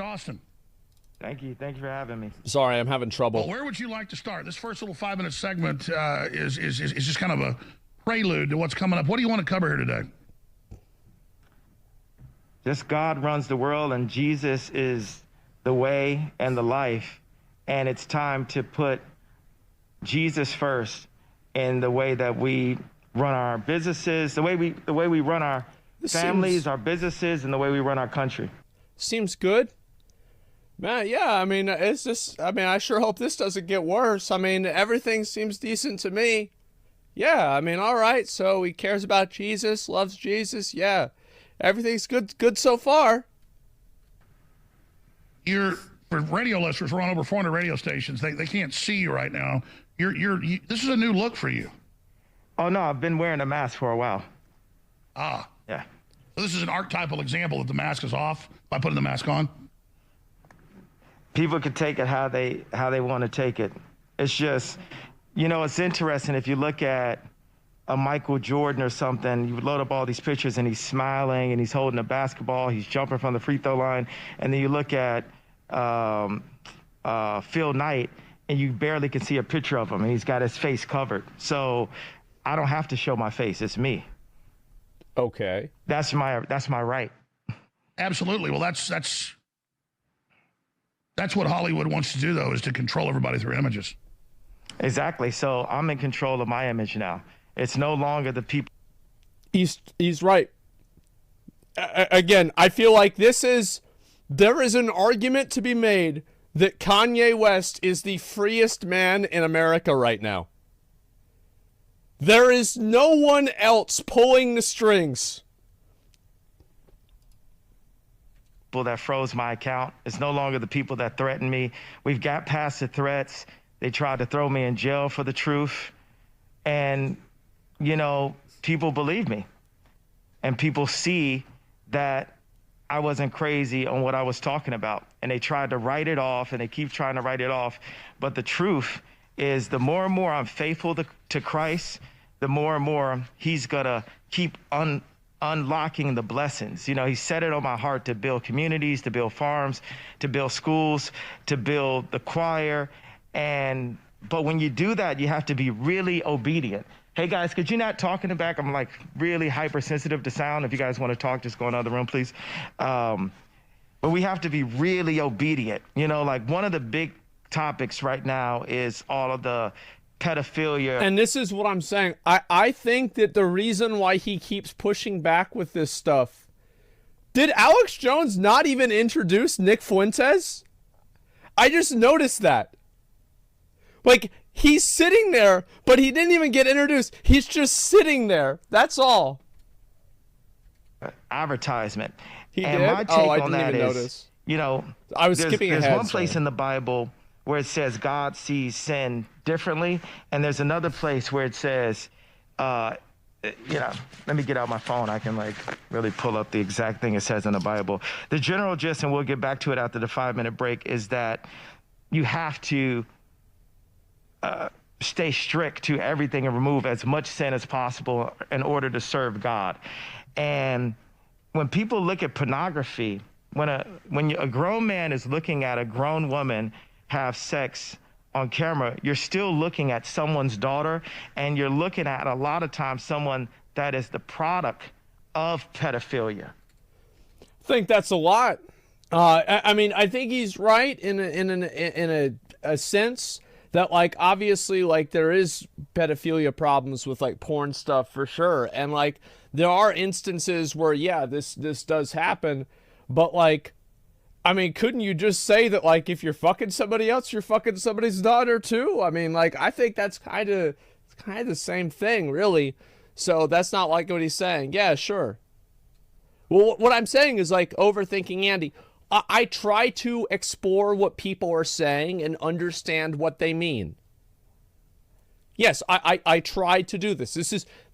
to Austin. Thank you. Thank you for having me. Sorry, I'm having trouble. Well, where would you like to start? This first little 5-minute segment is just kind of a prelude to what's coming up. What do you want to cover here today? Just God runs the world, and Jesus is the way and the life. And it's time to put Jesus first in the way that we run our businesses, the way we run our families, our businesses, and the way we run our country. Seems good. Man, yeah, I mean, it's just, I mean, I sure hope this doesn't get worse. I mean, everything seems decent to me. Yeah, I mean, all right, so he cares about Jesus, loves Jesus, yeah. Everything's good so far. For radio listeners, we're on over 400 radio stations. They can't see you right now. This is a new look for you. Oh, no, I've been wearing a mask for a while. Ah. Yeah. So this is an archetypal example that the mask is off by putting the mask on? People could take it how they want to take it. It's just, you know, it's interesting if you look at a Michael Jordan or something, you would load up all these pictures and he's smiling and he's holding a basketball, he's jumping from the free throw line, and then you look at Phil Knight and you barely can see a picture of him and he's got his face covered. So I don't have to show my face, it's me. Okay. That's my right. Absolutely. Well, that's what Hollywood wants to do, though, is to control everybody through images. Exactly. So I'm in control of my image now. It's no longer the people. He's right. Again, I feel like there is an argument to be made that Kanye West is the freest man in America right now. There is no one else pulling the strings. People that froze my account. It's no longer the people that threaten me. We've got past the threats. They tried to throw me in jail for the truth. And, you know, people believe me. And people see that I wasn't crazy on what I was talking about. And they tried to write it off, and they keep trying to write it off. But the truth is, the more and more I'm faithful to Christ, the more and more he's going to keep unlocking the blessings. You know, he set it on my heart to build communities, to build farms, to build schools, to build the choir. But when you do that, you have to be really obedient. Hey guys, could you not talk in the back? I'm like really hypersensitive to sound. If you guys want to talk, just go in the other room, please. But we have to be really obedient. You know, like one of the big topics right now is all of the pedophilia. And this is what I'm saying. I think that the reason why he keeps pushing back with this stuff, did Alex Jones not even introduce Nick Fuentes? I just noticed that. Like, he's sitting there, but he didn't even get introduced. He's just sitting there. That's all. Advertisement. He and did? my take I on didn't that even is, notice. you know, I was skipping ahead. There's one place in the Bible where it says God sees sin differently, and there's another place where it says, you know, let me get out my phone. I can like really pull up the exact thing it says in the Bible. The general gist, and we'll get back to it after the 5-minute break, is that you have to stay strict to everything and remove as much sin as possible in order to serve God. And when people look at pornography, when a grown man is looking at a grown woman have sex on camera, you're still looking at someone's daughter, and you're looking at a lot of times someone that is the product of pedophilia. I think that's a lot. I mean, I think he's right in a sense that, like, obviously, like, there is pedophilia problems with like porn stuff for sure, and like there are instances where yeah, this does happen, but like, I mean, couldn't you just say that, like, if you're fucking somebody else, you're fucking somebody's daughter too? I mean, like, I think that's kind of the same thing, really. So that's not like what he's saying. Yeah, sure. Well, what I'm saying is, like, overthinking Andy. I try to explore what people are saying and understand what they mean. Yes, I try to do this.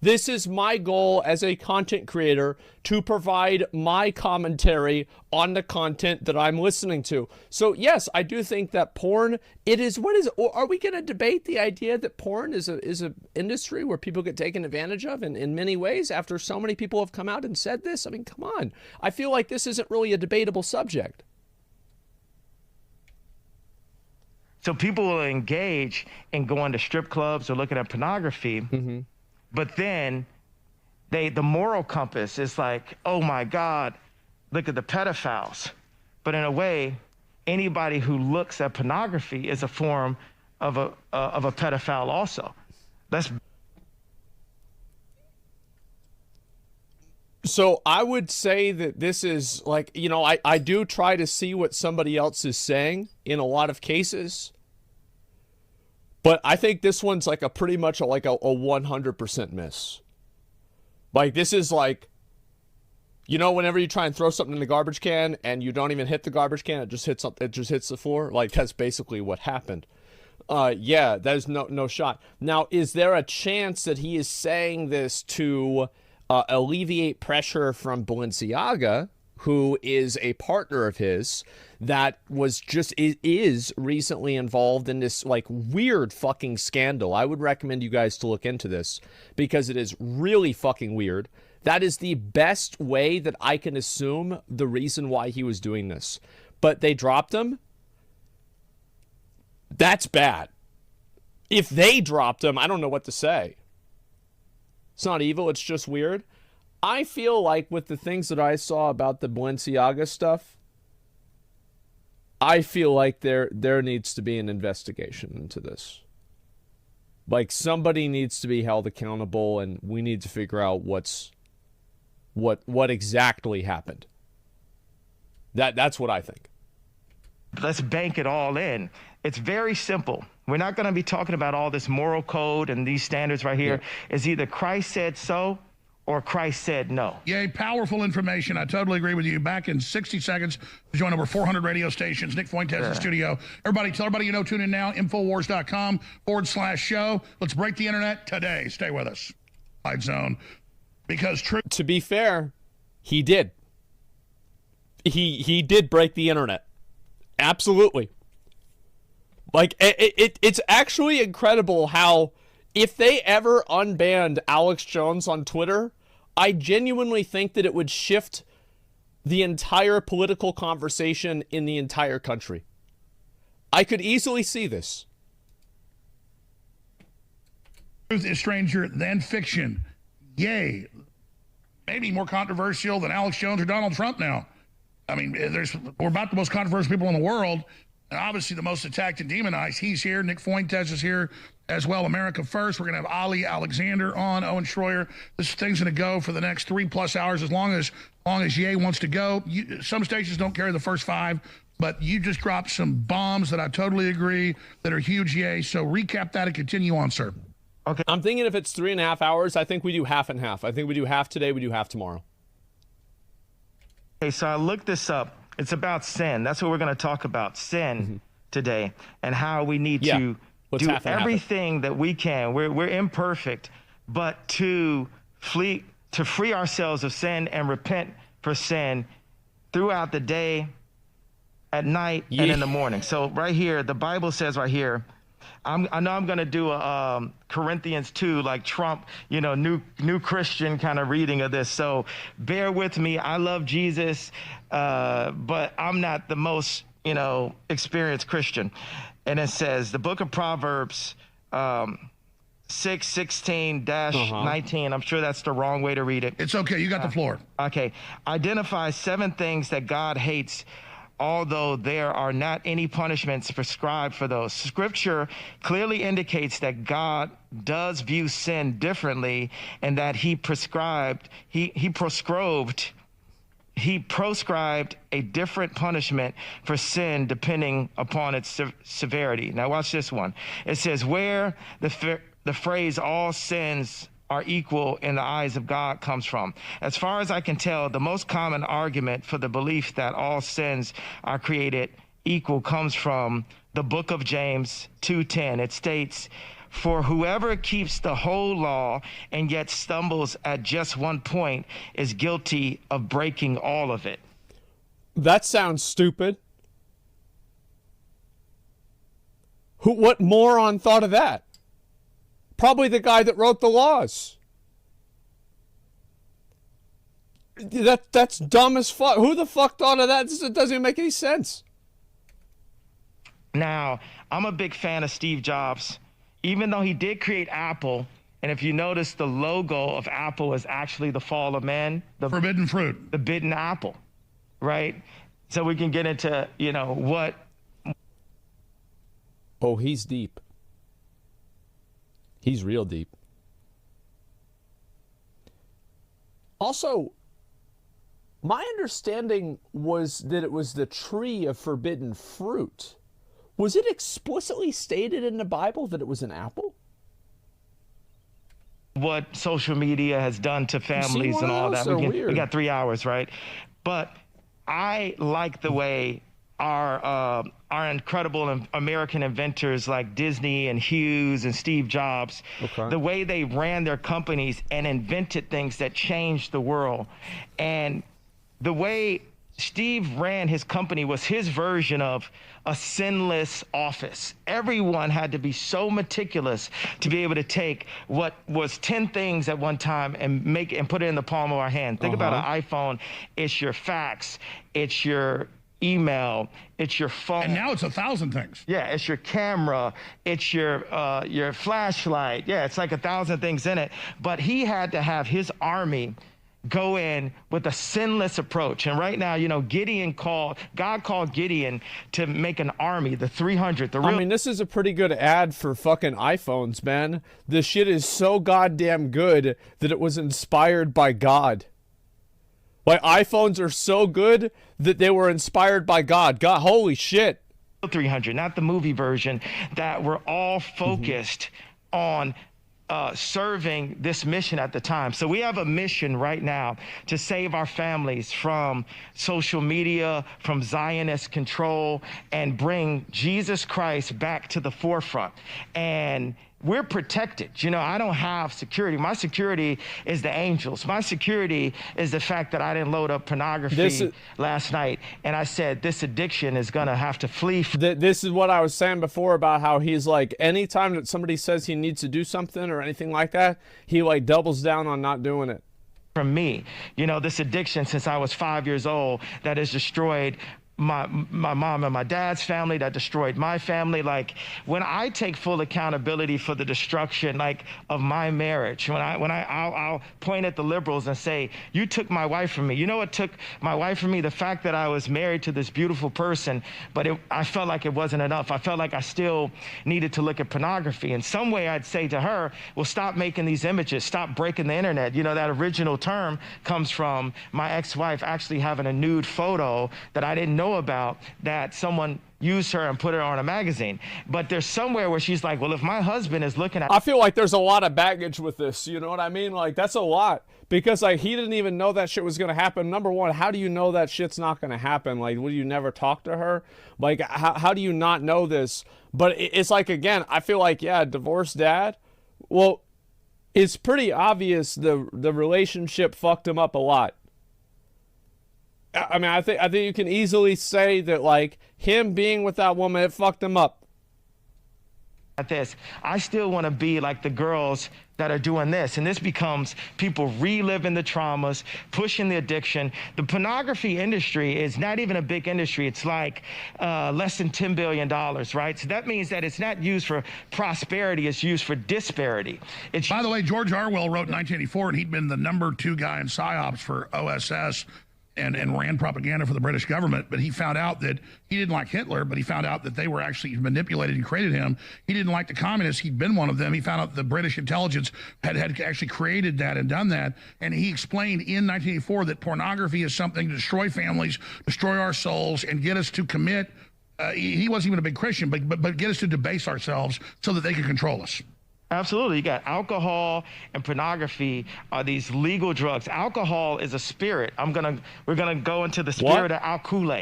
This is my goal as a content creator, to provide my commentary on the content that I'm listening to. So yes, I do think that porn, it is, what is it? Or are we going to debate the idea that porn is a industry where people get taken advantage of in many ways after so many people have come out and said this? I mean, come on. I feel like this isn't really a debatable subject. So people will engage in going to strip clubs or looking at pornography, but then the moral compass is like, oh my God, look at the pedophiles. But in a way, anybody who looks at pornography is a form of a pedophile also. So I would say that this is like, you know, I do try to see what somebody else is saying in a lot of cases, but I think this one's like a pretty much like a 100% miss. Like, this is like, you know, whenever you try and throw something in the garbage can and you don't even hit the garbage can, it just hits the floor. Like, that's basically what happened. Yeah, there's no shot. Now, is there a chance that he is saying this to alleviate pressure from Balenciaga, who is a partner of his that is recently involved in this like weird fucking scandal? I would recommend you guys to look into this because it is really fucking weird. That is the best way that I can assume the reason why he was doing this. But they dropped him. That's bad. If they dropped him, I don't know what to say. It's not evil, it's just weird. I feel like with the things that I saw about the Balenciaga stuff, I feel like there needs to be an investigation into this. Like, somebody needs to be held accountable, and we need to figure out what exactly happened. That's what I think. Let's bank it all in. It's very simple. We're not going to be talking about all this moral code and these standards right here. Yeah. It's either Christ said so or Christ said no. Yay, powerful information. I totally agree with you. Back in 60 seconds to join over 400 radio stations. Nick Fuentes in the studio. Everybody, tell everybody you know, tune in now, Infowars.com/show. Let's break the internet today. Stay with us. Light Zone. Because to be fair, he did. He did break the internet. Absolutely. Like, it's actually incredible how, if they ever unbanned Alex Jones on Twitter, I genuinely think that it would shift the entire political conversation in the entire country. I could easily see this. Truth is stranger than fiction. Yay. Maybe more controversial than Alex Jones or Donald Trump now. I mean, we're about the most controversial people in the world, and obviously the most attacked and demonized. He's here. Nick Fuentes is here as well. America First. We're going to have Ali Alexander on, Owen Schroyer. This thing's going to go for the next 3+ hours as long as Ye wants to go. Some stations don't carry the first 5, but you just dropped some bombs that I totally agree that are huge, Ye. So recap that and continue on, sir. Okay. I'm thinking if it's 3.5 hours, I think we do half and half. I think we do half today, we do half tomorrow. Okay, so I looked this up. It's about sin. That's what we're going to talk about, sin today, and how we need to do everything that we can. We're imperfect, but to free ourselves of sin and repent for sin throughout the day, at night, and in the morning. So right here, the Bible says right here, I know I'm going to do a Corinthians 2, like Trump, you know, new Christian kind of reading of this. So bear with me. I love Jesus, but I'm not the most, experienced Christian. And it says, the book of Proverbs 6:16-19. I'm sure that's the wrong way to read it. It's okay. You got the floor. Okay. Identify 7 things that God hates, although there are not any punishments prescribed for those. Scripture clearly indicates that God does view sin differently, and that he proscribed a different punishment for sin depending upon its severity. Now watch this one. It says, where the phrase all sins are equal in the eyes of God comes from. As far as I can tell, the most common argument for the belief that all sins are created equal comes from the book of James 2:10. It states, for whoever keeps the whole law and yet stumbles at just one point is guilty of breaking all of it. That sounds stupid. What moron thought of that? Probably the guy that wrote the laws. That's dumb as fuck. Who the fuck thought of that? It doesn't even make any sense. Now, I'm a big fan of Steve Jobs, even though he did create Apple. And if you notice, the logo of Apple is actually the fall of man, the forbidden fruit, the bitten apple, right? So we can get into, you know, what. Oh, he's deep. He's real deep. Also, my understanding was that it was the tree of forbidden fruit. Was it explicitly stated in the Bible that it was an apple? What social media has done to families and all that. We got 3 hours, right? But I like the way our incredible American inventors like Disney and Hughes and Steve Jobs, the way they ran their companies and invented things that changed the world. And the way Steve ran his company was his version of a sinless office. Everyone had to be so meticulous to be able to take what was 10 things at one time and make it and put it in the palm of our hand. Think about an iPhone. It's your fax. It's your email. It's your phone. And now it's 1,000 things. Yeah, it's your camera. It's your flashlight. Yeah, it's like 1,000 things in it. But he had to have his army go in with a sinless approach. And right now, you know, God called Gideon to make an army, the 300. I mean, this is a pretty good ad for fucking iPhones, man. This shit is so goddamn good that it was inspired by God. Like, iPhones are so good that they were inspired by God. God, holy shit. 300, not the movie version, that were all focused on serving this mission at the time. So we have a mission right now to save our families from social media, from Zionist control, and bring Jesus Christ back to the forefront. And we're protected. You know, I don't have security. My security is the angels. My security is the fact that I didn't load up pornography last night. And I said, this addiction is going to have to flee. This is what I was saying before about how he's like, anytime that somebody says he needs to do something or anything like that, he like doubles down on not doing it. From me, you know, this addiction since I was 5 years old that has destroyed my mom and my dad's family, that destroyed my family. Like, when I take full accountability for the destruction, like, of my marriage, I'll point at the liberals and say, you took my wife from me. You know what took my wife from me? The fact that I was married to this beautiful person, but I felt like it wasn't enough. I felt like I still needed to look at pornography. In some way, I'd say to her, well, stop making these images, stop breaking the internet. You know, that original term comes from my ex-wife actually having a nude photo that I didn't know about, that someone used her and put her on a magazine. But there's somewhere where she's like, well, if my husband is looking at... I feel like there's a lot of baggage with this, you know what I mean? Like, that's a lot. Because, like, he didn't even know that shit was going to happen. Number one, how do you know that shit's not going to happen? Like, will you never talk to her? Like, how do you not know this? But it's like, again, I feel like, yeah, divorced dad. Well, it's pretty obvious the relationship fucked him up a lot. I mean, I think you can easily say that, like, him being with that woman, it fucked him up. At this, I still want to be like the girls that are doing this, and this becomes people reliving the traumas, pushing the addiction. The pornography industry is not even a big industry. It's like less than $10 billion, right? So that means that it's not used for prosperity, it's used for disparity. By the way, George Orwell wrote in 1984, and he'd been the #2 guy in PSYOPs for OSS and ran propaganda for the British government, but he found out that he didn't like Hitler, but he found out that they were actually manipulated and created him. He didn't like the communists. He'd been one of them. He found out the British intelligence had actually created that and done that. And he explained in 1984 that pornography is something to destroy families, destroy our souls, and get us to commit. He wasn't even a big Christian, but get us to debase ourselves so that they could control us. Absolutely. You got alcohol and pornography are these legal drugs. Alcohol is a spirit. We're gonna go into the spirit of alcohol.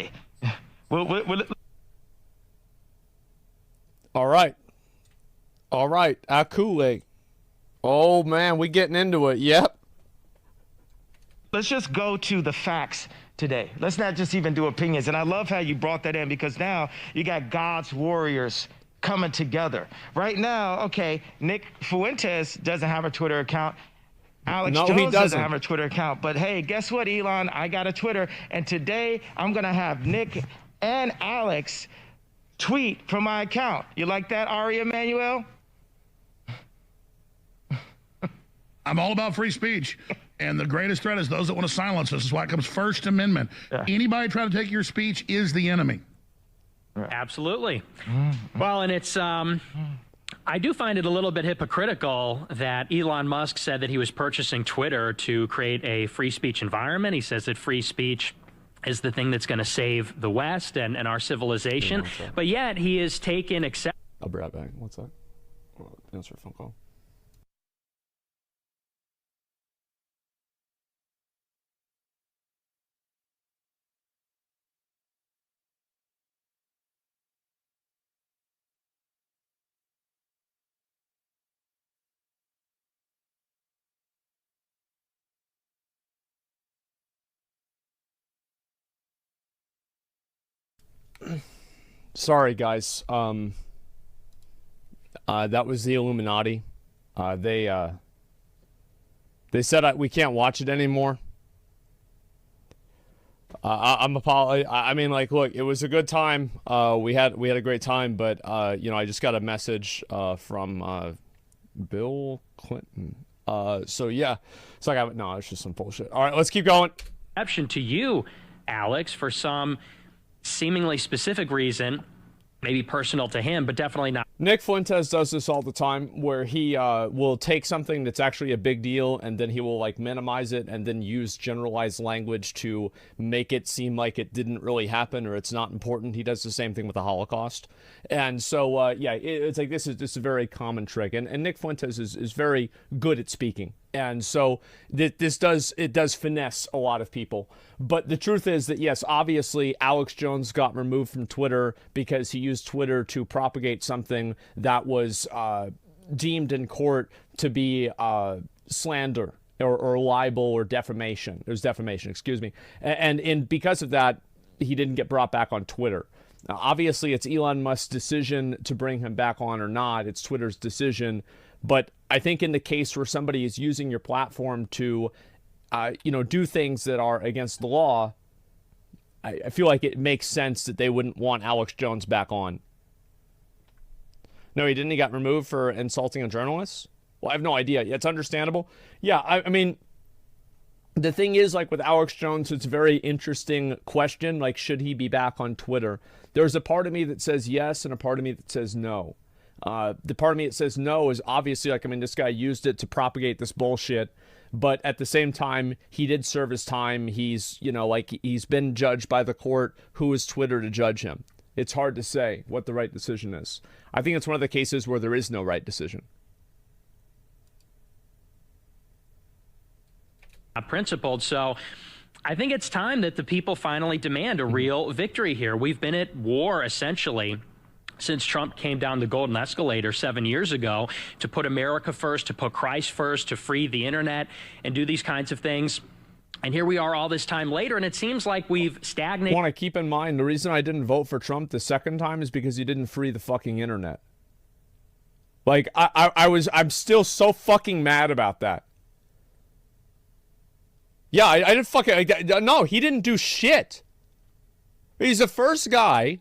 All right, alcohol. Oh man, we getting into it. Yep. Let's just go to the facts today. Let's not just even do opinions. And I love how you brought that in, because now you got God's warriors coming together. Right now, okay, Nick Fuentes doesn't have a Twitter account. Alex Jones doesn't have a Twitter account. But hey, guess what, Elon? I got a Twitter. And today I'm going to have Nick and Alex tweet from my account. You like that, Ari Emanuel? I'm all about free speech. And the greatest threat is those that want to silence us. This is why it comes First Amendment. Yeah. Anybody trying to take your speech is the enemy. Absolutely. Well, and it's, I do find it a little bit hypocritical that Elon Musk said that he was purchasing Twitter to create a free speech environment. He says that free speech is the thing that's going to save the West and our civilization. But yet he is taken except. I'll be right back. What's that? Answer a phone call. Sorry, guys. That was the Illuminati. They said we can't watch it anymore. I mean, like, look, it was a good time. We had a great time, but you know, I just got a message from Bill Clinton. So yeah, it's like no, it's just some bullshit. All right, let's keep going. Exception to you, Alex, for some seemingly specific reason, maybe personal to him, but definitely not. Nick Fuentes does this all the time, where he will take something that's actually a big deal, and then he will like minimize it, and then use generalized language to make it seem like it didn't really happen or it's not important. He does the same thing with the Holocaust, and so yeah, it's like this is a very common trick, and Nick Fuentes is very good at speaking. And so this does finesse a lot of people. But the truth is that, yes, obviously Alex Jones got removed from Twitter because he used Twitter to propagate something that was deemed in court to be slander or libel or defamation. It was defamation, excuse me. And because of that, he didn't get brought back on Twitter. Now, obviously, it's Elon Musk's decision to bring him back on or not. It's Twitter's decision. But I think in the case where somebody is using your platform to, you know, do things that are against the law, I feel like it makes sense that they wouldn't want Alex Jones back on. No, he didn't. He got removed for insulting a journalist? Well, I have no idea. It's understandable. Yeah, I mean, the thing is, like with Alex Jones, it's a very interesting question. Like, should he be back on Twitter? There's a part of me that says yes and a part of me that says no. The part of me that says no is obviously, like, I mean, this guy used it to propagate this bullshit, but at the same time, he did serve his time. He's, you know, like, he's been judged by the court. Who is Twitter to judge him? It's hard to say what the right decision is. I think it's one of the cases where there is no right decision. Principled. So I think it's time that the people finally demand a real victory here. We've been at war, essentially, since Trump came down the golden escalator 7 years ago to put America first, to put Christ first, to free the internet and do these kinds of things. And here we are all this time later, and it seems like we've stagnated. I want to keep in mind, the reason I didn't vote for Trump the second time is because he didn't free the fucking internet. Like, I'm still so fucking mad about that. Yeah, I didn't fucking, no, he didn't do shit. He's the first guy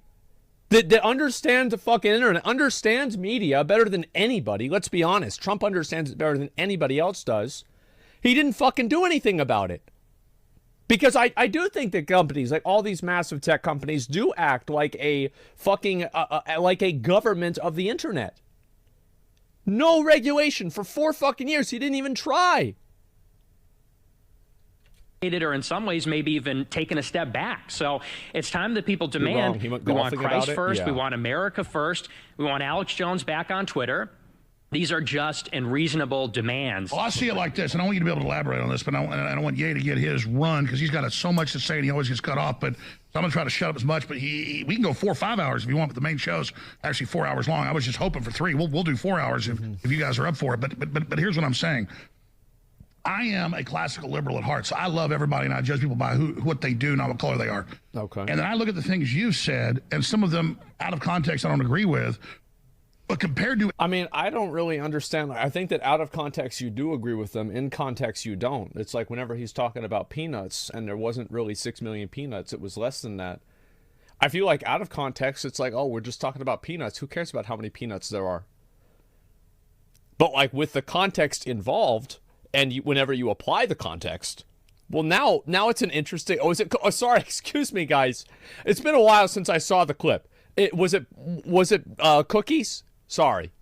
that understands the fucking internet, understands media better than anybody. Let's be honest. Trump understands it better than anybody else does. He didn't fucking do anything about it. Because I do think that companies, like all these massive tech companies, do act like a fucking, like a government of the internet. No regulation for 4 fucking years. He didn't even try. Or in some ways maybe even taken a step back. So it's time that people demand, we want Christ first, we want America first, we want Alex Jones back on Twitter. These are just and reasonable demands. Well, I see it like this, and I want you to be able to elaborate on this, but I don't want Ye to get his run because he's got so much to say and he always gets cut off. But so I'm going to try to shut up as much, but we can go 4 or 5 hours if you want, but the main show's actually 4 hours long. I was just hoping for 3. We'll do 4 hours if you guys are up for it. But here's what I'm saying. I am a classical liberal at heart, so I love everybody, and I judge people by what they do, not what color they are. Okay. And then I look at the things you said, and some of them out of context I don't agree with, but compared to... I mean, I don't really understand. I think that out of context you do agree with them, in context you don't. It's like whenever he's talking about peanuts, and there wasn't really 6 million peanuts, it was less than that. I feel like out of context, it's like, oh, we're just talking about peanuts. Who cares about how many peanuts there are? But like with the context involved, and whenever you apply the context, well, now it's an interesting. Oh, is it? Oh, sorry, excuse me, guys. It's been a while since I saw the clip. Was it cookies? Sorry.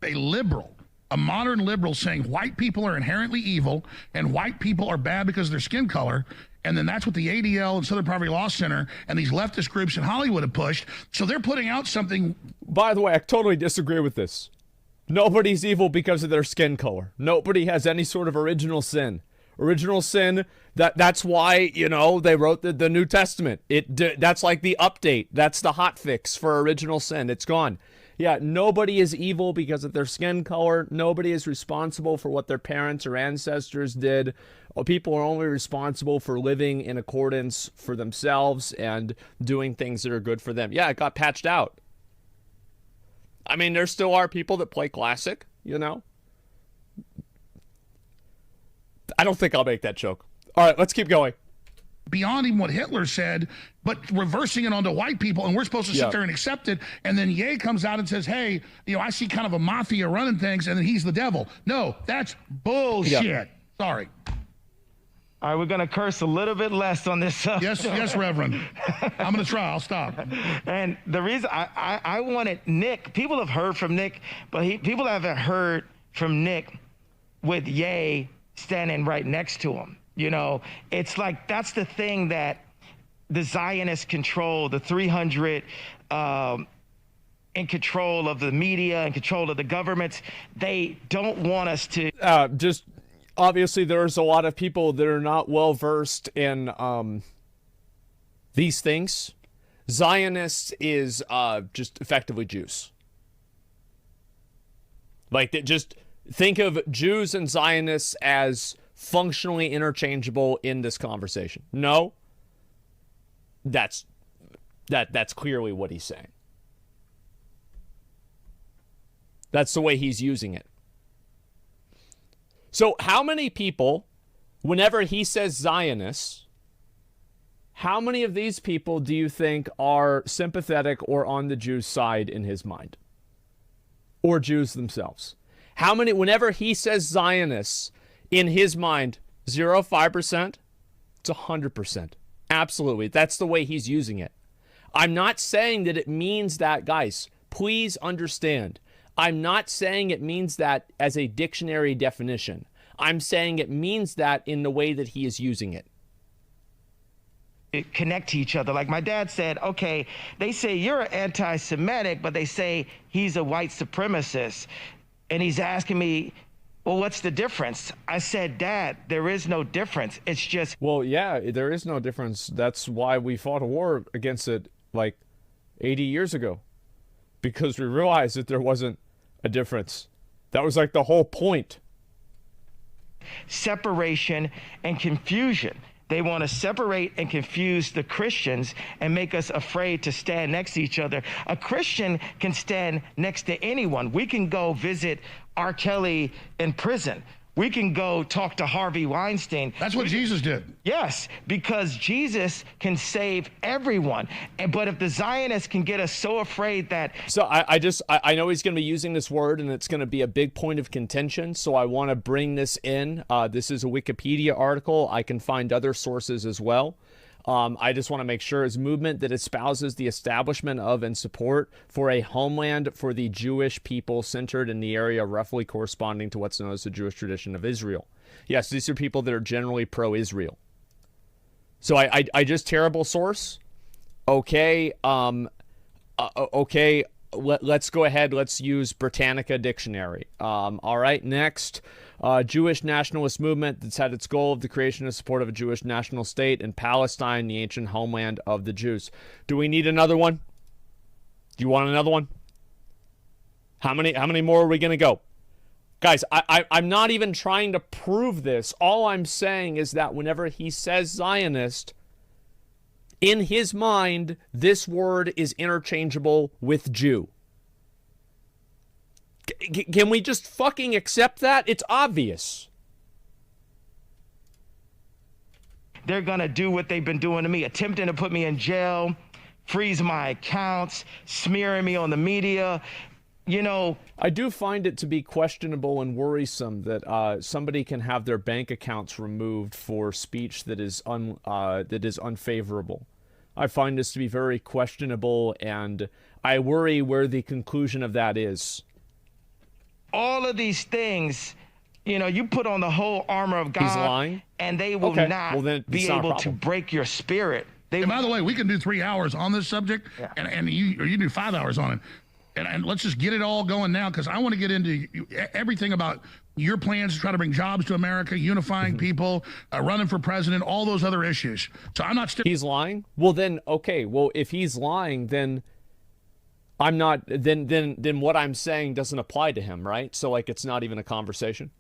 A liberal, a modern liberal, saying white people are inherently evil and white people are bad because of their skin color. And then that's what the ADL and Southern Poverty Law Center and these leftist groups in Hollywood have pushed. So they're putting out something. By the way, I totally disagree with this. Nobody's evil because of their skin color. Nobody has any sort of original sin. Original sin, that's why, you know, they wrote the New Testament. That's like the update. That's the hot fix for original sin. It's gone. Yeah, nobody is evil because of their skin color. Nobody is responsible for what their parents or ancestors did. People are only responsible for living in accordance for themselves and doing things that are good for them. Yeah, it got patched out. I mean, there still are people that play classic, you know? I don't think I'll make that joke. All right, let's keep going. Beyond even what Hitler said, but reversing it onto white people, and we're supposed to sit there and accept it. And then Ye comes out and says, hey, you know, I see kind of a mafia running things, and then he's the devil. No, that's bullshit. Yeah. Sorry. All right, we're going to curse a little bit less on this. Yes, Reverend. I'm going to try. I'll stop. And the reason I wanted Nick, people have heard from Nick, but people haven't heard from Nick with Ye standing right next to him. You know, it's like that's the thing that the Zionists control, the 300 in control of the media, in control of the governments. They don't want us to just obviously there's a lot of people that are not well versed in these things. Zionists is just effectively Jews. Like just think of Jews and Zionists as functionally interchangeable in this conversation. No, that's clearly what he's saying. That's the way he's using it. So how many people, whenever he says Zionists, how many of these people do you think are sympathetic or on the Jews' side in his mind? Or Jews themselves? How many, whenever he says Zionists, in his mind, 0, 5%, it's 100%. Absolutely. That's the way he's using it. I'm not saying that it means that, guys, please understand. I'm not saying it means that as a dictionary definition. I'm saying it means that in the way that he is using it. Connect to each other. Like my dad said, okay, they say you're anti-Semitic, but they say he's a white supremacist. And he's asking me, well, what's the difference? I said, Dad, there is no difference. It's just... Well, yeah, there is no difference. That's why we fought a war against it like 80 years ago. Because we realized that there wasn't a difference. That was like the whole point. Separation and confusion. They want to separate and confuse the Christians and make us afraid to stand next to each other. A Christian can stand next to anyone. We can go visit R. Kelly in prison. We can go talk to Harvey Weinstein. That's what Jesus did. Yes, because Jesus can save everyone. But if the Zionists can get us so afraid that... So I know he's going to be using this word, and it's going to be a big point of contention, so I want to bring this in. This is a Wikipedia article. I can find other sources as well. I just want to make sure his movement that espouses the establishment of and support for a homeland for the Jewish people centered in the area roughly corresponding to what's known as the Jewish tradition of Israel. Yes, these are people that are generally pro-Israel. So I just terrible source. Okay. Okay. Let's go ahead. Let's use Britannica Dictionary. All right. Next, Jewish nationalist movement that's had its goal of the creation and support of a Jewish national state in Palestine, the ancient homeland of the Jews. Do we need another one? Do you want another one? How many more are we going to go? Guys, I'm not even trying to prove this. All I'm saying is that whenever he says Zionist, in his mind, this word is interchangeable with Jew. Can we just fucking accept that? It's obvious. they're going to do what they've been doing to me, attempting to put me in jail, freeze my accounts, smearing me on the media. You know, I do find it to be questionable and worrisome that somebody can have their bank accounts removed for speech that is unfavorable. I find this to be very questionable, and I worry where the conclusion of that is. All of these things, you know, you put on the whole armor of God. He's lying? And they will not be able to break your spirit. And by the way, we can do 3 hours on this subject, and you do 5 hours on it. And let's just get it all going now, because I want to get into everything about your plans to try to bring jobs to America, unifying people, running for president, all those other issues. So I'm not still. He's lying? Well, then, okay. Well, if he's lying, then I'm not. Then what I'm saying doesn't apply to him, right? So like, it's not even a conversation.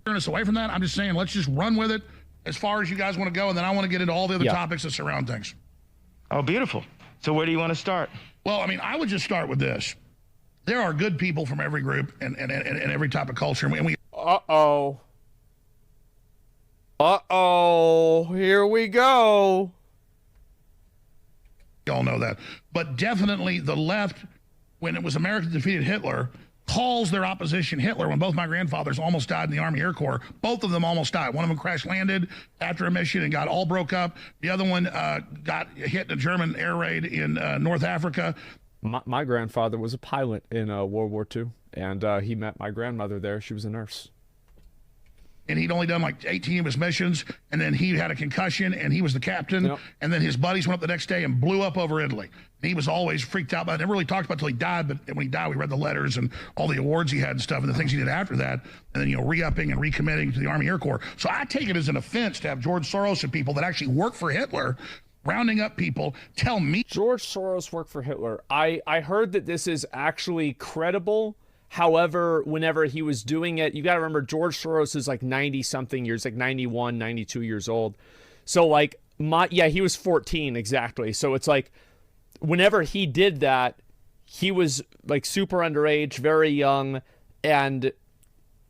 Turn us away from that. I'm just saying, let's just run with it as far as you guys want to go, and then I want to get into all the other topics that surround things. Oh, beautiful. So where do you want to start? Well, I mean, I would just start with this. There are good people from every group and every type of culture. And we Uh-oh. Uh-oh. Here we go. all know that. But definitely the left, when it was America defeated Hitler, calls their opposition Hitler. When both my grandfathers almost died in the Army Air Corps, both of them almost died. One of them crash landed after a mission and got all broke up. The other one got hit in a German air raid in North Africa. My grandfather was a pilot in World War II, and he met my grandmother there. She was a nurse. And he'd only done like 18 of his missions, and then he had a concussion, and he was the captain. Yep. And then his buddies went up the next day and blew up over Italy. And he was always freaked out about it. Never really talked about it until he died, but when he died, we read the letters and all the awards he had and stuff and the things he did after that. And then, you know, re-upping and recommitting to the Army Air Corps. So I take it as an offense to have George Soros and people that actually work for Hitler rounding up people tell me. George Soros worked for Hitler. I heard that this is actually credible. However, whenever he was doing it, you got to remember George Soros is like 90 something years, like 91, 92 years old. So like he was 14 exactly. So it's like whenever he did that, he was like super underage, very young. And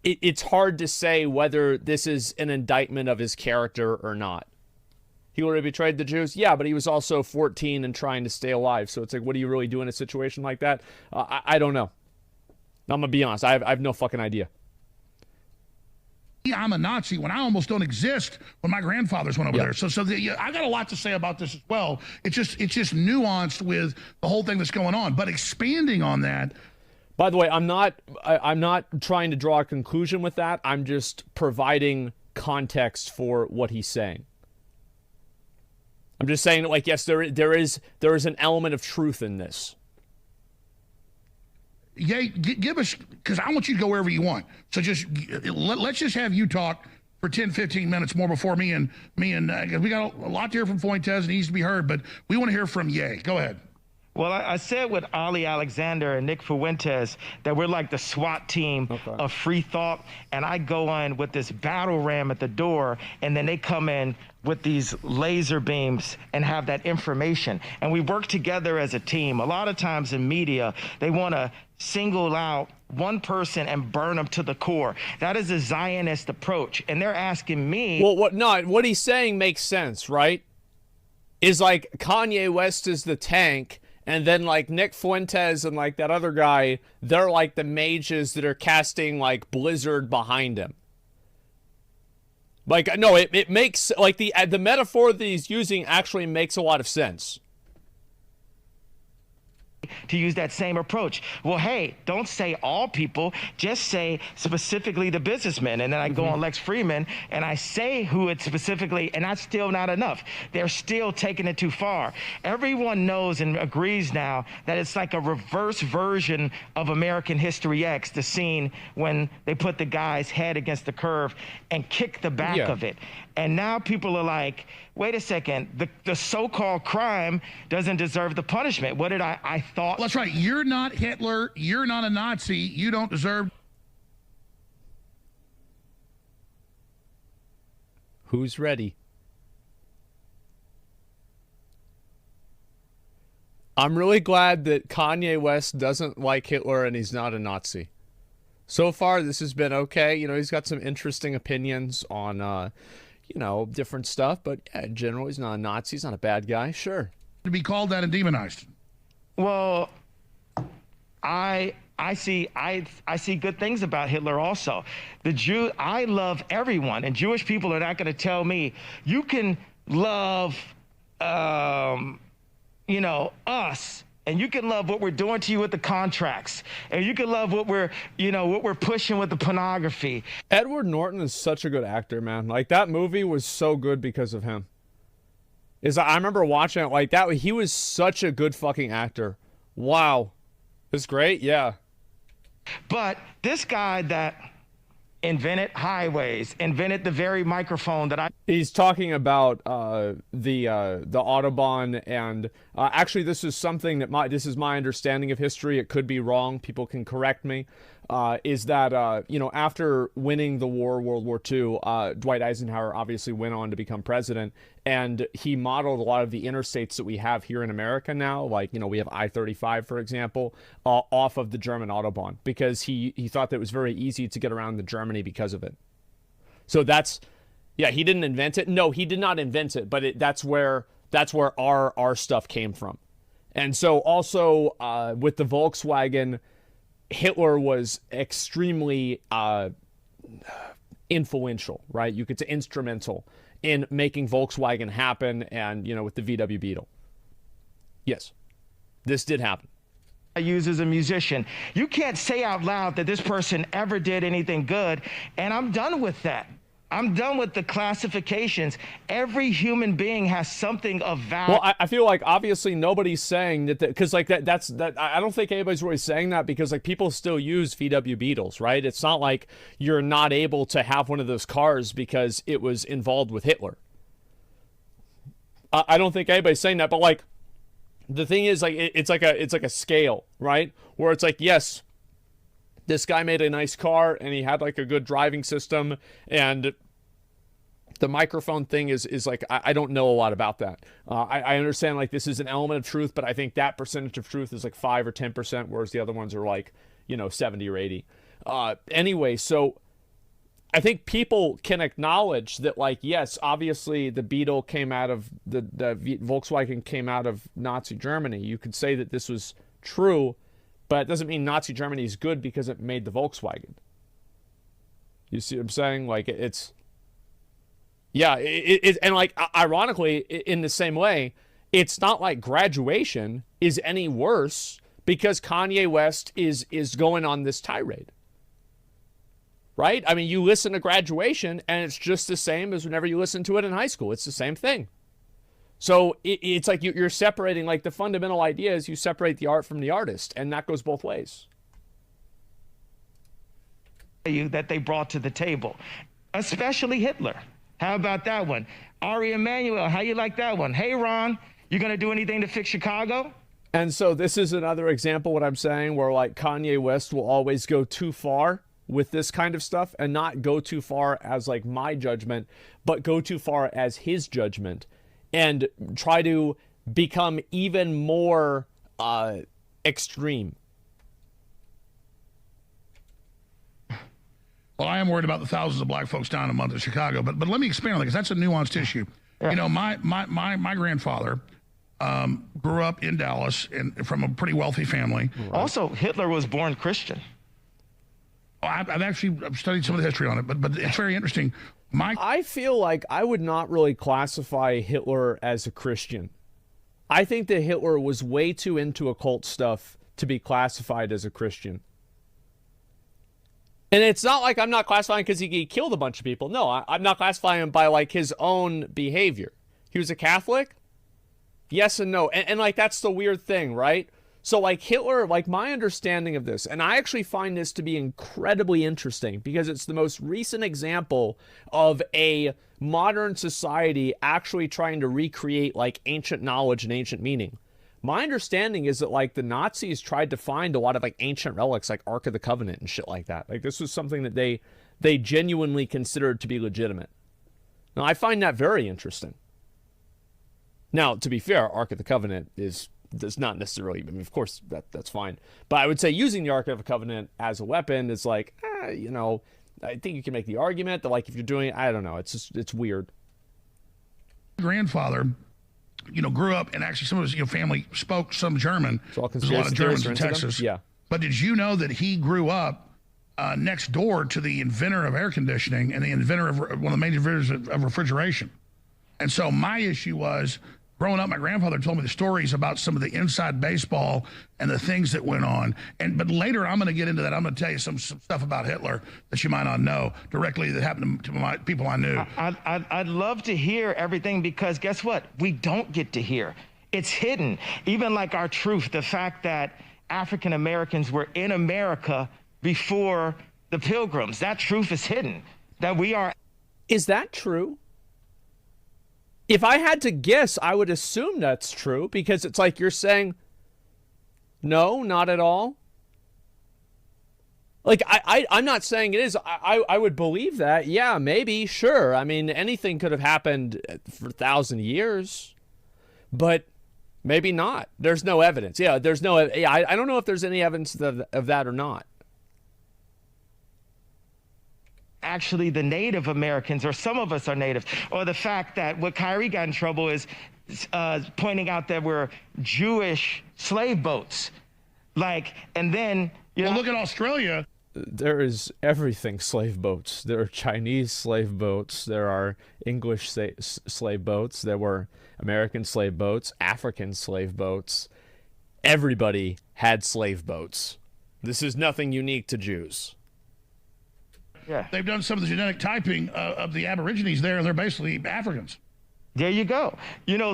it's hard to say whether this is an indictment of his character or not. He would have betrayed the Jews? Yeah, but he was also 14 and trying to stay alive. So it's like, what do you really do in a situation like that? I don't know. I'm going to be honest. I have no fucking idea. I'm a Nazi when I almost don't exist when my grandfathers went over there. So I got a lot to say about this as well. It's just nuanced with the whole thing that's going on. But expanding on that. By the way, I'm not trying to draw a conclusion with that. I'm just providing context for what he's saying. I'm just saying that, like, yes, there is an element of truth in this. Yeah, give us, because I want you to go wherever you want. So just let's just have you talk for 10, 15 minutes more before me and because we got a lot to hear from Fuentes and he needs to be heard, but we want to hear from Ye. Go ahead. Well, I said with Ali Alexander and Nick Fuentes that we're like the SWAT team of free thought, and I go on with this battle ram at the door, and then they come in with these laser beams and have that information, and we work together as a team. A lot of times in media, they want to single out one person and burn them to the core. That is a Zionist approach, and they're asking me. Well, what he's saying makes sense, right? Is like Kanye West is the tank. And then, like, Nick Fuentes and, like, that other guy, they're, like, the mages that are casting, like, Blizzard behind him. Like, no, it makes, like, the metaphor that he's using actually makes a lot of sense. To use that same approach. Well, hey, don't say all people, just say specifically the businessmen. And then I go on Lex Fridman and I say who it's specifically, and that's still not enough. They're still taking it too far. Everyone knows and agrees now that it's like a reverse version of American History X, the scene when they put the guy's head against the curve and kick the back of it. And now people are like, wait a second, the so-called crime doesn't deserve the punishment. What did I thought? Well, that's right. You're not Hitler. You're not a Nazi. You don't deserve. Who's ready? I'm really glad that Kanye West doesn't like Hitler and he's not a Nazi. So far, this has been okay. You know, he's got some interesting opinions on, you know, different stuff. But yeah, in general, he's not a Nazi. He's not a bad guy. Sure. To be called that and demonized. Well, I see good things about Hitler also. I love everyone, and Jewish people are not going to tell me you can love, you know, us, and you can love what we're doing to you with the contracts, and you can love what we're pushing with the pornography. Edward Norton is such a good actor, man. Like, that movie was so good because of him. I remember watching it like that. He was such a good fucking actor. Wow. It's great, yeah. But this guy that invented highways, invented the very microphone that He's talking about the Autobahn, and actually this is something that this is my understanding of history. It could be wrong. People can correct me. Is that, you know, after winning the war, World War II, Dwight Eisenhower obviously went on to become president, and he modeled a lot of the interstates that we have here in America now, like, you know, we have I-35, for example, off of the German Autobahn, because he thought that it was very easy to get around to Germany because of it. So that's, yeah, he didn't invent it. No, he did not invent it, but that's where our stuff came from. And so also with the Volkswagen, Hitler was extremely influential, right? You could say instrumental in making Volkswagen happen, and, you know, with the VW Beetle. Yes, this did happen. I use as a musician. You can't say out loud that this person ever did anything good, and I'm done with that. I'm done with the classifications. Every human being has something of value. Well, I feel like obviously nobody's saying that, because like that's I don't think anybody's really saying that, because like people still use VW Beetles, right? It's not like you're not able to have one of those cars because it was involved with Hitler. I don't think anybody's saying that, but like the thing is, like it's like a scale, right? Where it's like, yes, this guy made a nice car and he had like a good driving system, and the microphone thing is like, I don't know a lot about that. I understand like this is an element of truth, but I think that percentage of truth is like 5 or 10%, whereas the other ones are like, you know, 70 or 80. Anyway, so I think people can acknowledge that, like, yes, obviously the Beetle came out of the Volkswagen came out of Nazi Germany. You could say that this was true, but it doesn't mean Nazi Germany is good because it made the Volkswagen. You see what I'm saying? Like, it's, yeah, and like, ironically, in the same way, it's not like Graduation is any worse because Kanye West is going on this tirade. Right? I mean, you listen to Graduation and it's just the same as whenever you listen to it in high school. It's the same thing. So it's like you're separating, like, the fundamental idea is you separate the art from the artist, and that goes both ways. That they brought to the table, especially Hitler. How about that one? Ari Emanuel, how you like that one? Hey, Ron, you going to do anything to fix Chicago? And so this is another example, what I'm saying, where like Kanye West will always go too far with this kind of stuff, and not go too far as like my judgment, but go too far as his judgment, and try to become even more extreme. Well, I am worried about the thousands of black folks down in the month of Chicago, but let me expand on that, because that's a nuanced issue. Yeah. You know, my grandfather grew up in Dallas and from a pretty wealthy family. Right. Also, Hitler was born Christian. I've actually studied some of the history on it, but it's very interesting. I feel like I would not really classify Hitler as a Christian. I think that Hitler was way too into occult stuff to be classified as a Christian. And it's not like I'm not classifying because he killed a bunch of people. No, I'm not classifying him by like his own behavior. He was a Catholic? Yes and no. And like, that's the weird thing, right? So like Hitler, like my understanding of this, and I actually find this to be incredibly interesting because it's the most recent example of a modern society actually trying to recreate like ancient knowledge and ancient meaning. My understanding is that like the Nazis tried to find a lot of like ancient relics like Ark of the Covenant and shit like that. Like this was something that they genuinely considered to be legitimate. Now I find that very interesting. Now, to be fair, Ark of the Covenant does not necessarily, I mean, of course, that's fine. But I would say using the Ark of the Covenant as a weapon is like, you know, I think you can make the argument that, like, if you're doing, I don't know, it's weird. grandfather, grew up, and actually some of his family spoke some German. There's a lot of Germans in Texas. Yeah. But did you know that he grew up next door to the inventor of air conditioning and the inventor of one of the major inventors of refrigeration? And so my issue was, growing up, my grandfather told me the stories about some of the inside baseball and the things that went on. But later, I'm going to get into that. I'm going to tell you some stuff about Hitler that you might not know directly that happened to my people I knew. I'd love to hear everything, because guess what? We don't get to hear. It's hidden. Even like our truth, the fact that African Americans were in America before the Pilgrims. That truth is hidden. That we are. Is that true? If I had to guess, I would assume that's true, because it's like you're saying, no, not at all. Like, I'm not saying it is. I would believe that. Yeah, maybe, sure. I mean, anything could have happened for 1,000 years, but maybe not. There's no evidence. Yeah, there's no. Yeah, I don't know if there's any evidence of that or not. Actually the Native Americans, or some of us are Native, or the fact that what Kyrie got in trouble is pointing out that we're Jewish slave boats. And then, well, look at Australia. There is everything slave boats. There are Chinese slave boats. There are English slave boats. There were American slave boats, African slave boats. Everybody had slave boats. This is nothing unique to Jews. Yeah. They've done some of the genetic typing of the Aborigines there, and they're basically Africans. There you go.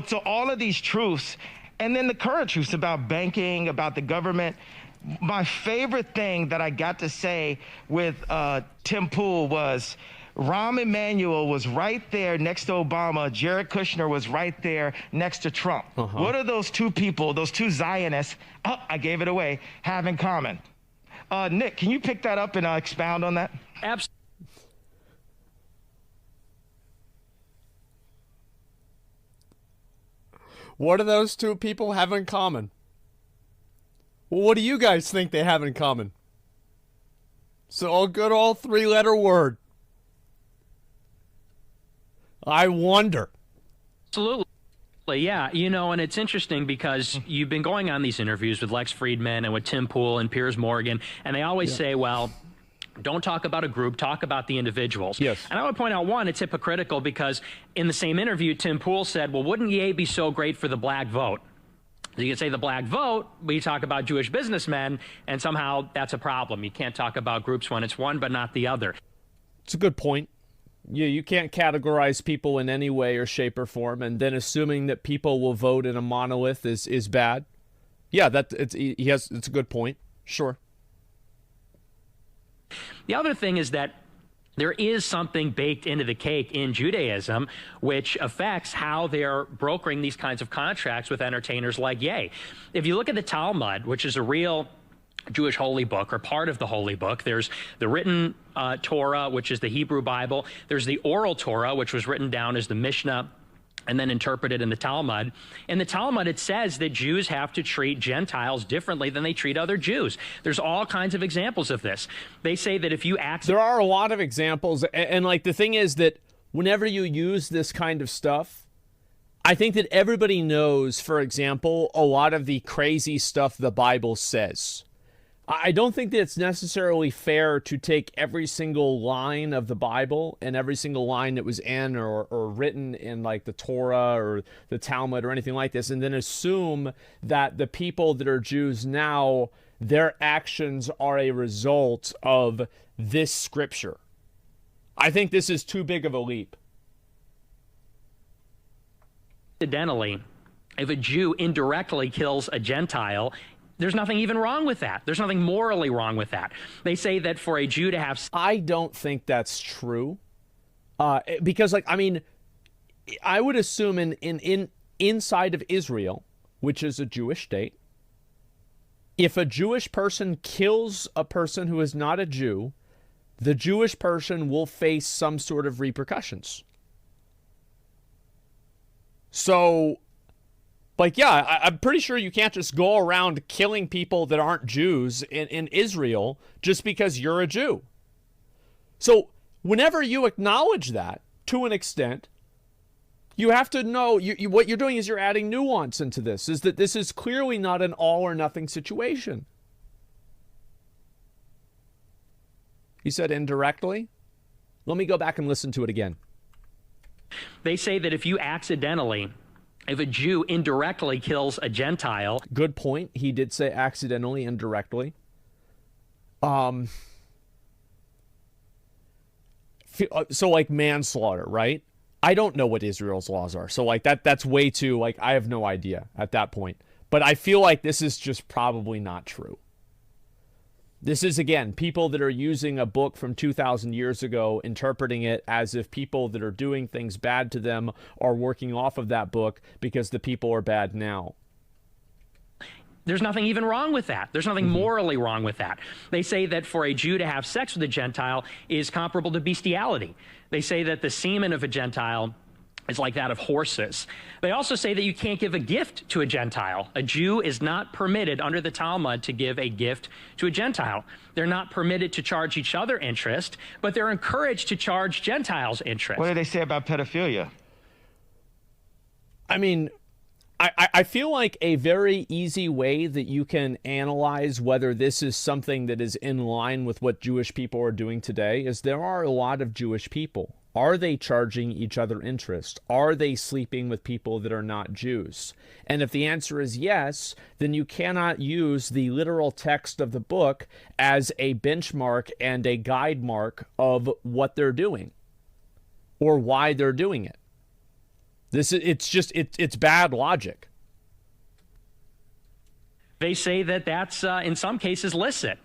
So all of these truths, and then the current truths about banking, about the government. My favorite thing that I got to say with Tim Pool was Rahm Emanuel was right there next to Obama. Jared Kushner was right there next to Trump. What are those two people, those two Zionists, I gave it away, have in common? Nick, can you pick that up and expound on that? Absolutely. What do those two people have in common? Well, what do you guys think they have in common? So a good old 3-letter word. I wonder. Absolutely. Yeah, and it's interesting because you've been going on these interviews with Lex Friedman and with Tim Pool and Piers Morgan, and they always say, well, don't talk about a group, talk about the individuals. Yes. And I would point out, one, it's hypocritical because in the same interview, Tim Pool said, well, wouldn't Ye be so great for the black vote? You can say the black vote, but you talk about Jewish businessmen, and somehow that's a problem. You can't talk about groups when it's one but not the other. It's a good point. You can't categorize people in any way or shape or form, and then assuming that people will vote in a monolith is bad. Yeah, it's a good point. Sure. The other thing is that there is something baked into the cake in Judaism which affects how they're brokering these kinds of contracts with entertainers like Ye. If you look at the Talmud, which is a real Jewish holy book, or part of the holy book, there's the written Torah, which is the Hebrew Bible. There's the oral Torah, which was written down as the Mishnah and then interpreted in the Talmud. In the Talmud, it says that Jews have to treat Gentiles differently than they treat other Jews. There's all kinds of examples of this. They say that if you act... There are a lot of examples, and the thing is that whenever you use this kind of stuff, I think that everybody knows, for example, a lot of the crazy stuff the Bible says. I don't think that it's necessarily fair to take every single line of the Bible and every single line that was in or written in the Torah or the Talmud or anything like this, and then assume that the people that are Jews now, their actions are a result of this scripture. I think this is too big of a leap. Incidentally, if a Jew indirectly kills a Gentile, there's nothing even wrong with that. There's nothing morally wrong with that. They say that for a Jew to have... I don't think that's true. Because, I would assume inside of Israel, which is a Jewish state, if a Jewish person kills a person who is not a Jew, the Jewish person will face some sort of repercussions. So... I'm pretty sure you can't just go around killing people that aren't Jews in Israel just because you're a Jew. So whenever you acknowledge that, to an extent, You have to know, what you're doing is you're adding nuance into this, is that this is clearly not an all or nothing situation. He said indirectly. Let me go back and listen to it again. They say that if a Jew indirectly kills a Gentile. Good point. He did say accidentally, indirectly. So like manslaughter, right? I don't know what Israel's laws are. So like that's way too, like, I have no idea at that point. But I feel like this is just probably not true. This is, again, people that are using a book from 2,000 years ago, interpreting it as if people that are doing things bad to them are working off of that book because the people are bad now. There's nothing even wrong with that. There's nothing morally wrong with that. They say that for a Jew to have sex with a Gentile is comparable to bestiality. They say that the semen of a Gentile is like that of horses. They also say that you can't give a gift to a Gentile. A Jew is not permitted under the Talmud to give a gift to a Gentile. They're not permitted to charge each other interest, but they're encouraged to charge Gentiles interest. What do they say about pedophilia? I mean, I feel like a very easy way that you can analyze whether this is something that is in line with what Jewish people are doing today is there are a lot of Jewish people. Are they charging each other interest? Are they sleeping with people that are not Jews? And if the answer is yes, then you cannot use the literal text of the book as a benchmark and a guide mark of what they're doing or why they're doing it. It's bad logic. They say that that's, in some cases, licit.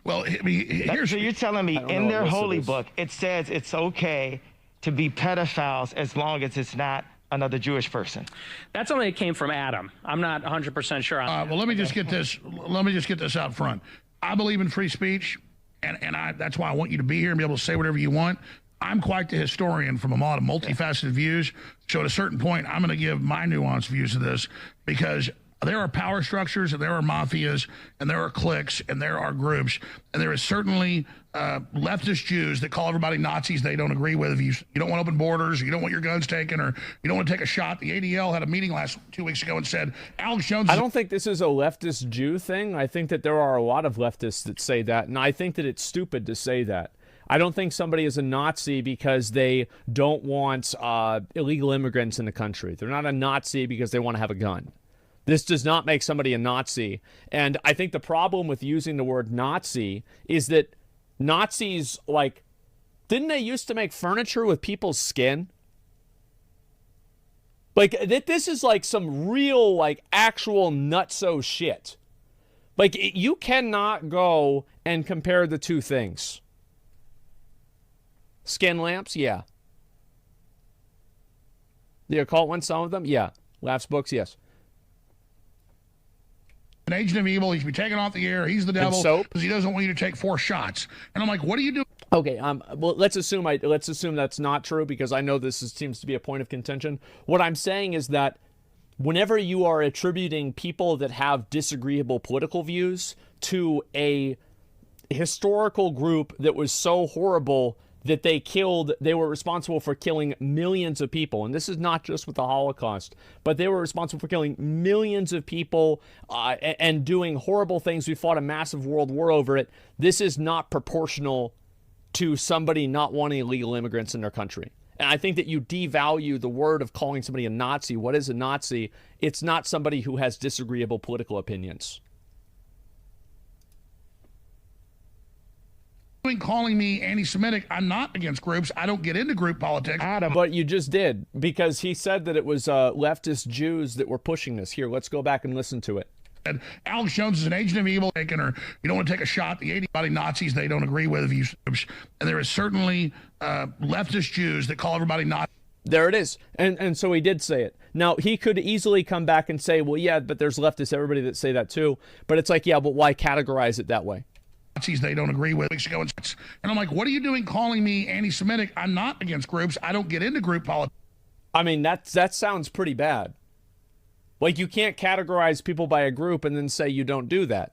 Well, I mean, here's... So you're telling me in their holy book, it says it's okay to be pedophiles as long as it's not another Jewish person. That's something that came from Adam. I'm not 100% sure on that. Well, let me just get this out front. I believe in free speech, and that's why I want you to be here and be able to say whatever you want. I'm quite the historian from a lot of multifaceted views. So at a certain point, I'm going to give my nuanced views of this because there are power structures and there are mafias and there are cliques and there are groups. And there is certainly leftist Jews that call everybody Nazis they don't agree with. If you don't want open borders, or you don't want your guns taken, or you don't want to take a shot. The ADL had a meeting 2 weeks ago and said, Alex Jones... I don't think this is a leftist Jew thing. I think that there are a lot of leftists that say that. And I think that it's stupid to say that. I don't think somebody is a Nazi because they don't want illegal immigrants in the country. They're not a Nazi because they want to have a gun. This does not make somebody a Nazi. And I think the problem with using the word Nazi is that Nazis, like, didn't they used to make furniture with people's skin? Like, this is like some real, like, actual nutso shit. Like, you cannot go and compare the two things. Skin lamps, yeah. The occult ones, some of them, yeah. Laughs books, yes. An agent of evil, he should be taken off the air. He's the devil because he doesn't want you to take 4 shots. And I'm like, what are you doing? Okay, well, let's assume that's not true because I know seems to be a point of contention. What I'm saying is that whenever you are attributing people that have disagreeable political views to a historical group that was so horrible that they were responsible for killing millions of people. And this is not just with the Holocaust, but they were responsible for killing millions of people and doing horrible things. We fought a massive world war over it. This is not proportional to somebody not wanting illegal immigrants in their country. And I think that you devalue the word of calling somebody a Nazi. What is a Nazi? It's not somebody who has disagreeable political opinions. Calling me anti-Semitic. I'm not against groups. I don't get into group politics. Adam. But you just did, because he said that it was leftist Jews that were pushing this. Here, let's go back and listen to it. And Alex Jones is an agent of evil, or you don't want to take a shot. The 80 Nazis they don't agree with. And there is certainly leftist Jews that call everybody Nazi. There it is. And so he did say it. Now, he could easily come back and say, well, yeah, but there's leftists, everybody that say that too. But it's like, yeah, but why categorize it that way? Nazis they don't agree with. And I'm like, what are you doing calling me anti-Semitic? I'm not against groups. I don't get into group politics. I mean, that sounds pretty bad. Like, you can't categorize people by a group and then say you don't do that.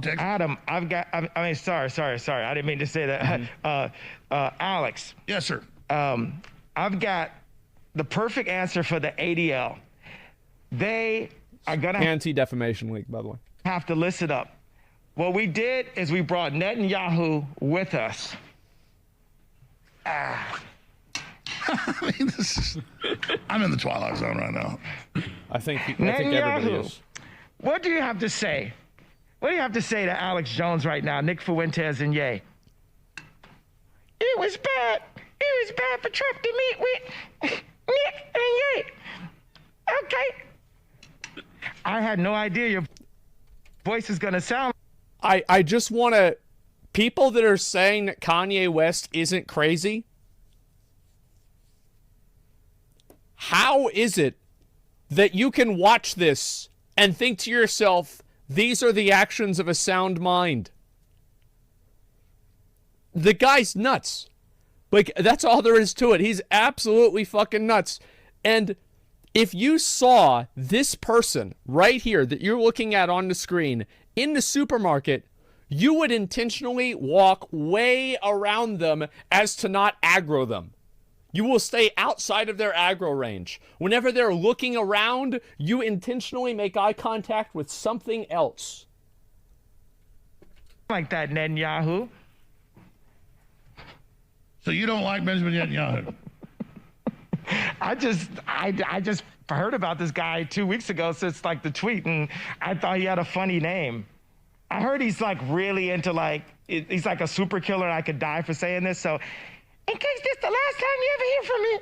Adam, I mean, sorry. I didn't mean to say that. Alex. Yes, sir. I've got the perfect answer for the ADL. They are going to Anti-Defamation League, by the way. have to listen up. What we did is we brought Netanyahu with us. I mean, I'm in the twilight zone right now. I think everybody is. What do you have to say? What do you have to say to Alex Jones right now, Nick Fuentes and Ye? It was bad. It was bad for Trump to meet with Nick and Ye. Okay. I had no idea your voice is going to sound. I just want to, people that are saying that Kanye West isn't crazy, how is it that you can watch this and think to yourself, these are the actions of a sound mind? The guy's nuts. Like, that's all there is to it. He's absolutely fucking nuts. And if you saw this person right here that you're looking at on the screen in the supermarket, you would intentionally walk way around them as to not aggro them. You will stay outside of their aggro range. Whenever they're looking around, you intentionally make eye contact with something else. Like that, Netanyahu. So you don't like Benjamin Netanyahu? I just heard about this guy 2 weeks ago since like the tweet, and I thought he had a funny name. I heard he's like really into like, he's like a super killer, and I could die for saying this. So in case this the last time you ever hear from me.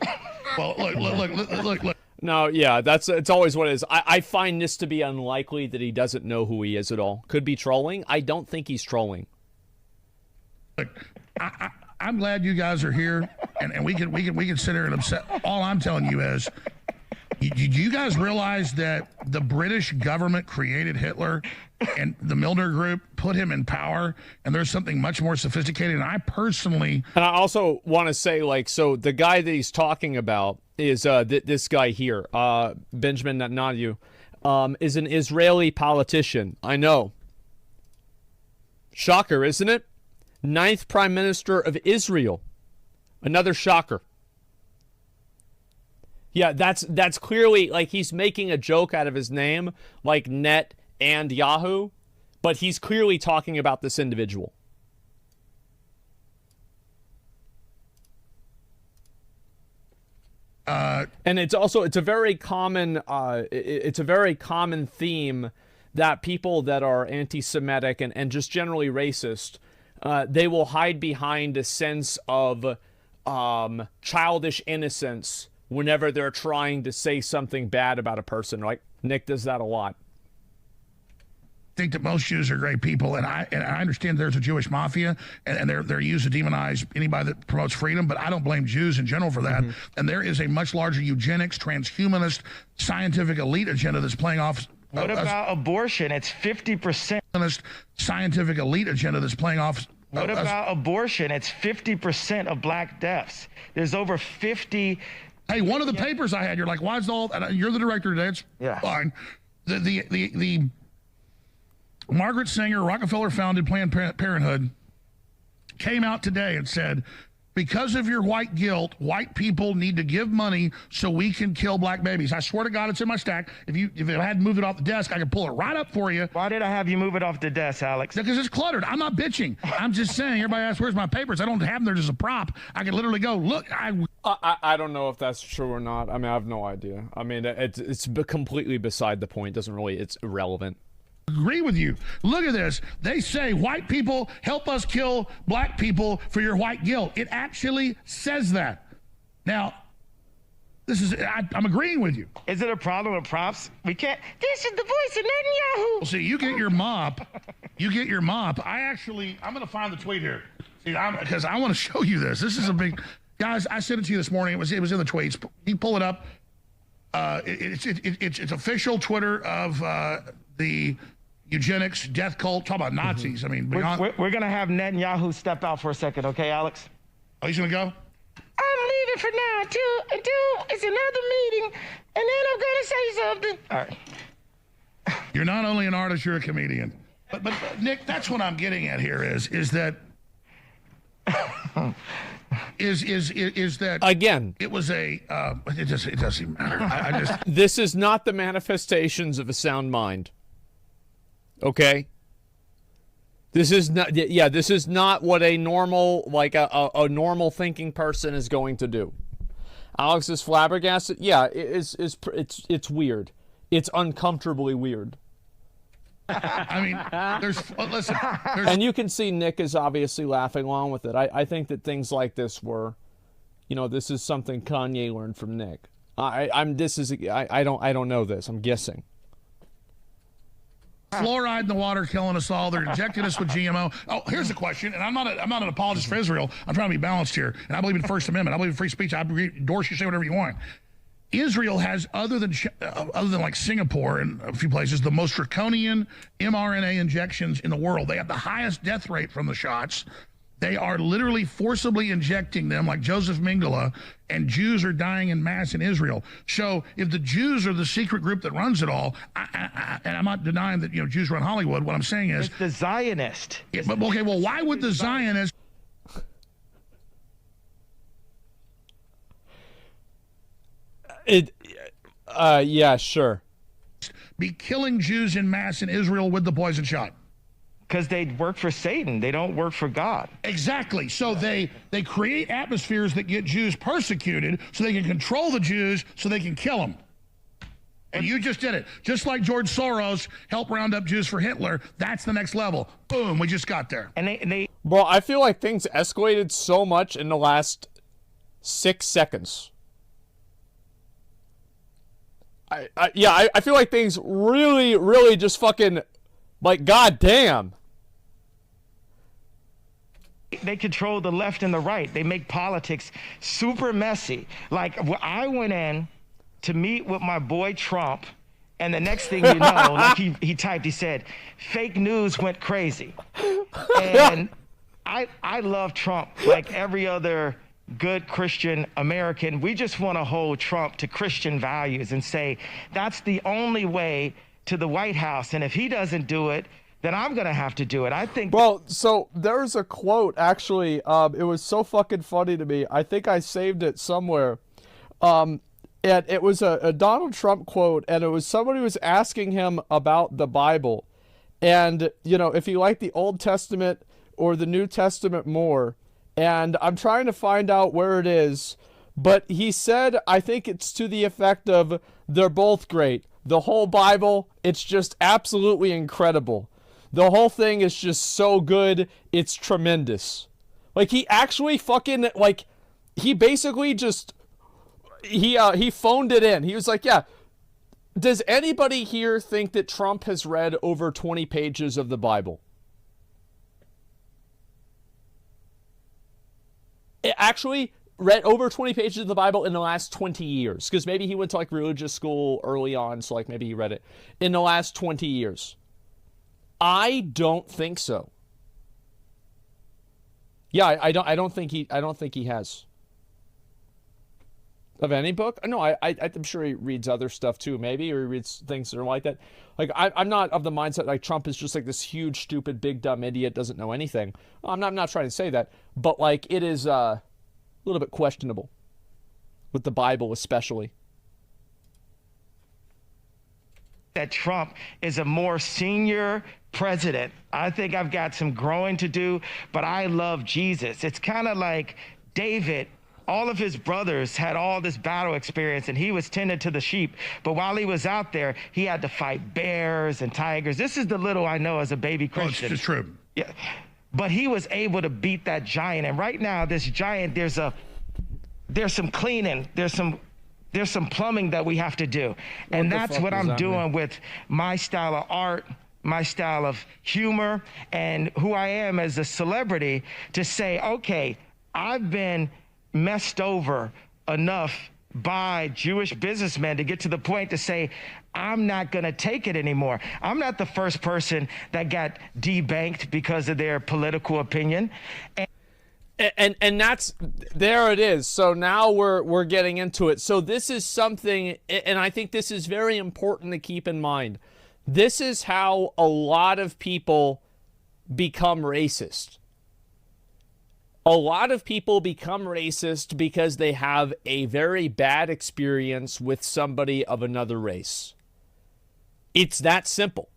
Well, look. No, yeah, it's always what it is. I find this to be unlikely that he doesn't know who he is at all. Could be trolling. I don't think he's trolling. Look, I'm glad you guys are here, and we can sit here and upset. All I'm telling you is, do you guys realize that the British government created Hitler, and the Milner Group put him in power, and there's something much more sophisticated? And I personally, and I also want to say, like, so the guy that he's talking about is this guy here, Benjamin Netanyahu, is an Israeli politician. I know. Shocker, isn't it? 9th Prime Minister of Israel. Another shocker. Yeah, that's clearly, like, he's making a joke out of his name, like Net and Yahoo, but he's clearly talking about this individual. And it's a very common theme that people that are anti-Semitic and just generally racist, they will hide behind a sense of childish innocence whenever they're trying to say something bad about a person. Like, Nick does that a lot. think that most Jews are great people, and I understand there's a Jewish mafia, and they're used to demonize anybody that promotes freedom, but I don't blame Jews in general for that. And there is a much larger eugenics, transhumanist, scientific elite agenda that's playing off. What about abortion? It's 50%. Scientific elite agenda that's playing off. What about abortion? It's 50% of black deaths. There's over 50. Hey, one of the papers I had, you're like, why is all? You're the director today. It's fine. The Margaret Sanger, Rockefeller-founded Planned Parenthood came out today and said, because of your white guilt, white people need to give money so we can kill black babies. I swear to God, it's in my stack. If I hadn't moved it off the desk, I could pull it right up for you. Why did I have you move it off the desk, Alex? Because it's cluttered. I'm not bitching. I'm just saying, everybody asks, where's my papers? I don't have them there as a prop. I can literally go, look. I don't know if that's true or not. I mean, I have no idea. I mean, it's completely beside the point. It's irrelevant. Agree with you. Look at this. They say white people help us kill black people for your white guilt. It actually says that. Now, I'm agreeing with you. Is it a problem with props? We can't. This is the voice of Netanyahu. Well, see, you get your mop. I'm going to find the tweet here. See, because I want to show you this. This is a big, guys. I sent it to you this morning. It was in the tweets. You pull it up. It's official Twitter of the eugenics death cult. Talk about Nazis. I mean, we're going to have Netanyahu step out for a second, okay, Alex? Oh, he's going to go? I'm leaving for now until it's another meeting, and then I'm going to say something. All right. You're not only an artist, you're a comedian. But Nick, that's what I'm getting at here is that is that Again, it was a it doesn't even matter. I just this is not the manifestations of a sound mind. Okay? This is not, yeah, this is not what a normal, like a normal thinking person is going to do. Alex is flabbergasted. Yeah, it's weird. It's uncomfortably weird. I mean, listen. And you can see Nick is obviously laughing along with it. I think that things like this were, this is something Kanye learned from Nick. I don't know this. I'm guessing. Fluoride in the water killing us all. They're injecting us with GMO. Oh, here's a question, and I'm not an apologist for Israel. I'm trying to be balanced here, and I believe in First Amendment. I believe in free speech. I endorse you, say whatever you want. Israel has, other than like Singapore and a few places, the most draconian mRNA injections in the world. They have the highest death rate from the shots. They are literally forcibly injecting them like Joseph Mengele, and Jews are dying in mass in Israel. So if the Jews are the secret group that runs it all, and I'm not denying that Jews run Hollywood, what I'm saying is... It's the Zionist. Yeah, but okay, well, why would the Zionists... Yeah, sure. ...be killing Jews in mass in Israel with the poison shot? Because they work for Satan. They don't work for God. Exactly. So they create atmospheres that get Jews persecuted so they can control the Jews so they can kill them. And you just did it. Just like George Soros helped round up Jews for Hitler, that's the next level. Boom, we just got there. And they Bro, I feel like things escalated so much in the last 6 seconds. I feel like things really, really just fucking, like, goddamn. They control the left and the right. They make politics super messy. Like, I went in to meet with my boy Trump, and the next thing you know, like he typed, he said, fake news went crazy. And I love Trump like every other good Christian American. We just want to hold Trump to Christian values and say, that's the only way to the White House. And if he doesn't do it, then I'm going to have to do it. I think... Well, so there's a quote, actually. It was so fucking funny to me. I think I saved it somewhere. And it was a Donald Trump quote, and it was somebody was asking him about the Bible. And, if you like the Old Testament or the New Testament more. And I'm trying to find out where it is. But he said, I think it's to the effect of, they're both great. The whole Bible, it's just absolutely incredible. The whole thing is just so good, it's tremendous. Like, he actually fucking, like, he basically just, he phoned it in. He was like, yeah, does anybody here think that Trump has read over 20 pages of the Bible? It actually read over 20 pages of the Bible in the last 20 years. Because maybe he went to, like, religious school early on, so, like, maybe he read it. In the last 20 years. I don't think so. Yeah, I don't think he has. Of any book? No, I'm sure he reads other stuff too, maybe, or he reads things that are like that. Like, I'm not of the mindset like Trump is just like this huge, stupid, big, dumb idiot, doesn't know anything. I'm not trying to say that, but like it is a little bit questionable with the Bible, especially. That Trump is a more senior president. I think I've got some growing to do, but I love Jesus. It's kind of like David. All of his brothers had all this battle experience, and he was tending to the sheep. But while he was out there, he had to fight bears and tigers. This is the little I know as a baby Christian. Oh, it's true. Yeah, but he was able to beat that giant. And right now, this giant, there's some cleaning, there's some plumbing that we have to do. And that's what I'm doing with my style of art, my style of humor, and who I am as a celebrity to say, okay, I've been messed over enough by Jewish businessmen to get to the point to say, I'm not going to take it anymore. I'm not the first person that got debanked because of their political opinion. And that's, there it is. So now we're getting into it. So this is something, and I think this is very important to keep in mind. This is how a lot of people become racist. A lot of people become racist because they have a very bad experience with somebody of another race. It's that simple.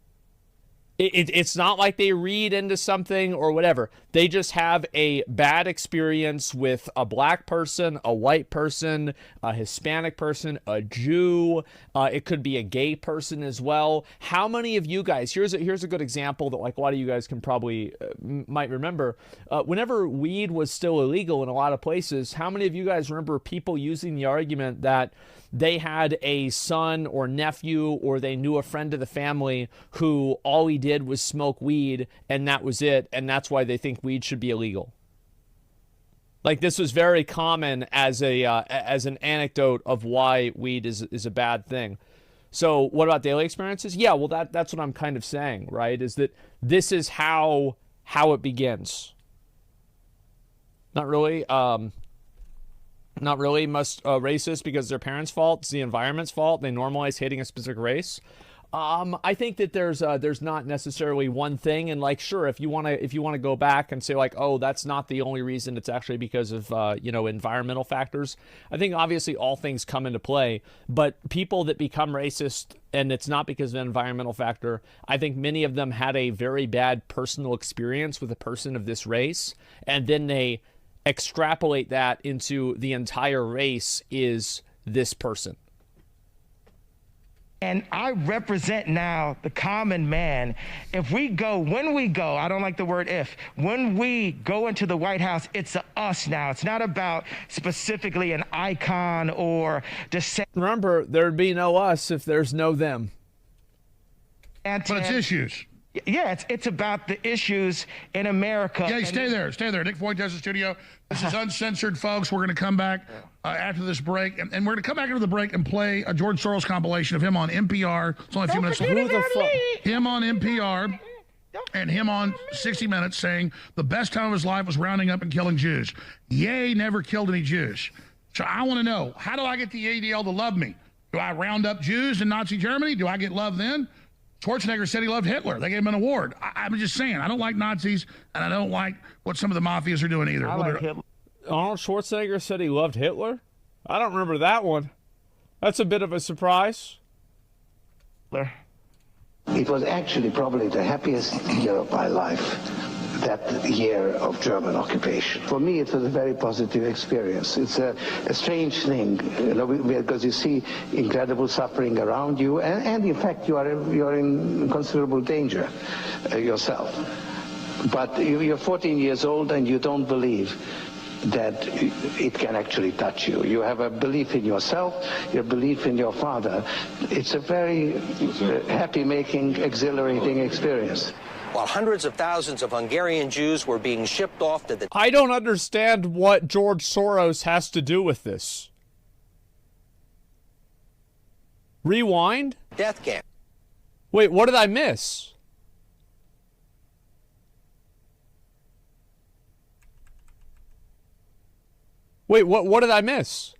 It's not like they read into something or whatever. They just have a bad experience with a black person, a white person, a Hispanic person, a Jew. It could be a gay person as well. How many of you guys, here's a good example that like a lot of you guys can probably might remember. Whenever weed was still illegal in a lot of places, how many of you guys remember people using the argument that they had a son or nephew or they knew a friend of the family who all he did was smoke weed and that was it, and that's why they think weed should be illegal? Like, this was very common as an anecdote of why weed is a bad thing. So what about daily experiences? Yeah, well, that's what I'm kind of saying, right? Is that this is how it begins. Not really. Not really racist because their parents' fault. It's the environment's fault. They normalize hating a specific race. I think that there's not necessarily one thing, and like, sure, if you want to go back and say like, oh, that's not the only reason, it's actually because of environmental factors. I think obviously all things come into play, but people that become racist and it's not because of an environmental factor, I think many of them had a very bad personal experience with a person of this race, and then they extrapolate that into the entire race is this person. And I represent now the common man. When we go, I don't like the word if, when we go into the White House, it's a us now. It's not about specifically an icon or just. Remember, there'd be no us if there's no them. But it's issues. Yeah, it's about the issues in America. Yeah, stay there. Nick Voigt does the studio. This is uncensored, folks. We're going to come back after this break, and we're going to come back after the break and play a George Soros compilation of him on NPR. It's only a few minutes. Who the fuck? Him on NPR and him on 60 Minutes saying the best time of his life was rounding up and killing Jews. Ye never killed any Jews. So I want to know, how do I get the ADL to love me? Do I round up Jews in Nazi Germany? Do I get love then? Schwarzenegger said he loved Hitler. They gave him an award. I'm just saying, I don't like Nazis, and I don't like what some of the mafias are doing either. I like Hitler. Arnold Schwarzenegger said he loved Hitler? I don't remember that one. That's a bit of a surprise. It was actually probably the happiest year of my life, that year of German occupation. For me, it was a very positive experience. It's a strange thing, because you see incredible suffering around you, and in fact, you're in considerable danger yourself. But you're 14 years old and you don't believe that it can actually touch you. You have a belief in yourself, your belief in your father. It's a very happy-making, exhilarating experience. While hundreds of thousands of Hungarian Jews were being shipped off to the... I don't understand what George Soros has to do with this. Rewind? death camp. Wait, what did I miss? Wait, what did I miss?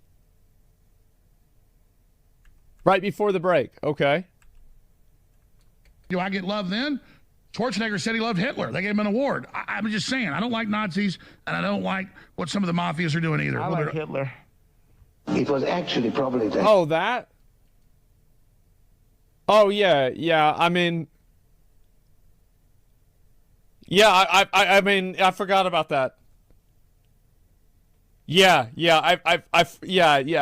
Right before the break. Okay. Do I get love then? Schwarzenegger said he loved Hitler. They gave him an award. I'm just saying, I don't like Nazis, and I don't like what some of the mafias are doing either. I like Hitler. It was actually probably the... Oh, that? Oh, yeah. I mean... Yeah, I mean, I forgot about that. Yeah.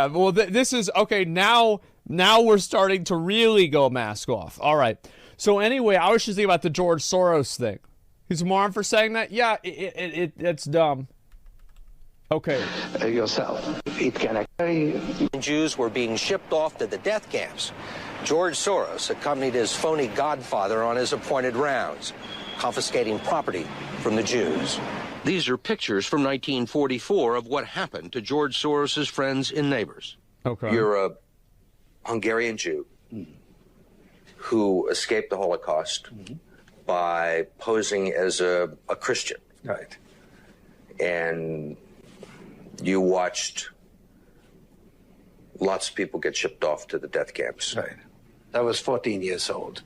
Well, this is okay. Now we're starting to really go mask off. All right. So anyway, I was just thinking about the George Soros thing. He's a moron for saying that. Yeah, it's dumb. Okay. Yourself. It can actually... Jews were being shipped off to the death camps. George Soros accompanied his phony godfather on his appointed rounds, confiscating property from the Jews. These are pictures from 1944 of what happened to George Soros's friends and neighbors. Okay. You're a Hungarian Jew who escaped the Holocaust by posing as a Christian. Right. And you watched lots of people get shipped off to the death camps. Right. I was 14 years old.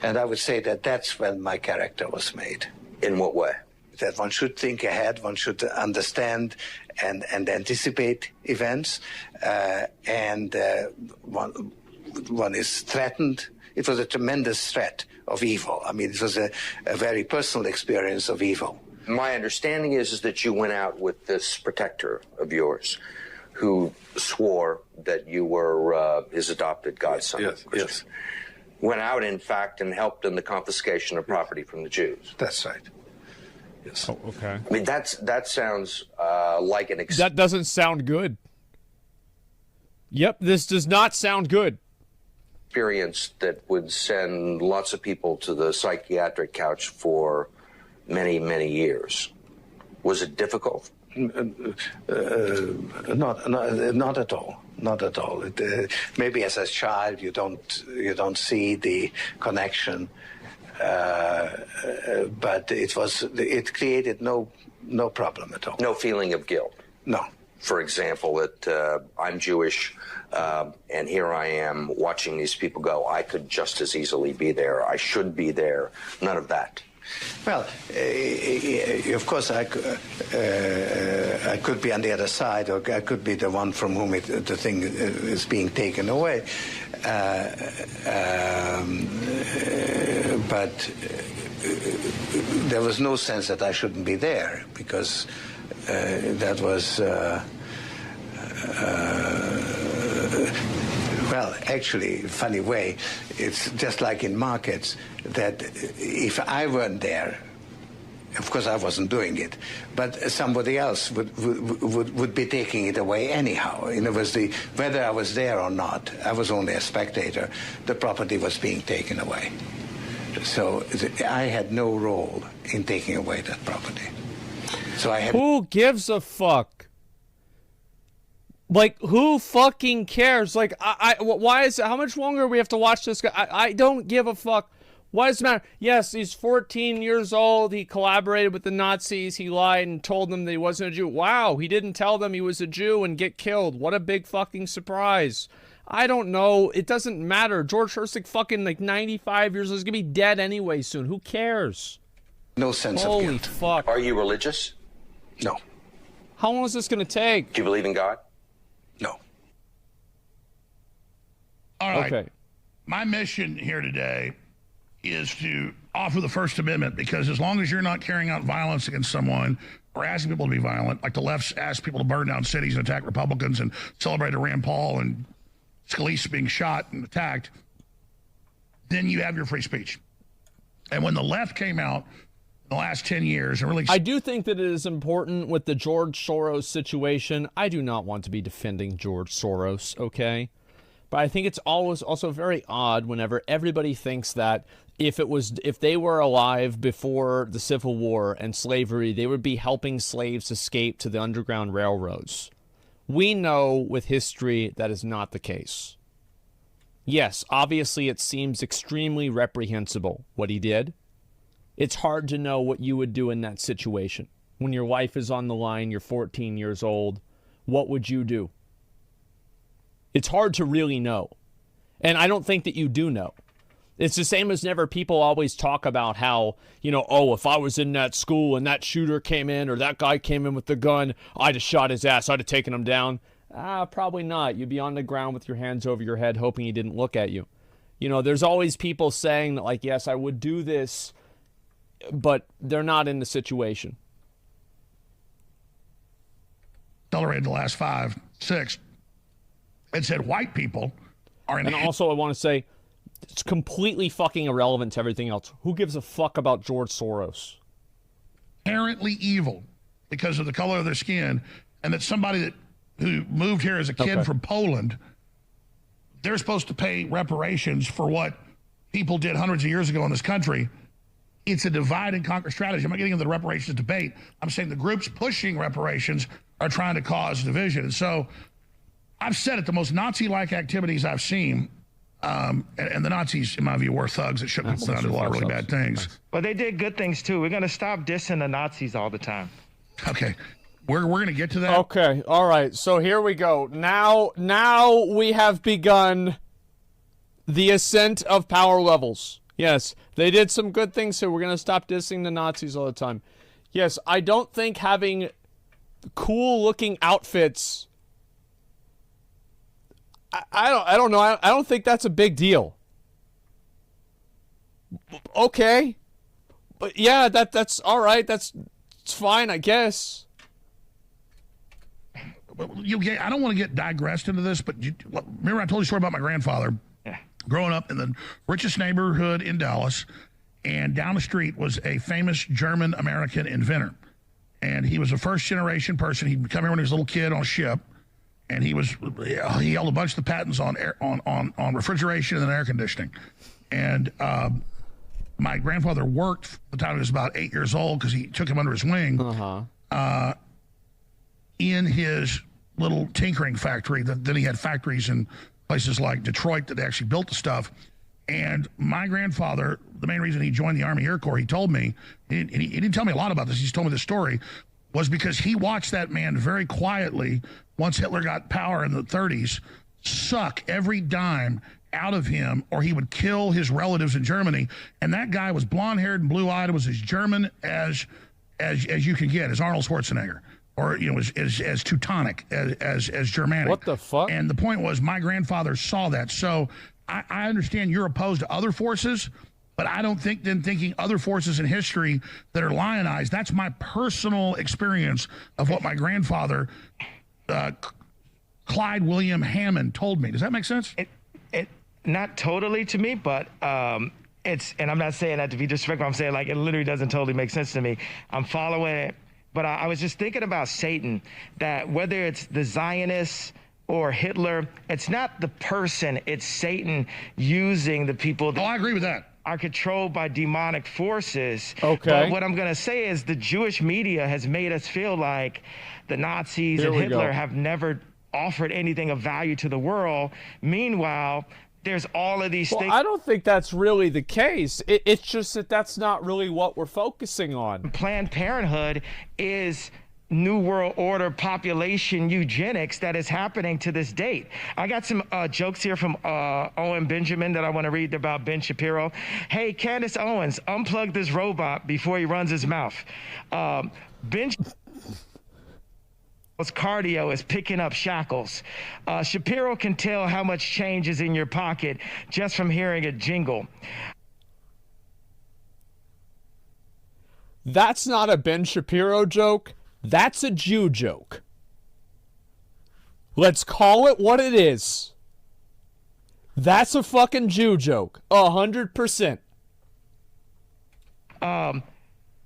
And I would say that that's when my character was made. In what way? that one should think ahead, one should understand and anticipate events, and one is threatened. It was a tremendous threat of evil. I mean, it was a very personal experience of evil. My understanding is that you went out with this protector of yours who swore that you were his adopted godson. Yes. Went out, in fact, and helped in the confiscation of property from the Jews. That's right. Yes. Oh, okay. I mean, that sounds like an... That doesn't sound good. Yep, this does not sound good. ...experience that would send lots of people to the psychiatric couch for many, many years. Was it difficult? Not at all. Not at all. Maybe as a child you don't see the connection, but it created no problem at all. No feeling of guilt. No. For example, that I'm Jewish, and here I am watching these people go. I could just as easily be there. I should be there. None of that. Well, of course, I could be on the other side, or I could be the one from whom the thing is being taken away. But there was no sense that I shouldn't be there, because that was... well, actually, funny way, it's just like in markets, that if I weren't there, of course I wasn't doing it, but somebody else would be taking it away anyhow. In other words, whether I was there or not, I was only a spectator, the property was being taken away. So I had no role in taking away that property. So I had... Who gives a fuck? Like, who fucking cares? Like, why is it, how much longer we have to watch this guy? I don't give a fuck. Why does it matter? Yes, he's 14 years old. He collaborated with the Nazis. He lied and told them that he wasn't a Jew. Wow, he didn't tell them he was a Jew and get killed. What a big fucking surprise. I don't know. It doesn't matter. George Herzog fucking like 95 years old. He's gonna be dead anyway soon. Who cares? No sense of Holy guilt. fuck. Are you religious? No. How long is this gonna take? Do you believe in God? No. All right. Okay. My mission here today is to offer the First Amendment, because as long as you're not carrying out violence against someone or asking people to be violent, like the left's asked people to burn down cities and attack Republicans and celebrate Rand Paul and Scalise being shot and attacked, then you have your free speech. And when the left came out in the last 10 years and really... I do think that it is important with the George Soros situation. I do not want to be defending George Soros, okay? But I think it's always also very odd whenever everybody thinks that if they were alive before the Civil War and slavery, they would be helping slaves escape to the Underground Railroads. We know with history that is not the case. Yes, obviously it seems extremely reprehensible what he did. It's hard to know what you would do in that situation. When your life is on the line, you're 14 years old, what would you do? It's hard to really know. And I don't think that you do know. It's the same as never people always talk about how, you know, oh, if I was in that school and that shooter came in or that guy came in with the gun, I'd have shot his ass. I'd have taken him down. Probably not. You'd be on the ground with your hands over your head hoping he didn't look at you. You know, there's always people saying that, like, yes, I would do this, but they're not in the situation. Accelerated the last 5, 6. It said white people are in... And also I want to say, it's completely fucking irrelevant to everything else. Who gives a fuck about George Soros? Inherently evil because of the color of their skin, and that somebody who moved here as a kid from Poland, they're supposed to pay reparations for what people did hundreds of years ago in this country. It's a divide and conquer strategy. I'm not getting into the reparations debate. I'm saying the groups pushing reparations are trying to cause division. And so I've said it, the most Nazi-like activities I've seen, and the Nazis, in my view, were thugs that shook people down, did a lot of really bad things. But they did good things, too. We're going to stop dissing the Nazis all the time. Okay. We're going to get to that. Okay. All right. So here we go. Now we have begun the ascent of power levels. Yes, they did some good things, so we're going to stop dissing the Nazis all the time. Yes, I don't think having cool-looking outfits. I don't know. I don't think that's a big deal. Okay, but yeah, that's all right. It's fine, I guess. I don't want to get digressed into this, but remember I told you a story about my grandfather growing up in the richest neighborhood in Dallas, and down the street was a famous German-American inventor. And he was a first-generation person. He'd come here when he was a little kid on a ship, and he held a bunch of the patents on refrigeration and air conditioning. And my grandfather worked the time he was about 8 years old because he took him under his wing in his little tinkering factory. Then he had factories in places like Detroit that actually built the stuff. And my grandfather, the main reason he joined the Army Air Corps, he told me, he didn't tell me a lot about this, he just told me the story, was because he watched that man very quietly, once Hitler got power in the 30s, suck every dime out of him, or he would kill his relatives in Germany. And that guy was blonde-haired and blue-eyed, was as German as you could get, as Arnold Schwarzenegger. Or, as Teutonic, as Germanic. What the fuck? And the point was, my grandfather saw that. So I understand you're opposed to other forces, but I don't think thinking other forces in history that are lionized, that's my personal experience of what my grandfather, Clyde William Hammond, told me. Does that make sense? It not totally to me, but and I'm not saying that to be disrespectful. I'm saying, like, it literally doesn't totally make sense to me. I'm following it. But I was just thinking about Satan, that whether it's the Zionists or Hitler, it's not the person, it's Satan using the people that I agree with that. Are controlled by demonic forces. Okay. But what I'm going to say is the Jewish media has made us feel like the Nazis and Hitler have never offered anything of value to the world. Meanwhile, there's all of these things. I don't think that's really the case. It's just that that's not really what we're focusing on. Planned Parenthood is New World Order population eugenics that is happening to this date. I got some jokes here from Owen Benjamin that I want to read about Ben Shapiro. Hey, Candace Owens, unplug this robot before he runs his mouth. Ben cardio is picking up shackles. Shapiro can tell how much change is in your pocket just from hearing a jingle. That's not a Ben Shapiro joke. That's a Jew joke. Let's call it what it is. That's a fucking Jew joke. 100%.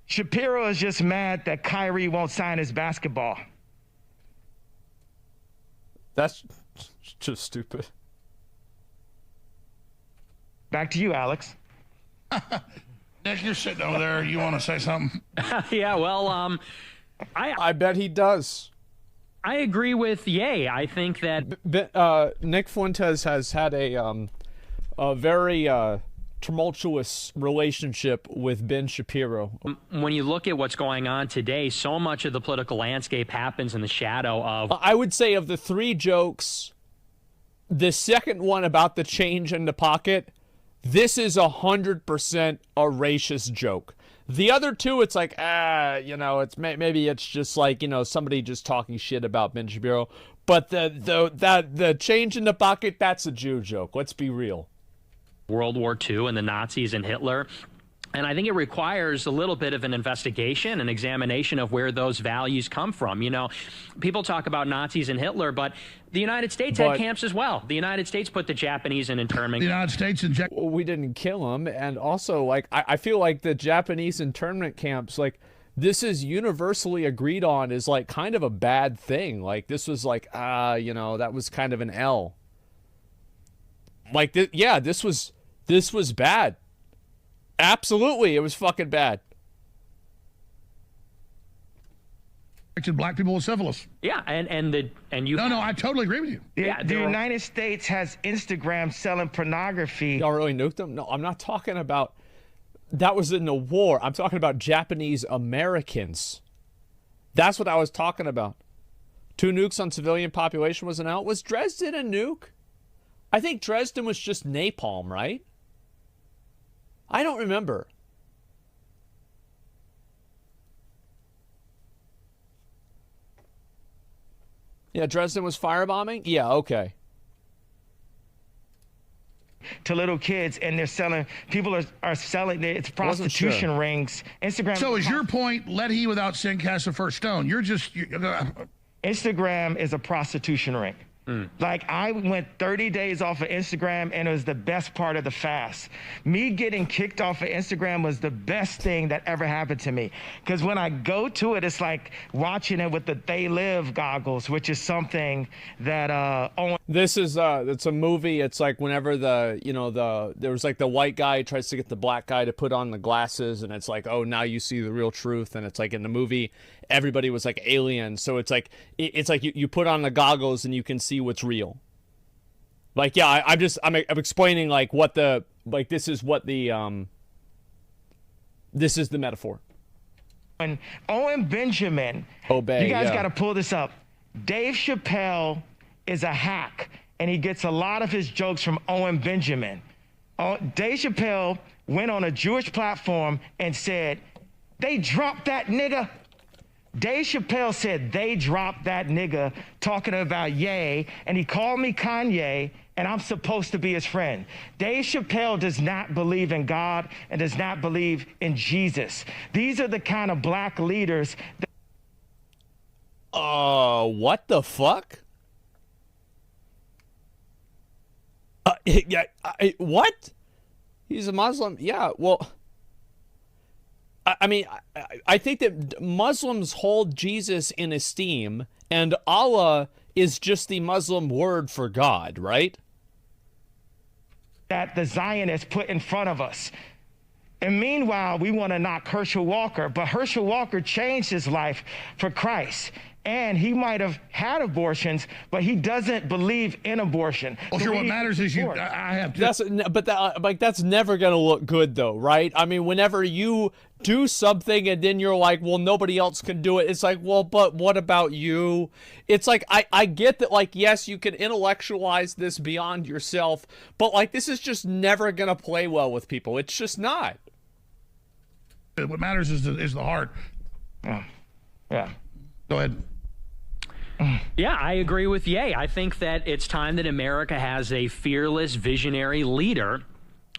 Shapiro is just mad that Kyrie won't sign his basketball. That's just stupid. Back to you, Alex. Nick, you're sitting over there. You want to say something? Yeah, well, I bet he does. I agree with Ye. I think that Nick Fuentes has had a very tumultuous relationship with Ben Shapiro. When you look at what's going on today, so much of the political landscape happens in the shadow of... I would say of the three jokes, the second one about the change in the pocket, this is 100% a racist joke. The other two, it's like, it's maybe it's just like, somebody just talking shit about Ben Shapiro. But the change in the pocket, that's a Jew joke. Let's be real. World War II and the Nazis and Hitler. And I think it requires a little bit of an investigation, an examination of where those values come from. People talk about Nazis and Hitler, but the United States had camps as well. The United States put the Japanese in internment. The United States we didn't kill them. And also, I feel like the Japanese internment camps, this is universally agreed on is kind of a bad thing. This was that was kind of an L. This was bad. Absolutely, it was fucking bad. Black people with syphilis. Yeah, and you. No, I totally agree with you. The United States has Instagram selling pornography. Y'all really nuked them? No, I'm not talking about. That was in the war. I'm talking about Japanese Americans. That's what I was talking about. 2 nukes on civilian population wasn't out. Was Dresden a nuke? I think Dresden was just napalm, right? I don't remember. Yeah, Dresden was firebombing? Yeah, okay. To little kids, and they're selling, people are selling, it's prostitution rings. Instagram. So is your point, let he without sin cast the first stone? Instagram is a prostitution ring. Like, I went 30 days off of Instagram, and it was the best part of the fast. Me getting kicked off of Instagram was the best thing that ever happened to me. Because when I go to it, it's like watching it with the They Live goggles, which is something that This is it's a movie. It's like whenever there was like the white guy tries to get the black guy to put on the glasses, and it's like, oh, now you see the real truth. And it's like in the movie, everybody was like aliens. So it's like you put on the goggles and you can see what's real. Like, yeah, I'm explaining like what the, like, this is what the this is the metaphor. And Owen Benjamin, Obey, you guys yeah. got to pull this up. Dave Chappelle is a hack, and he gets a lot of his jokes from Owen Benjamin. Dave Chappelle went on a Jewish platform and said, "They dropped that nigga." Dave Chappelle said, "They dropped that nigga," talking about Ye, and he called me Kanye, and I'm supposed to be his friend. Dave Chappelle does not believe in God and does not believe in Jesus. These are the kind of black leaders that what the fuck? What? He's a Muslim? Yeah, well, I mean, I think that Muslims hold Jesus in esteem, and Allah is just the Muslim word for God, right? that the Zionists put in front of us. And meanwhile, we want to knock Herschel Walker, but Herschel Walker changed his life for Christ. And he might have had abortions, but he doesn't believe in abortion. Well, sure. What matters is I have to. That's never gonna look good, though, right? I mean, whenever you do something and then you're like, well, nobody else can do it. It's like, well, but what about you? It's like, I get that, like, yes, you can intellectualize this beyond yourself, but like, this is just never gonna play well with people. It's just not. What matters is the heart. Yeah. Go ahead. Yeah, I agree with Ye. I think that it's time that America has a fearless, visionary leader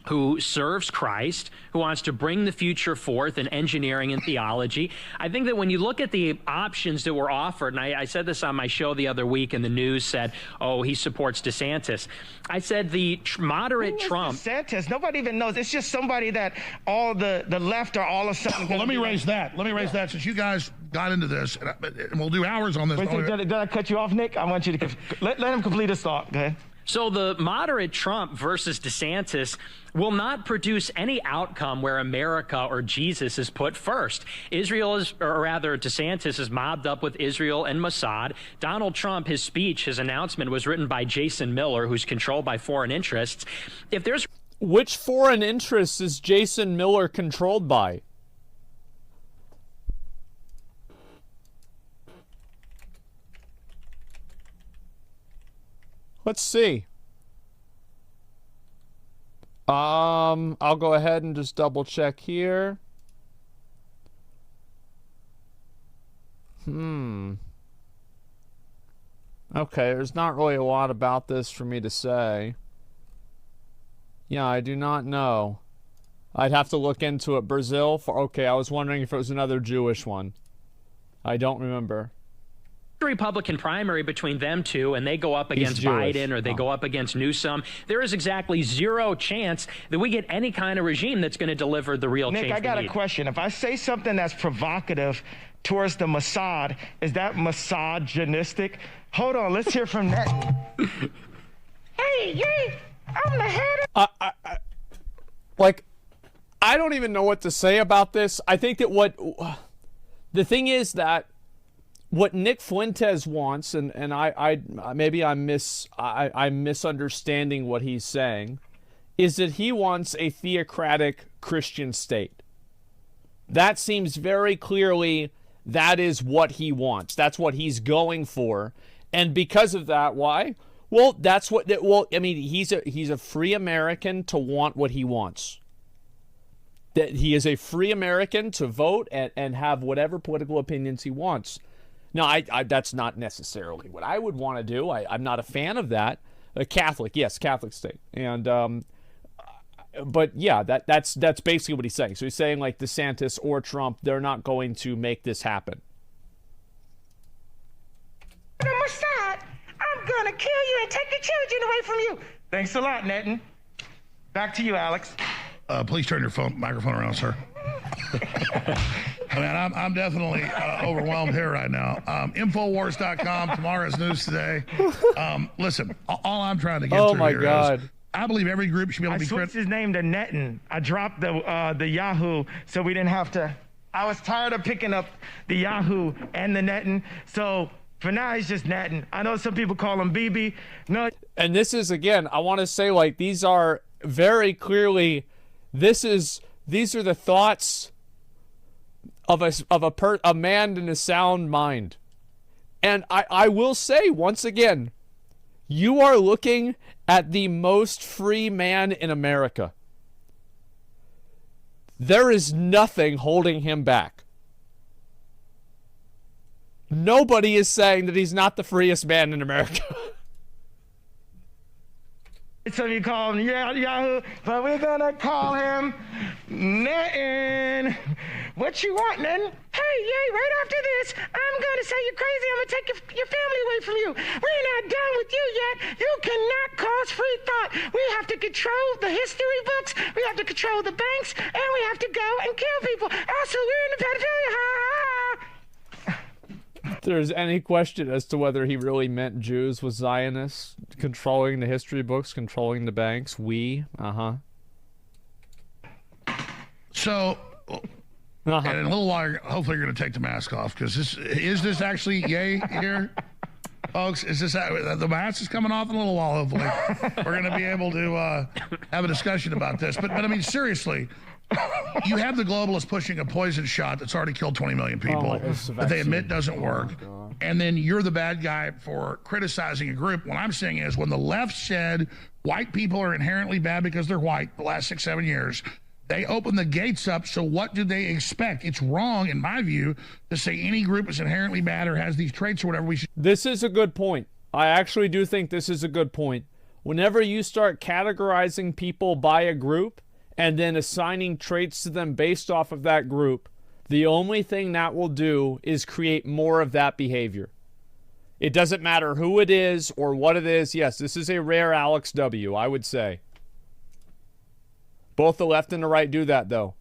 who serves Christ, who wants to bring the future forth in engineering and theology. I think that when you look at the options that were offered, and I said this on my show the other week, and the news said, oh, he supports DeSantis. I said the moderate Trump... DeSantis? Nobody even knows. It's just somebody that all the left are all of a sudden... Well, let me raise that. Let me raise that since you guys got into this, and we'll do hours on this. Wait, did I cut you off, Nick? I want you to... Let him complete his thought. Go ahead. So the moderate Trump versus DeSantis will not produce any outcome where America or Jesus is put first. Israel is, or rather DeSantis is mobbed up with Israel and Mossad. Donald Trump, his speech, his announcement was written by Jason Miller, who's controlled by foreign interests. If there's... Which foreign interests is Jason Miller controlled by? Let's see. I'll go ahead and just double check here. Okay, there's not really a lot about this for me to say. Yeah, I do not know. I'd have to look into it. Brazil? Okay, I was wondering if it was another Jewish one. I don't remember. Republican primary between them two and they go up against Biden or they go up against Newsom, there is exactly zero chance that we get any kind of regime that's going to deliver the real change. Nick, I got a question. If I say something that's provocative towards the Mossad, is that misogynistic? Hold on, let's hear from that. Hey, I'm the head of... Like, I don't even know what to say about this. I think that the thing is that what Nick Fuentes wants, and I'm misunderstanding what he's saying, is that he wants a theocratic Christian state. That seems very clearly that is what he wants. That's what he's going for. And because of that, why? Well, I mean, he's a free American to want what he wants. That he is a free American to vote and have whatever political opinions he wants. Now, that's not necessarily what I would want to do. I'm not a fan of that. A Catholic, yes, Catholic state. And but yeah, that's basically what he's saying. So he's saying like DeSantis or Trump, they're not going to make this happen. On my side, I'm gonna kill you and take your children away from you. Thanks a lot, Netton. Back to you, Alex. Please turn your microphone around, sir. I mean, I'm definitely overwhelmed here right now. Infowars.com, tomorrow's news today. Listen, all I'm trying to get oh through my here God. is I believe every group should be able to be I switched his name to Netton. I dropped the Yahoo so we didn't have to. I was tired of picking up the Yahoo and the Netton. So for now, it's just Netton. I know some people call him BB. No. And this is, again, I want to say, like, these are very clearly, these are the thoughts of a man in a sound mind. And I will say once again, you are looking at the most free man in America. There is nothing holding him back. Nobody is saying that he's not the freest man in America. Some of you call him Yahoo, but we're gonna call him Netton. What you want, Netton? Hey, yay, right after this, I'm gonna say you're crazy. I'm gonna take your family away from you. We're not done with you yet. You cannot cause free thought. We have to control the history books, we have to control the banks, and we have to go and kill people. Also, we're in the pedophilia. Ha ha. If there's any question as to whether he really meant Jews with Zionists controlling the history books, controlling the banks, So, and in a little while, hopefully you're going to take the mask off, because is this actually yay here, folks? Is this the mask is coming off in a little while? Hopefully, we're going to be able to have a discussion about this. But I mean, seriously, you have the globalists pushing a poison shot that's already killed 20 million people that they admit doesn't work. And then you're the bad guy for criticizing a group. What I'm saying is, when the left said white people are inherently bad because they're white the last 6-7 years, they opened the gates up. So what do they expect? It's wrong, in my view, to say any group is inherently bad or has these traits or whatever. This is a good point. I actually do think this is a good point. Whenever you start categorizing people by a group and then assigning traits to them based off of that group, the only thing that will do is create more of that behavior. It doesn't matter who it is or what it is. Yes, this is a rare Alex W., I would say. Both the left and the right do that, though.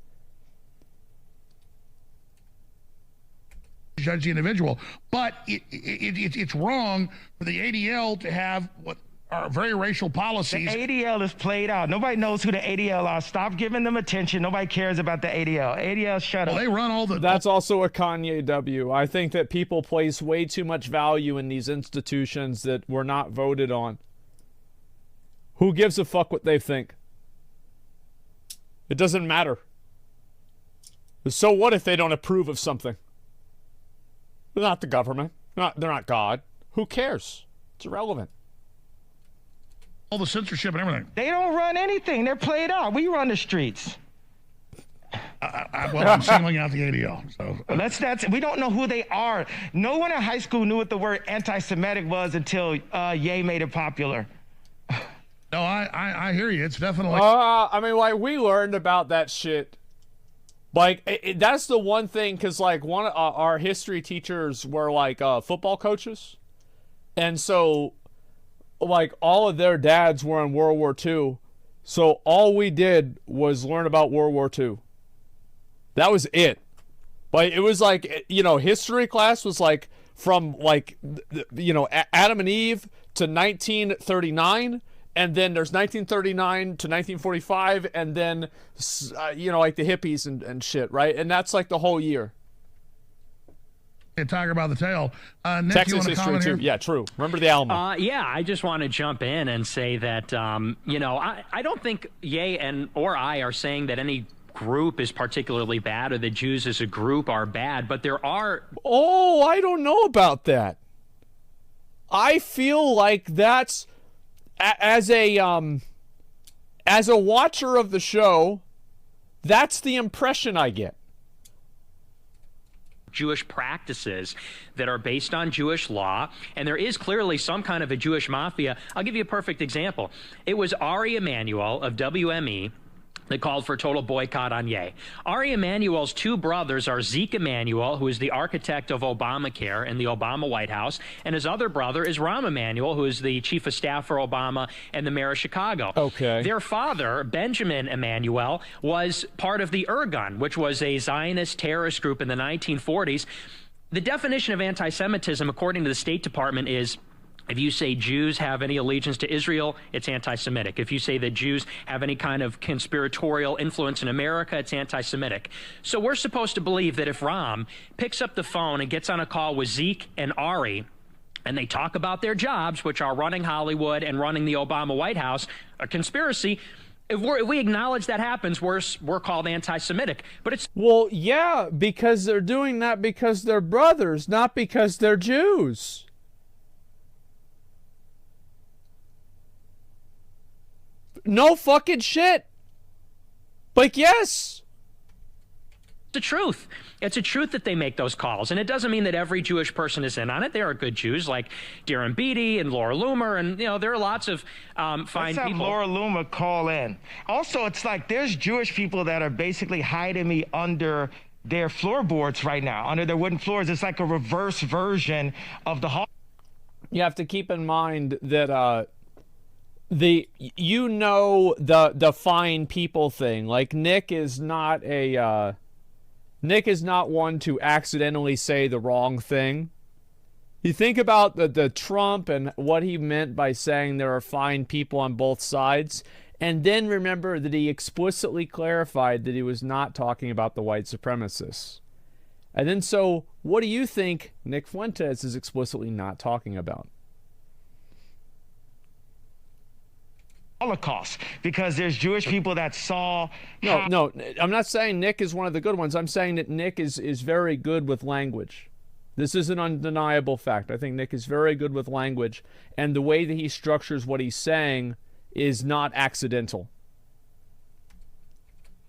Judge the individual. But it's wrong for the ADL to have what are very racial policies. The ADL is played out. Nobody knows who the ADL are. Stop giving them attention. Nobody cares about the ADL. ADL, shut up. They run all the... That's also a Kanye W. I think that people place way too much value in these institutions that were not voted on. Who gives a fuck what they think? It doesn't matter. So what if they don't approve of something? They're not the government. They're not God. Who cares? It's irrelevant. All the censorship and everything. They don't run anything. They're played out. We run the streets. Well, I'm singling out the ADL. So we don't know who they are. No one in high school knew what the word anti-Semitic was until Ye made it popular. No, I hear you. It's definitely... I mean, like, we learned about that shit. Like, that's the one thing, because, like, one of our history teachers were, like, football coaches. And so, like, all of their dads were in World War II. So all we did was learn about World War II. That was it. Like, it was like, you know, history class was, like, from, like, you know, Adam and Eve to 1939. And then there's 1939 to 1945, and then, you know, like the hippies and shit, right? And that's like the whole year. A tiger by the tail. Nick, Texas history, too. Yeah, true. Remember the Alamo. Yeah, I just want to jump in and say that, you know, I don't think Ye or I are saying that any group is particularly bad or the Jews as a group are bad, but there are... Oh, I don't know about that. I feel like that's... As a watcher of the show, that's the impression I get. Jewish practices that are based on Jewish law, and there is clearly some kind of a Jewish mafia. I'll give you a perfect example. It was Ari Emanuel of WME that called for a total boycott on Ye. Ari Emanuel's two brothers are Zeke Emanuel, who is the architect of Obamacare in the Obama White House, and his other brother is Rahm Emanuel, who is the chief of staff for Obama and the mayor of Chicago. Okay. Their father, Benjamin Emanuel, was part of the Irgun, which was a Zionist terrorist group in the 1940s. The definition of anti-Semitism, according to the State Department, is if you say Jews have any allegiance to Israel, it's anti-Semitic. If you say that Jews have any kind of conspiratorial influence in America, it's anti-Semitic. So we're supposed to believe that if Rahm picks up the phone and gets on a call with Zeke and Ari, and they talk about their jobs, which are running Hollywood and running the Obama White House, a conspiracy, if we acknowledge that happens, we're called anti-Semitic. But it's... Well, yeah, because they're doing that because they're brothers, not because they're Jews. No fucking shit. Like, yes. the truth. It's a truth that they make those calls. And it doesn't mean that every Jewish person is in on it. There are good Jews like Darren Beatty and Laura Loomer. And, you know, there are lots of fine Let's have people. Laura Loomer call in. Also, it's like there's Jewish people that are basically hiding me under their floorboards right now, under their wooden floors. It's like a reverse version of the... You have to keep in mind that the fine people thing. Like Nick is not one to accidentally say the wrong thing. You think about the Trump and what he meant by saying there are fine people on both sides, and then remember that he explicitly clarified that he was not talking about the white supremacists. And then so what do you think Nick Fuentes is explicitly not talking about? Holocaust, because there's Jewish people that saw... No, I'm not saying Nick is one of the good ones. I'm saying that Nick is very good with language. This is an undeniable fact. I think Nick is very good with language, and the way that he structures what he's saying is not accidental.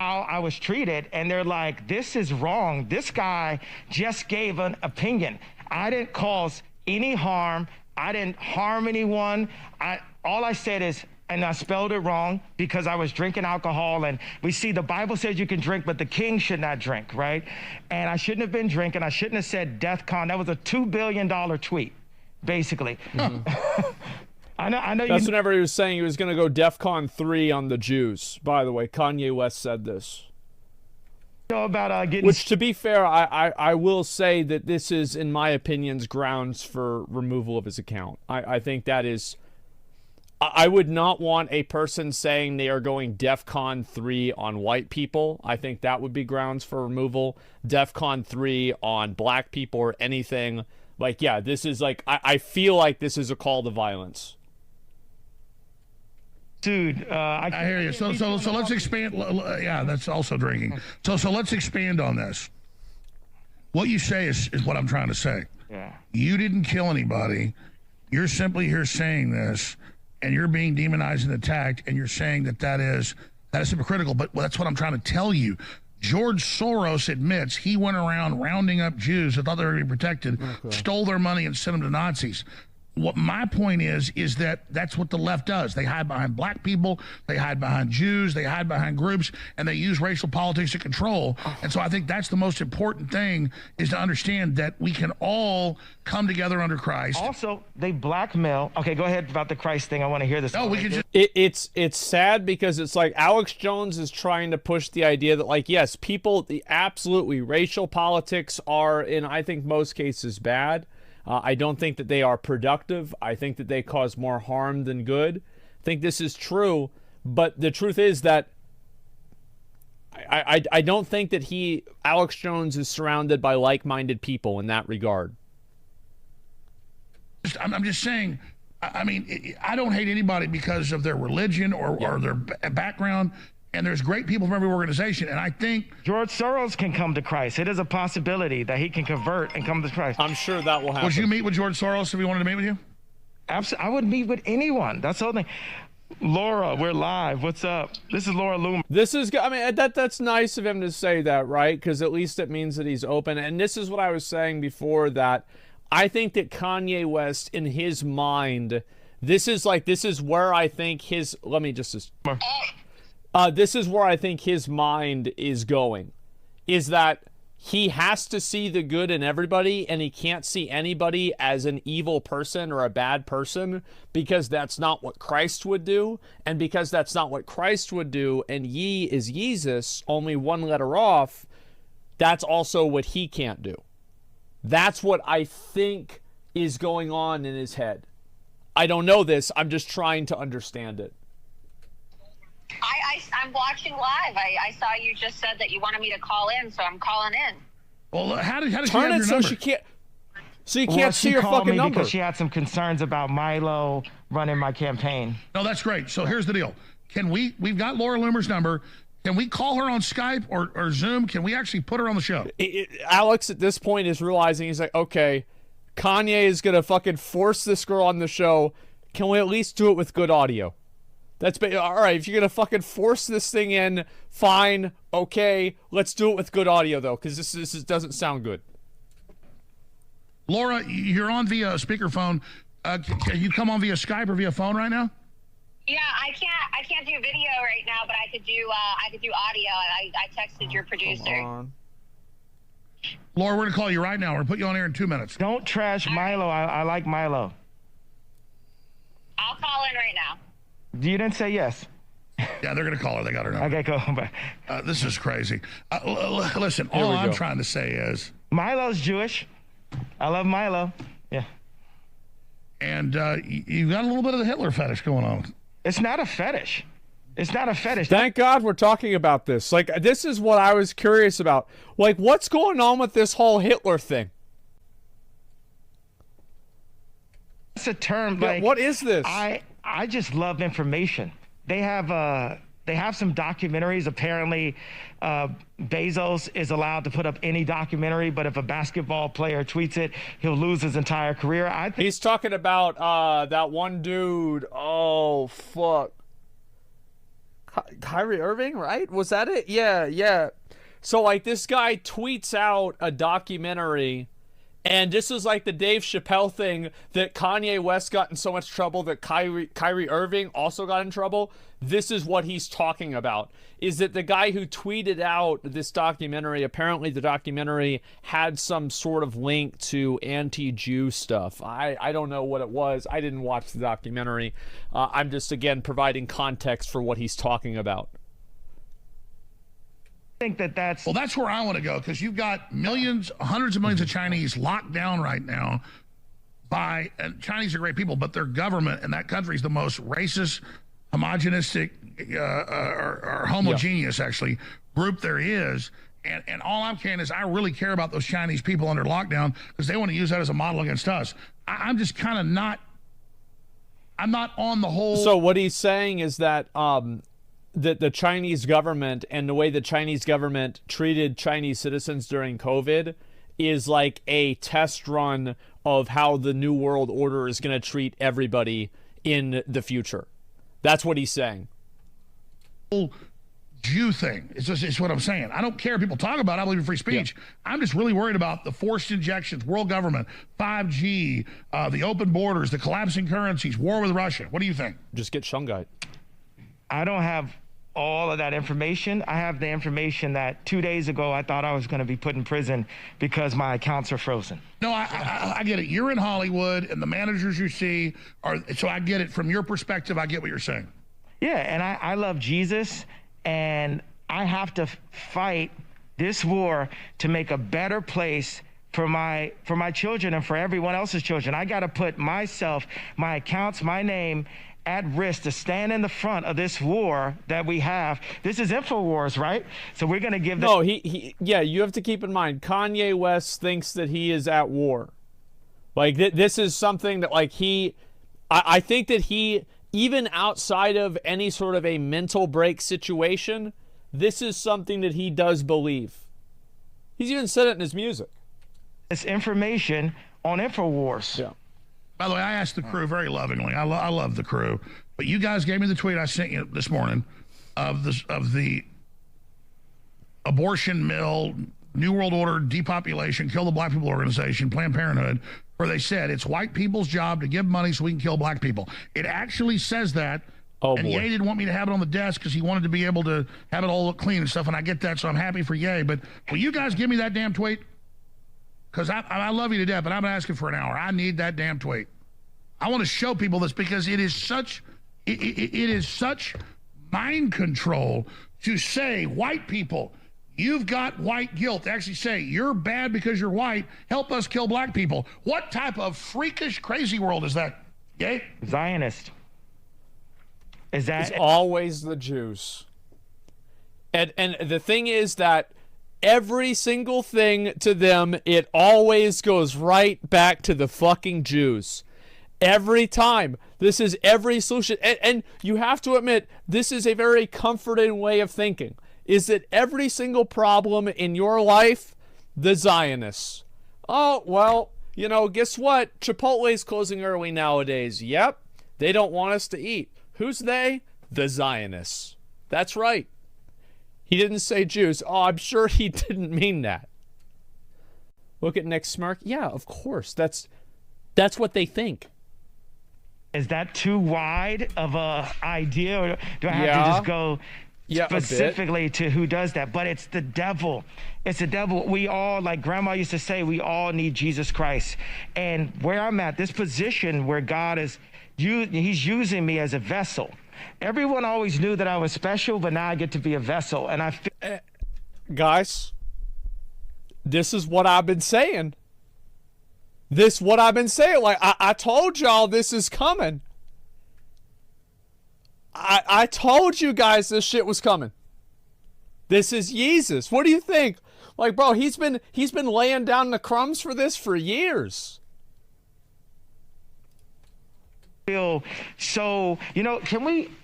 I was treated, and they're like, this is wrong. This guy just gave an opinion. I didn't cause any harm. I didn't harm anyone. All I said is, and I spelled it wrong because I was drinking alcohol, and we see the Bible says you can drink, but the king should not drink, right? And I shouldn't have been drinking. I shouldn't have said death con. That was a $2 billion tweet, basically. Mm-hmm. I know. That's whenever he was saying he was going to go DEFCON 3 on the Jews. By the way, Kanye West said this. About getting... Which, to be fair, I will say that this is, in my opinions, grounds for removal of his account. I think that is... I would not want a person saying they are going DEFCON 3 on white people. I think that would be grounds for removal. DEFCON 3 on black people or anything. Like, yeah, this is like... I feel like this is a call to violence. Dude, I hear you. So let's expand. Yeah, that's also drinking. So let's expand on this. What you say is what I'm trying to say. Yeah. You didn't kill anybody. You're simply here saying this, and you're being demonized and attacked, and you're saying that is hypocritical. But that's what I'm trying to tell you. George Soros admits he went around rounding up Jews that thought they were being protected, stole their money, and sent them to Nazis. What my point is that's what the left does. They hide behind black people, they hide behind Jews, they hide behind groups, and they use racial politics to control. And so I think that's the most important thing, is to understand that we can all come together under Christ. Also, they blackmail. Okay, go ahead about the Christ thing. I want to hear this. No, we can just... It's sad because it's like Alex Jones is trying to push the idea that, like, yes, absolutely, racial politics are, in I think most cases, bad. I don't think that they are productive. I think that they cause more harm than good. I think this is true, but the truth is that I don't think that Alex Jones is surrounded by like-minded people in that regard. I'm just saying, I mean, I don't hate anybody because of their religion or their background. And there's great people from every organization. And I think George Soros can come to Christ. It is a possibility that he can convert and come to Christ. I'm sure that will happen. Would you meet with George Soros if he wanted to meet with you? Absolutely. I would meet with anyone. That's the whole thing. Laura, we're live. What's up? This is Laura Loomer. This is, I mean, that's nice of him to say that, right? Because at least it means that he's open. And this is what I was saying before, that I think that Kanye West, in his mind, this is where I think his, this is where I think his mind is going, is that he has to see the good in everybody, and he can't see anybody as an evil person or a bad person, because that's not what Christ would do. And because that's not what Christ would do, and ye is Yesus, only one letter off, that's also what he can't do. That's what I think is going on in his head. I don't know this. I'm just trying to understand it. I'm watching live. I saw you just said that you wanted me to call in, so I'm calling in. Well, how does she Turn have your it so number? she can't. So you can't see she your called fucking me number. because she had some concerns about Milo running my campaign. No, that's great. So here's the deal. We've got Laura Loomer's number. Can we call her on Skype or Zoom? Can we actually put her on the show? Alex at this point is realizing, he's like, okay, Kanye is going to fucking force this girl on the show. Can we at least do it with good audio? All right, if you're going to fucking force this thing in, fine, okay. Let's do it with good audio, though, because this doesn't sound good. Laura, you're on via speakerphone. Can you come on via Skype or via phone right now? Yeah, I can't do video right now, but I could do audio. I texted your producer. Laura, we're going to call you right now. We're going to put you on air in 2 minutes. Don't trash Milo. I like Milo. I'll call in right now. You didn't say yes. Yeah, they're going to call her. They got her number. Okay, cool. This is crazy. Listen, all I'm trying to say is... Milo's Jewish. I love Milo. Yeah. And you've got a little bit of the Hitler fetish going on. It's not a fetish. It's not a fetish. Thank God we're talking about this. Like, this is what I was curious about. Like, what's going on with this whole Hitler thing? It's a term. Yeah, like, what is this? I just love information. They have some documentaries. Apparently, Bezos is allowed to put up any documentary, but if a basketball player tweets it, he'll lose his entire career. He's talking about that one dude. Oh, fuck. Kyrie Irving, right? Was that it? Yeah. So, like, this guy tweets out a documentary, and this is like the Dave Chappelle thing that Kanye West got in so much trouble that Kyrie Irving also got in trouble. This is what he's talking about, is that the guy who tweeted out this documentary, apparently the documentary had some sort of link to anti-Jew stuff. I don't know what it was. I didn't watch the documentary. I'm just, again, providing context for what he's talking about. think that's... Well, that's where I want to go, because you've got millions, hundreds of millions of Chinese locked down right now by, and Chinese are great people, but their government in that country is the most racist, homogenistic, or homogeneous, actually, group there is. And all I'm saying is I really care about those Chinese people under lockdown because they want to use that as a model against us. I'm just kind of not... I'm not on the whole... So what he's saying is that that the Chinese government and the way the Chinese government treated Chinese citizens during COVID is like a test run of how the New World Order is going to treat everybody in the future. That's what he's saying. Jew thing. It's what I'm saying. I don't care if people talk about it. I believe in free speech. Yeah. I'm just really worried about the forced injections, world government, 5G, the open borders, the collapsing currencies, war with Russia. What do you think? Just get Shungite. I don't have all of that information. I have the information that 2 days ago I thought I was going to be put in prison because my accounts are frozen. No, I get it. You're in Hollywood and the managers you see are, so I get it. From your perspective, I get what you're saying. Yeah, and I love Jesus, and I have to fight this war to make a better place for my children and for everyone else's children. I got to put myself, my accounts, my name at risk to stand in the front of this war that we have. This is InfoWars, right? So we're going to give them... No, yeah, you have to keep in mind, Kanye West thinks that he is at war. Like, this is something that, like, I think that he, even outside of any sort of a mental break situation, this is something that he does believe. He's even said it in his music. This information on InfoWars. Yeah. By the way, I asked the crew very lovingly. I love the crew, but you guys gave me the tweet I sent you this morning of the abortion mill, New World Order, depopulation, kill the black people organization, Planned Parenthood, where they said it's white people's job to give money so we can kill black people. It actually says that. Oh, and boy. Ye didn't want me to have it on the desk because he wanted to be able to have it all look clean and stuff, and I get that, so I'm happy for Ye. But will you guys give me that damn tweet? Because I love you to death, but I'm asking for an hour. I need that damn tweet. I want to show people this because it is such it is such mind control to say, white people, you've got white guilt. They actually say, you're bad because you're white. Help us kill black people. What type of freakish, crazy world is that? Yay? Zionist. Is that It's always the Jews. And the thing is that every single thing to them, it always goes right back to the fucking Jews. Every time. This is every solution. And you have to admit, this is a very comforting way of thinking. Is that every single problem in your life, the Zionists. Oh, well, you know, guess what? Chipotle's closing early nowadays. Yep. They don't want us to eat. Who's they? The Zionists. That's right. He didn't say Jews. Oh, I'm sure he didn't mean that. Look at Nick smirk. Yeah, of course. That's what they think. Is that too wide of a idea, or do I have to just go specifically to who does that? But it's the devil. It's the devil. We all, like Grandma used to say, we all need Jesus Christ. And where I'm at, this position where God is, he's using me as a vessel. Everyone always knew that I was special, but now I get to be a vessel. And I feel... Guys, this is what I've been saying. Like, I told y'all this is coming. I told you guys this shit was coming. This is Jesus. What do you think? Like, bro, he's been laying down the crumbs for this for years. So, you know,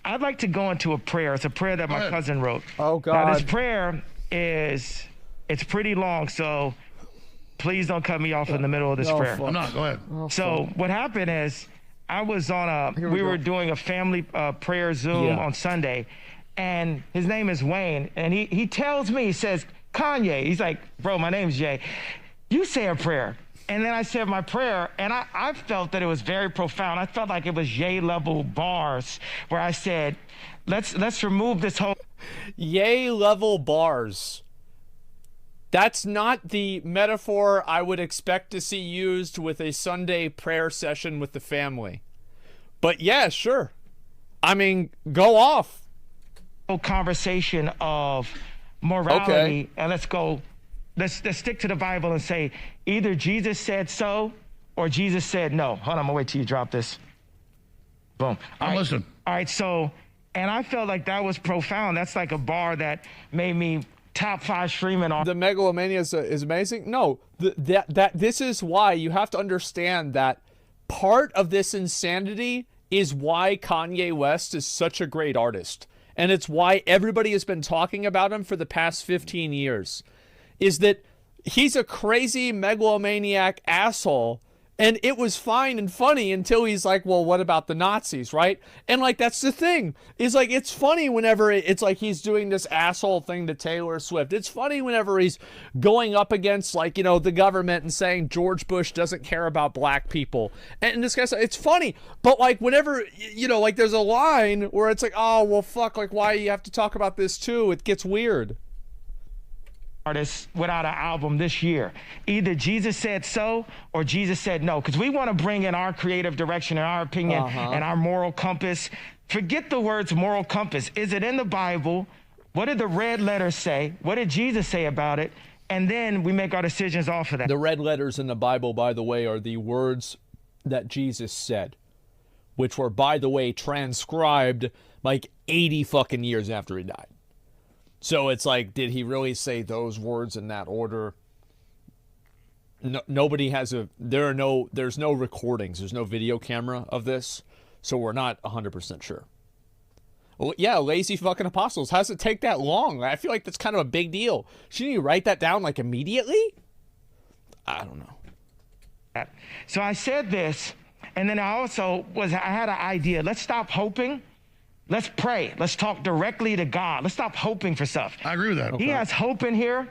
I'd like to go into a prayer. It's a prayer that my cousin wrote. Oh, God. Now, this prayer it's pretty long, so please don't cut me off in the middle of this prayer. I'm not. Go ahead. So what happened is I was on we were doing a family prayer Zoom on Sunday, and his name is Wayne, and he tells me, he says, Kanye, he's like, bro, my name's Jay. You say a prayer. And then I said my prayer, and I felt that it was very profound. I felt like it was Ye-level bars where I said, let's remove this whole... Ye-level bars. That's not the metaphor I would expect to see used with a Sunday prayer session with the family. But yeah, sure. I mean, go off. Conversation of morality, and let's stick to the Bible and say either Jesus said so or Jesus said no. Hold on, I'm gonna wait till you drop this. Boom. I'm listening. All right, so, and I felt like that was profound. That's like a bar that made me top 5 streaming on. The megalomania is amazing. No, this is why you have to understand that part of this insanity is why Kanye West is such a great artist. And it's why everybody has been talking about him for the past 15 years. Is that he's a crazy megalomaniac asshole, and it was fine and funny until he's like, well, what about the Nazis, right? And like, that's the thing, is like, it's funny whenever it's like he's doing this asshole thing to Taylor Swift. It's funny whenever he's going up against, like, you know, the government and saying George Bush doesn't care about black people. And this guy's, it's funny, but like, whenever, you know, like, there's a line where it's like, oh, well, fuck, like, why do you have to talk about this too? It gets weird. Artists without an album this year. Either Jesus said so or Jesus said no, because we want to bring in our creative direction and our opinion and our moral compass. Forget the words moral compass. Is it in the Bible? What did the red letters say? What did Jesus say about it? And then we make our decisions off of that. The red letters in the Bible, by the way, are the words that Jesus said, which were, by the way, transcribed like 80 fucking years after he died. So it's like, did he really say those words in that order? No, nobody has there's no recordings. There's no video camera of this. So we're not 100% sure. Well, yeah, lazy fucking apostles. How does it take that long? I feel like that's kind of a big deal. Shouldn't you write that down like immediately? I don't know. So I said this, And then I had an idea. Let's stop hoping. Let's pray. Let's talk directly to God. Let's stop hoping for stuff. I agree with that. He has hope in here.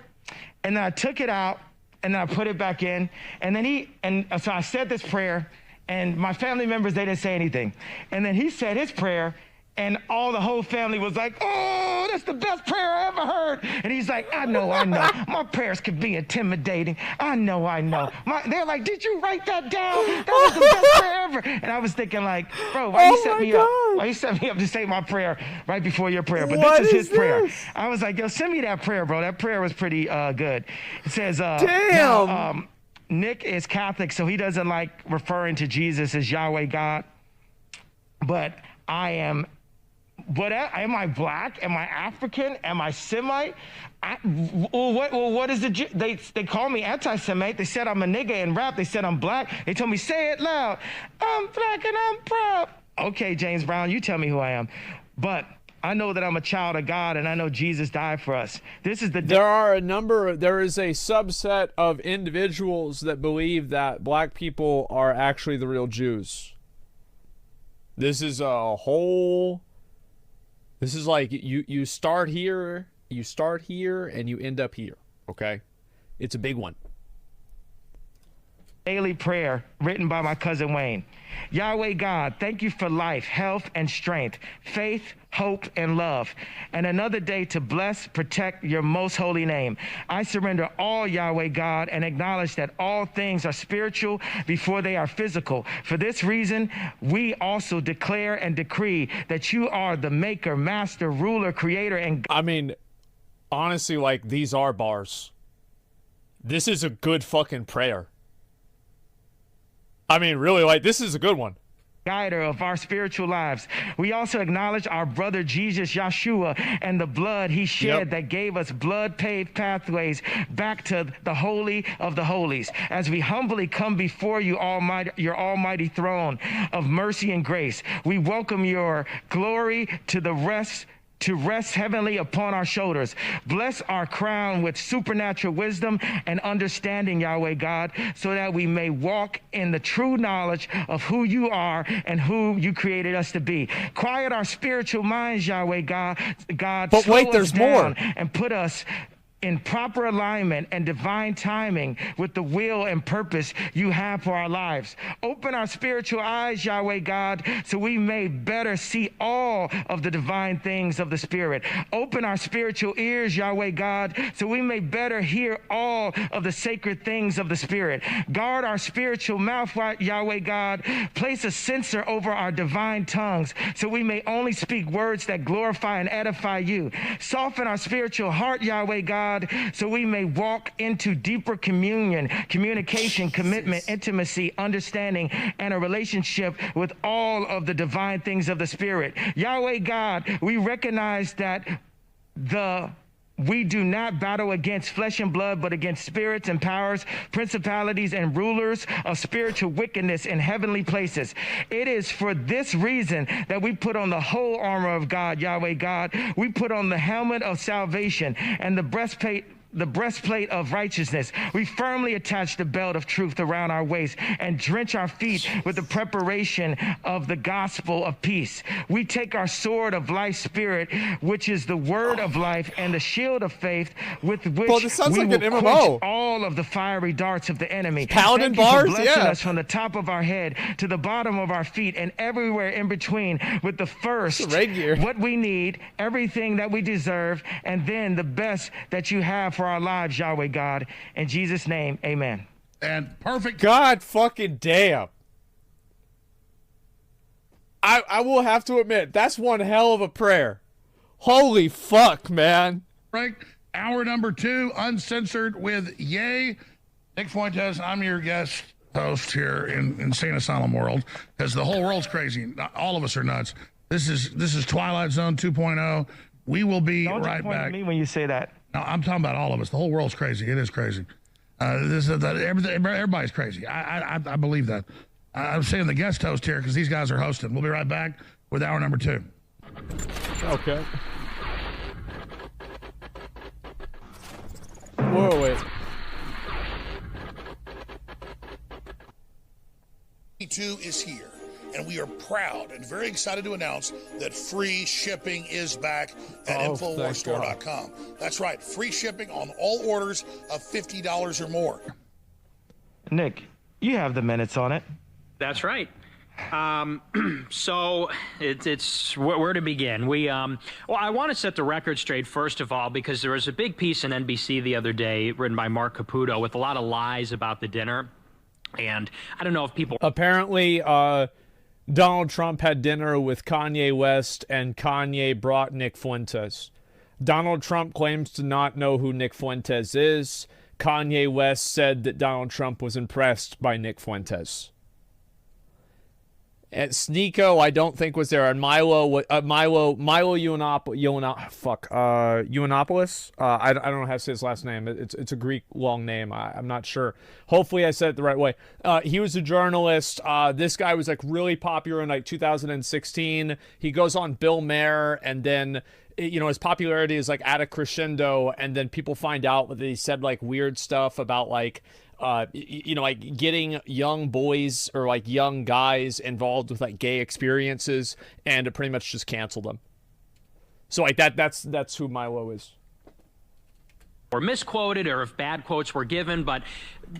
And then I took it out and then I put it back in. And then so I said this prayer, and my family members, they didn't say anything. And then he said his prayer, and the whole family was like, oh, that's the best prayer I ever heard. And he's like, I know. My prayers could be intimidating. I know. They're like, did you write that down? That was the best prayer ever. And I was thinking like, bro, why you set me up? Why you set me up to say my prayer right before your prayer? But this is his prayer. I was like, yo, send me that prayer, bro. That prayer was pretty good. It says, damn. Nick is Catholic, so he doesn't like referring to Jesus as Yahweh God. But I am. But am I black? Am I African? Am I Semite? What is it? They call me anti-Semite. They said I'm a nigga in rap. They said I'm black. They told me, say it loud. I'm black and I'm proud. Okay, James Brown, you tell me who I am. But I know that I'm a child of God, and I know Jesus died for us. There is a subset of individuals that believe that black people are actually the real Jews. This is like you start here, and you end up here, okay? It's a big one. Daily prayer written by my cousin Wayne. Yahweh God, thank you for life, health, and strength, faith, hope, and love, and another day to bless, protect your most holy name. I surrender all, Yahweh God, and acknowledge that all things are spiritual before they are physical. For this reason, we also declare and decree that you are the maker, master, ruler, creator, and... I mean, honestly, like, these are bars. This is a good fucking prayer. I mean, really, like, this is a good one. Guider of our spiritual lives. We also acknowledge our brother Jesus Yeshua and the blood he shed that gave us blood-paved pathways back to the Holy of the Holies. As we humbly come before you, your almighty throne of mercy and grace, we welcome your glory to rest heavenly upon our shoulders. Bless our crown with supernatural wisdom and understanding, Yahweh God, so that we may walk in the true knowledge of who you are and who you created us to be. Quiet our spiritual minds, Yahweh God. But wait, there's more. And put us in proper alignment and divine timing with the will and purpose you have for our lives. Open our spiritual eyes, Yahweh God, so we may better see all of the divine things of the Spirit. Open our spiritual ears, Yahweh God, so we may better hear all of the sacred things of the Spirit. Guard our spiritual mouth, Yahweh God. Place a censor over our divine tongues, so we may only speak words that glorify and edify you. Soften our spiritual heart, Yahweh God, so we may walk into deeper communication, commitment, intimacy, understanding, and a relationship with all of the divine things of the Spirit. Yahweh God, we recognize that we do not battle against flesh and blood, but against spirits and powers, principalities and rulers of spiritual wickedness in heavenly places. It is for this reason that we put on the whole armor of God, Yahweh God. We put on the helmet of salvation and the breastplate of righteousness. We firmly attach the belt of truth around our waist and drench our feet with the preparation of the gospel of peace. We take our sword of life spirit, which is the word of life, and the shield of faith with which this sounds we like will an MMO. quench all of the fiery darts of the enemy. Paladin Thank you bars? for blessing Yeah. us from the top of our head to the bottom of our feet and everywhere in between with the first, what we need, everything that we deserve, and then the best that you have for our lives, Yahweh God. In Jesus' name, amen. And perfect. God fucking damn. I will have to admit, that's one hell of a prayer. Holy fuck, man. Right. Hour number 2, uncensored with Ye. Nick Fuentes, I'm your guest host here in Insane Asylum World, because the whole world's crazy. All of us are nuts. This is Twilight Zone 2.0. We will be right back. At me when you say that. No, I'm talking about all of us. The whole world's crazy. It is crazy. Everybody's crazy. I believe that. I'm saying the guest host here because these guys are hosting. We'll be right back with hour number 2. Okay. Whoa, wait. 2022 is here, and we are proud and very excited to announce that free shipping is back at InfoWarsStore.com. That's right, free shipping on all orders of $50 or more. Nick, you have the minutes on it. That's right. So it's where to begin. Well, I want to set the record straight first of all, because there was a big piece in NBC the other day written by Mark Caputo with a lot of lies about the dinner. And I don't know if people... Apparently, Donald Trump had dinner with Kanye West, and Kanye brought Nick Fuentes. Donald Trump claims to not know who Nick Fuentes is. Kanye West said that Donald Trump was impressed by Nick Fuentes. And Sneeko, I don't think was there, and Milo Yiannopoulos. I don't know how to say his last name. It's a Greek long name. I'm not sure. Hopefully, I said it the right way. He was a journalist. This guy was like really popular in like 2016. He goes on Bill Maher, and then his popularity is like at a crescendo, and then people find out that he said like weird stuff about like. Like getting young boys or like young guys involved with like gay experiences, and it pretty much just canceled them. So like that's who Milo is. Or misquoted, or if bad quotes were given, but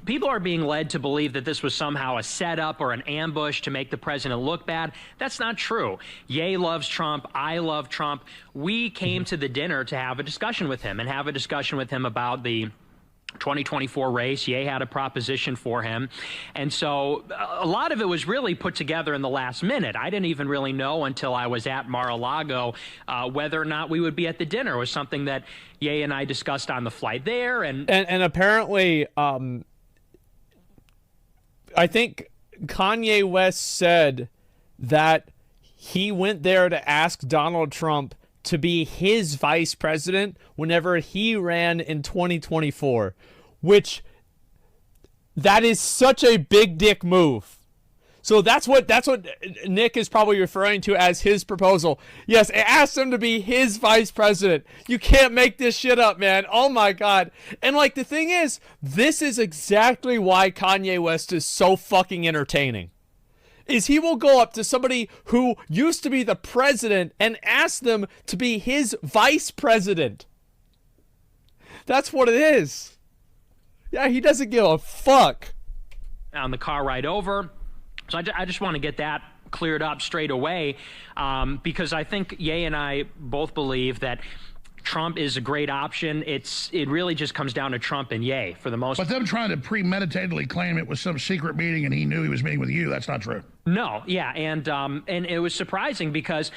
people are being led to believe that this was somehow a setup or an ambush to make the president look bad. That's not true. Ye loves Trump. I love Trump. We came to the dinner to have a discussion with him about the 2024 race. Ye had a proposition for him. And so a lot of it was really put together in the last minute. I didn't even really know until I was at Mar-a-Lago whether or not we would be at the dinner. It was something that Ye and I discussed on the flight there. And apparently, I think Kanye West said that he went there to ask Donald Trump to be his vice president whenever he ran in 2024, which that is such a big dick move. So that's what Nick is probably referring to as his proposal. Yes, it asked him to be his vice president. You can't make this shit up, man. Oh my God. And like the thing is, this is exactly why Kanye West is so fucking entertaining. Is he will go up to somebody who used to be the president and ask them to be his vice president. That's what it is. Yeah, he doesn't give a fuck. On the car ride over. So I just want to get that cleared up straight away, because I think Ye and I both believe that Trump is a great option. It really just comes down to Trump and Ye for the most part. But them trying to premeditatedly claim it was some secret meeting and he knew he was meeting with you, that's not true. No, yeah, and it was surprising because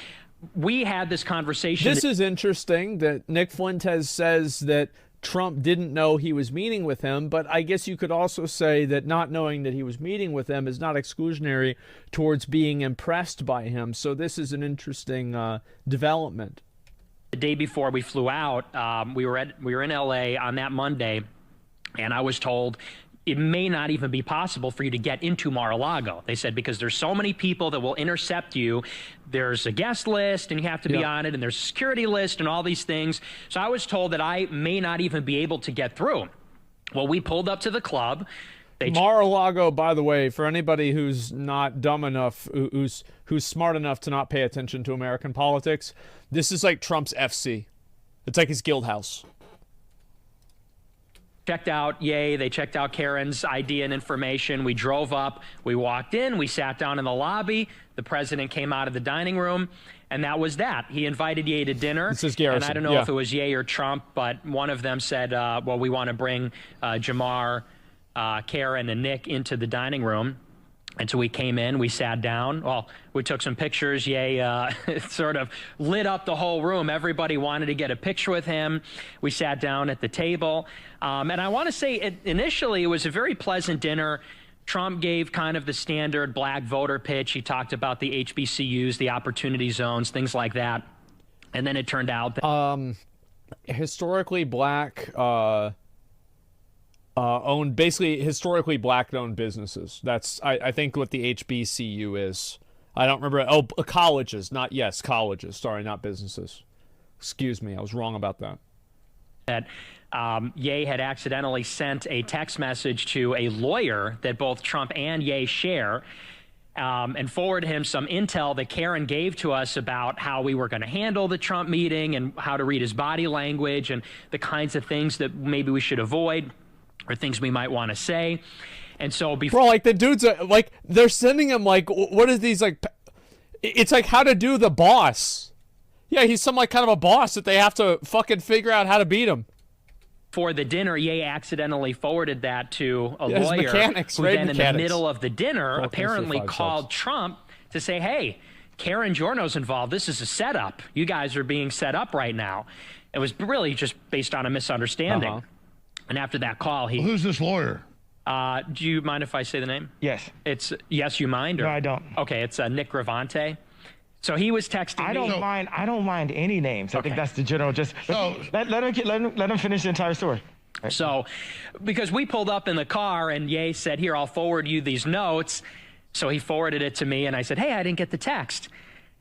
we had this conversation. This is interesting that Nick Fuentes says that Trump didn't know he was meeting with him, but I guess you could also say that not knowing that he was meeting with him is not exclusionary towards being impressed by him. So this is an interesting development. The day before we flew out, we were in LA on that Monday, and I was told it may not even be possible for you to get into Mar-a-Lago. They said because there's so many people that will intercept you. There's a guest list, and you have to be on it, and there's a security list and all these things. So I was told that I may not even be able to get through. Well, we pulled up to the club. Mar-a-Lago, by the way, for anybody who's not dumb enough, who's smart enough to not pay attention to American politics, this is like Trump's FC. It's like his guild house. Checked out Ye, they checked out Karen's ID and information. We drove up, we walked in, we sat down in the lobby. The president came out of the dining room, and that was that. He invited Ye to dinner. This is Garrison. And I don't know if it was Ye or Trump, but one of them said, well, we want to bring Jamar, Karen, and Nick into the dining room. And so we came in, we sat down. Well, we took some pictures. Ye sort of lit up the whole room. Everybody wanted to get a picture with him. We sat down at the table. And I want to say initially it was a very pleasant dinner. Trump gave kind of the standard black voter pitch. He talked about the HBCUs, the opportunity zones, things like that. And then it turned out that historically black owned, basically historically black owned businesses. That's I think what the HBCU is. I don't remember. Oh, colleges, colleges. Sorry, not businesses. Excuse me, I was wrong about that. That Ye had accidentally sent a text message to a lawyer that both Trump and Ye share. and forwarded him some intel that Karen gave to us about how we were going to handle the Trump meeting and how to read his body language and the kinds of things that maybe we should avoid or things we might want to say. And so before, bro, like the dudes are like, they're sending him like, what is these like? It's like how to do the boss. Yeah, he's some like kind of a boss that they have to fucking figure out how to beat him. For the dinner, Ye accidentally forwarded that to a his lawyer mechanics, who right? then in the Mechanics. middle of the dinner Well, apparently thanks for 5 called subs. Trump to say, hey, Karen Giorno's involved. This is a setup. You guys are being set up right now. It was really just based on a misunderstanding. Uh-huh. And after that call, Well, who's this lawyer? do you mind if I say the name? Yes. It's, yes, you mind? Or? No, I don't. Okay, it's Nick Gravante. So he was texting I me. don't mind. I don't mind any names. I think Okay. that's the general. Just let him finish the entire story. So, because we pulled up in the car and Ye said, here, I'll forward you these notes. So he forwarded it to me and I said, hey, I didn't get the text.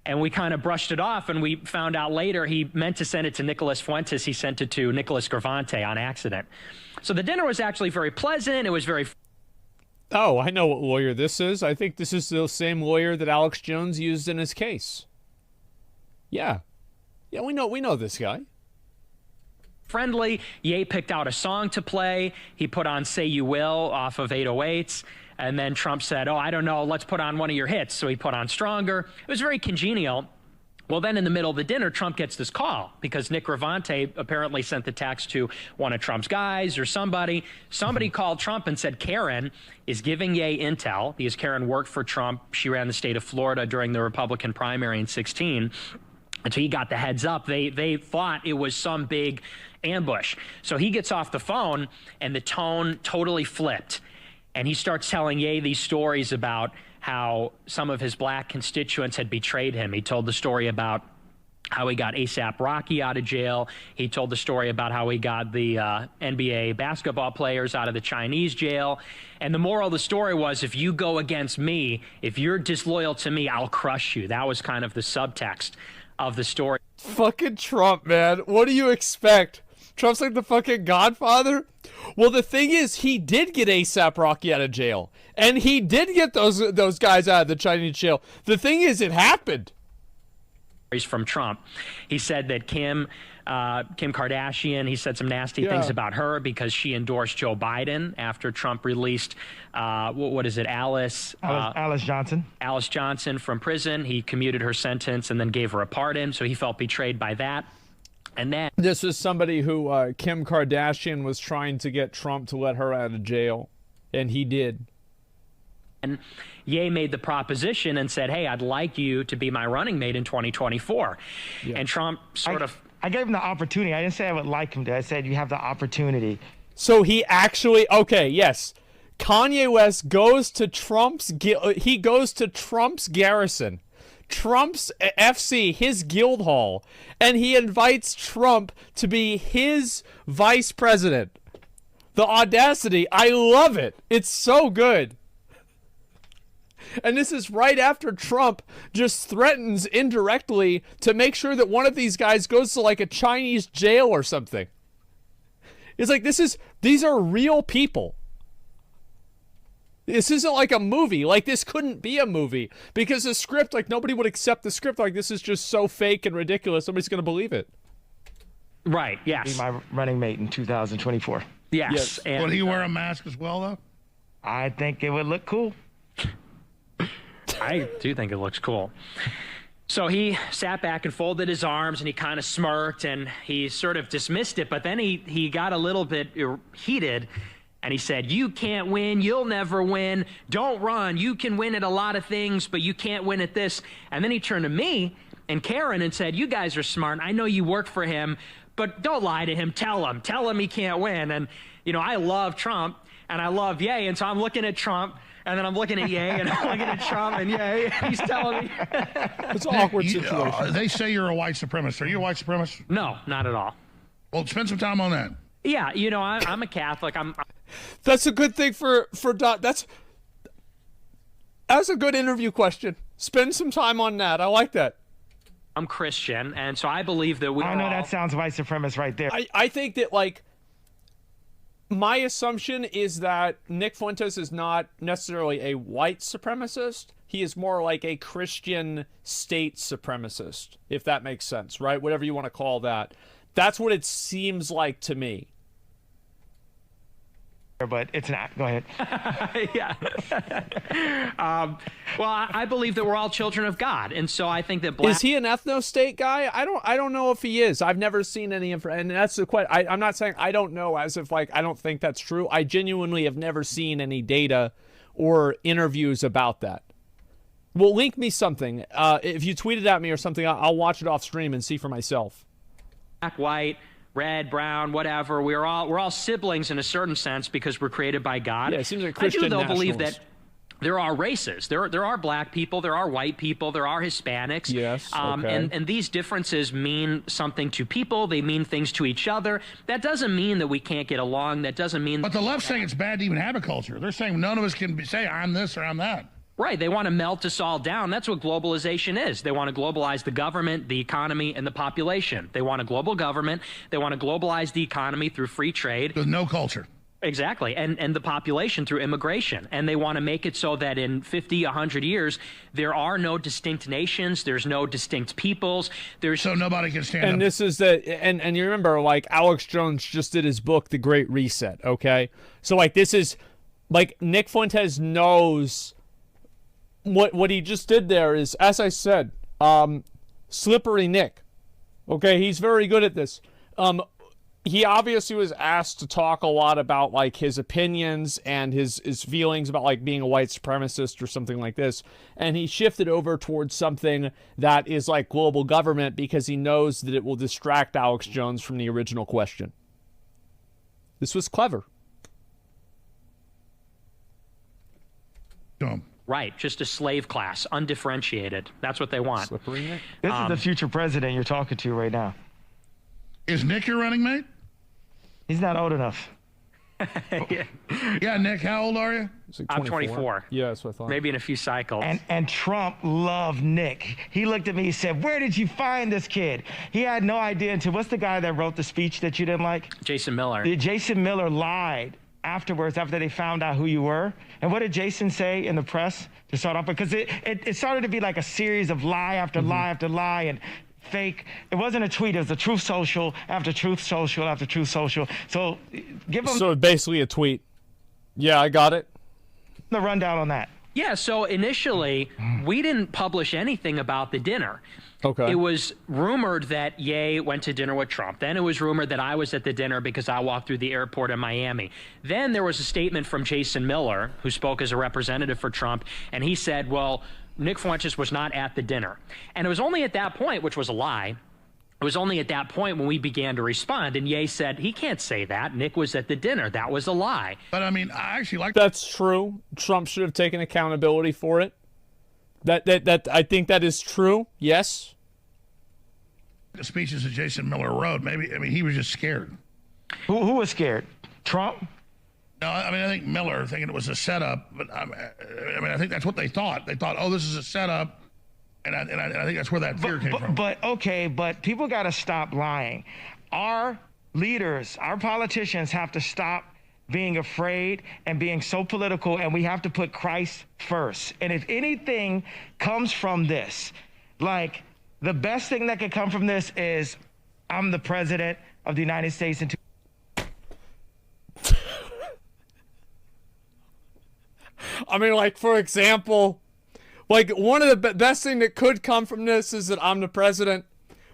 And we kind of brushed it off and we found out later he meant to send it to Nicholas Fuentes. He sent it to Nicholas Gravante on accident. So the dinner was actually very pleasant. It was very... Oh, I know what lawyer this is. I think this is the same lawyer that Alex Jones used in his case. Yeah. Yeah, we know this guy. friendly. Ye picked out a song to play. He put on Say You Will off of 808s. And then Trump said, oh, I don't know, let's put on one of your hits. So he put on Stronger. It was very congenial. Well, then in the middle of the dinner, Trump gets this call because Nick Gravante apparently sent the text to one of Trump's guys or somebody. Somebody called Trump and said Karen is giving Ye intel because Karen worked for Trump. She ran the state of Florida during the Republican primary in 2016. And so he got the heads up. They thought it was some big ambush. So he gets off the phone and the tone totally flipped. And he starts telling Ye these stories about how some of his black constituents had betrayed him. He told the story about how he got ASAP Rocky out of jail. He told the story about how he got the NBA basketball players out of the Chinese jail. And the moral of the story was, if you go against me, if you're disloyal to me, I'll crush you. That was kind of the subtext of the story. Fucking Trump, man. What do you expect? Trump's like the fucking godfather? Well, the thing is, he did get ASAP Rocky out of jail. And he did get those guys out of the Chinese jail. The thing is, it happened. From Trump. He said that Kim Kardashian, he said some nasty things about her because she endorsed Joe Biden after Trump released, what is it, Alice Johnson. Alice Johnson from prison. He commuted her sentence and then gave her a pardon, so he felt betrayed by that. And then this is somebody who Kim Kardashian was trying to get Trump to let her out of jail, and he did. And Ye made the proposition and said, hey, I'd like you to be my running mate in 2024. Yeah. And Trump I gave him the opportunity. I didn't say I would like him to. I said you have the opportunity. So he actually, okay, yes. Kanye West goes to Trump's garrison, Trump's FC, his guild hall, and he invites Trump to be his vice president. The audacity, I love it. It's so good. And this is right after Trump just threatens indirectly to make sure that one of these guys goes to like a Chinese jail or something. It's like, these are real people. This isn't like a movie. Like, this couldn't be a movie because the script, like, nobody would accept the script. Like, this is just so fake and ridiculous. Nobody's going to believe it. Right. Yes. Be my running mate in 2024. Yes. And, would he wear a mask as well, though? I think it would look cool. I do think it looks cool. So he sat back and folded his arms and he kind of smirked and he sort of dismissed it. But then he got a little bit heated and he said, you can't win. You'll never win. Don't run. You can win at a lot of things, but you can't win at this. And then he turned to me and Karen and said, you guys are smart. I know you work for him, but don't lie to him. Tell him he can't win. And, you know, I love Trump and I love Ye. And so I'm looking at Trump. And then I'm looking at Ye, and I'm looking at Trump, and Ye, he's telling me. It's an awkward situation. They say you're a white supremacist. Are you a white supremacist? No, not at all. Well, spend some time on that. Yeah, you know, I'm a Catholic. That's a good thing for Dot. That's a good interview question. Spend some time on that. I like that. I'm Christian, and so I believe that I know that sounds white supremacist right there. I think that, like, My assumption is that Nick Fuentes is not necessarily a white supremacist. He is more like a Christian state supremacist, if that makes sense, right? Whatever you want to call that. That's what it seems like to me. But it's not. Go ahead. Yeah. Well, I believe that we're all children of God, and so I think that Is he an ethno-state guy? I don't know if he is. I've never seen any info, and that's the question. I'm not saying I don't know, as if like I don't think that's true. I genuinely have never seen any data or interviews about that. Well, link me something. If you tweet it at me or something, I'll watch it off stream and see for myself. Black, white, red, brown, whatever. We're all siblings in a certain sense because we're created by God. Yeah, it seems like Christian I do, though, believe nationalist. that there are races. There are black people, there are white people, there are Hispanics. Yes, okay. And these differences mean something to people. They mean things to each other. That doesn't mean that we can't get along. That doesn't mean... But the left's saying it's bad to even have a culture. They're saying none of us can say I'm this or I'm that. Right. They want to melt us all down. That's what globalization is. They want to globalize the government, the economy, and the population. They want a global government. They want to globalize the economy through free trade. With no culture. Exactly. And the population through immigration. And they want to make it so that in 50, 100 years, there are no distinct nations. There's no distinct peoples. So nobody can stand up. And this is and you remember, like, Alex Jones just did his book, The Great Reset, okay? So, like, this is, like, Nick Fuentes knows... What he just did there is, as I said, slippery Nick. Okay, he's very good at this. He obviously was asked to talk a lot about like his opinions and his feelings about like being a white supremacist or something like this, and he shifted over towards something that is like global government because he knows that it will distract Alex Jones from the original question. This was clever. Dumb. Right, just a slave class, undifferentiated. That's what they want. Slippery Nick? This is the future president you're talking to right now. Is Nick your running mate? He's not old enough. Yeah, Nick, how old are you? Like I'm 24. Yeah, that's what I thought. Maybe in a few cycles. And Trump loved Nick. He looked at me, he said, "Where did you find this kid?" He had no idea until, what's the guy that wrote the speech that you didn't like? Jason Miller. Jason Miller lied afterwards, after they found out who you were. And what did Jason say in the press to start off? Because it started to be like a series of lie after lie after lie and fake. It wasn't a tweet, it was a truth social after truth social after truth social. So give them So basically a tweet. Yeah, I got it. the rundown on that. Yeah, so initially, we didn't publish anything about the dinner. Okay. It was rumored that Ye went to dinner with Trump. Then it was rumored that I was at the dinner because I walked through the airport in Miami. Then there was a statement from Jason Miller, who spoke as a representative for Trump, and he said, well, Nick Fuentes was not at the dinner. And it was only at that point, which was a lie, it was only at that point when we began to respond. And Ye said, he can't say that. Nick was at the dinner. That was a lie. But I mean, I actually like That's true. Trump should have taken accountability for it. That I think that is true. Yes. the speeches that Jason Miller wrote. Maybe, I mean, he was just scared. Who was scared? Trump? No, I mean, I think Miller thinking it was a setup, but I mean, I think that's what they thought. They thought, oh, this is a setup. And I think that's where that fear came from. But people got to stop lying. Our leaders, our politicians have to stop being afraid and being so political, and we have to put Christ first. And if anything comes from this, like the best thing that could come from this is I'm the president of the United States. I mean, like, for example, like, one of the best thing that could come from this is that I'm the president.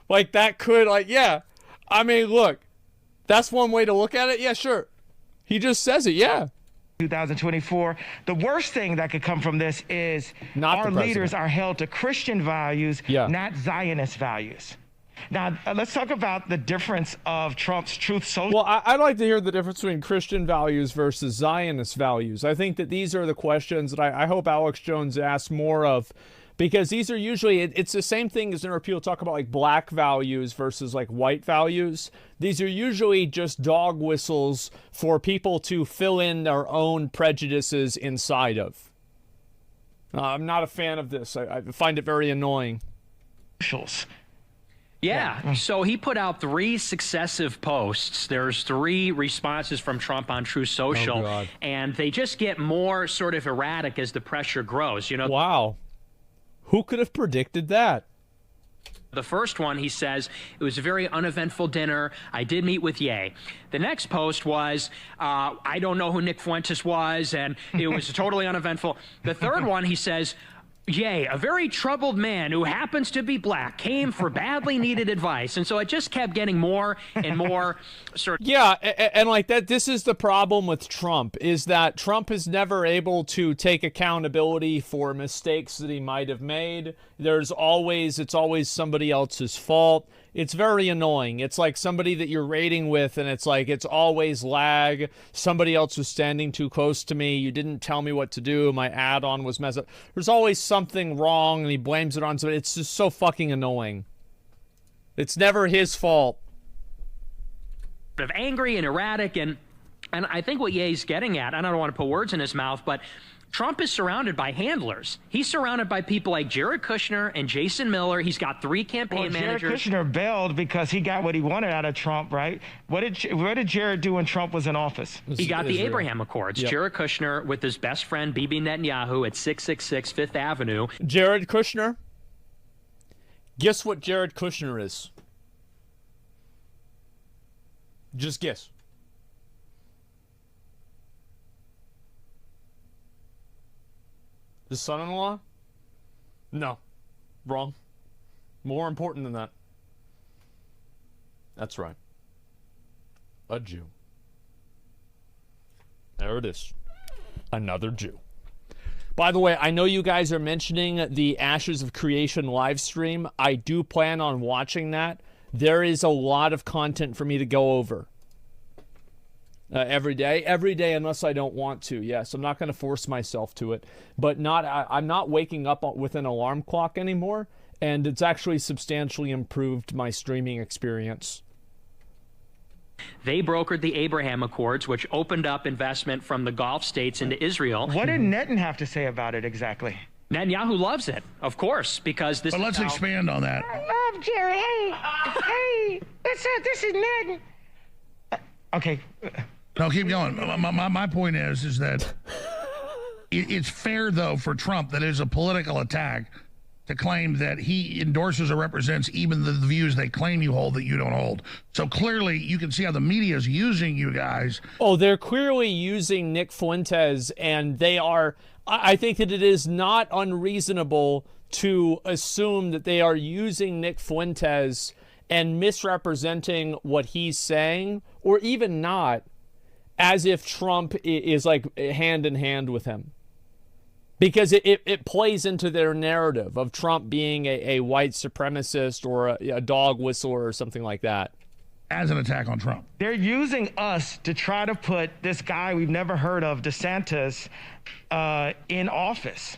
Like, that could, like, yeah. I mean, look, that's one way to look at it. Yeah, sure. He just says it, yeah. 2024. The worst thing that could come from this is Not our the leaders president. are held to Christian values, Yeah. not Zionist values. Now, let's talk about the difference of Trump's Truth Social. Well, I'd like to hear the difference between Christian values versus Zionist values. I think that these are the questions that I hope Alex Jones asks more of, because these are usually, it's the same thing as whenever people talk about like black values versus like white values. These are usually just dog whistles for people to fill in their own prejudices inside of. I'm not a fan of this. I find it very annoying. Yeah. So he put out 3 successive posts. There's 3 responses from Trump on Truth Social, and they just get more sort of erratic as the pressure grows. You know. Wow. Who could have predicted that? The first one, he says, it was a very uneventful dinner. I did meet with Ye. The next post was, I don't know who Nick Fuentes was, and it was totally uneventful. The third one, he says, Ye, a very troubled man who happens to be black, came for badly needed advice. And so it just kept getting more and more sort of... Yeah, and like that, this is the problem with Trump, is that Trump is never able to take accountability for mistakes that he might have made. It's always somebody else's fault. It's very annoying. It's like somebody that you're raiding with, and it's like, it's always lag. Somebody else was standing too close to me. You didn't tell me what to do. My add-on was messed up. There's always something wrong, and he blames it on somebody. It's just so fucking annoying. It's never his fault. Of angry and erratic, and I think what Ye's getting at, I don't want to put words in his mouth, but Trump is surrounded by handlers. He's surrounded by people like Jared Kushner and Jason Miller. He's got 3 campaign managers. Jared Kushner bailed because he got what he wanted out of Trump, right? What did Jared do when Trump was in office? He got the Abraham Accords. Yep. Jared Kushner with his best friend Bibi Netanyahu at 666 Fifth Avenue. Jared Kushner? Guess what Jared Kushner is? Just guess. His son-in-law? No. Wrong. More important than that. That's right. A Jew. There it is. Another Jew. By the way, I know you guys are mentioning the Ashes of Creation live stream. I do plan on watching that. There is a lot of content for me to go over. Every day unless I don't want to. Yes, I'm not going to force myself to it, but I'm not waking up with an alarm clock anymore, and it's actually substantially improved my streaming experience. They brokered the Abraham Accords, which opened up investment from the Gulf states into Israel. What did Netanyahu have to say about it exactly? Netanyahu loves it, of course, because this. But let's expand on that. I love Jerry. Hey, this is Ned. Okay. No, keep going. My point is that it's fair, though, for Trump that it is a political attack to claim that he endorses or represents even the views they claim you hold that you don't hold. So clearly, you can see how the media is using you guys. Oh, they're clearly using Nick Fuentes, and they are... I think that it is not unreasonable to assume that they are using Nick Fuentes and misrepresenting what he's saying, or even not, as if Trump is like hand in hand with him. Because it plays into their narrative of Trump being a white supremacist or a dog whistler or something like that. As an attack on Trump. They're using us to try to put this guy we've never heard of, DeSantis, in office.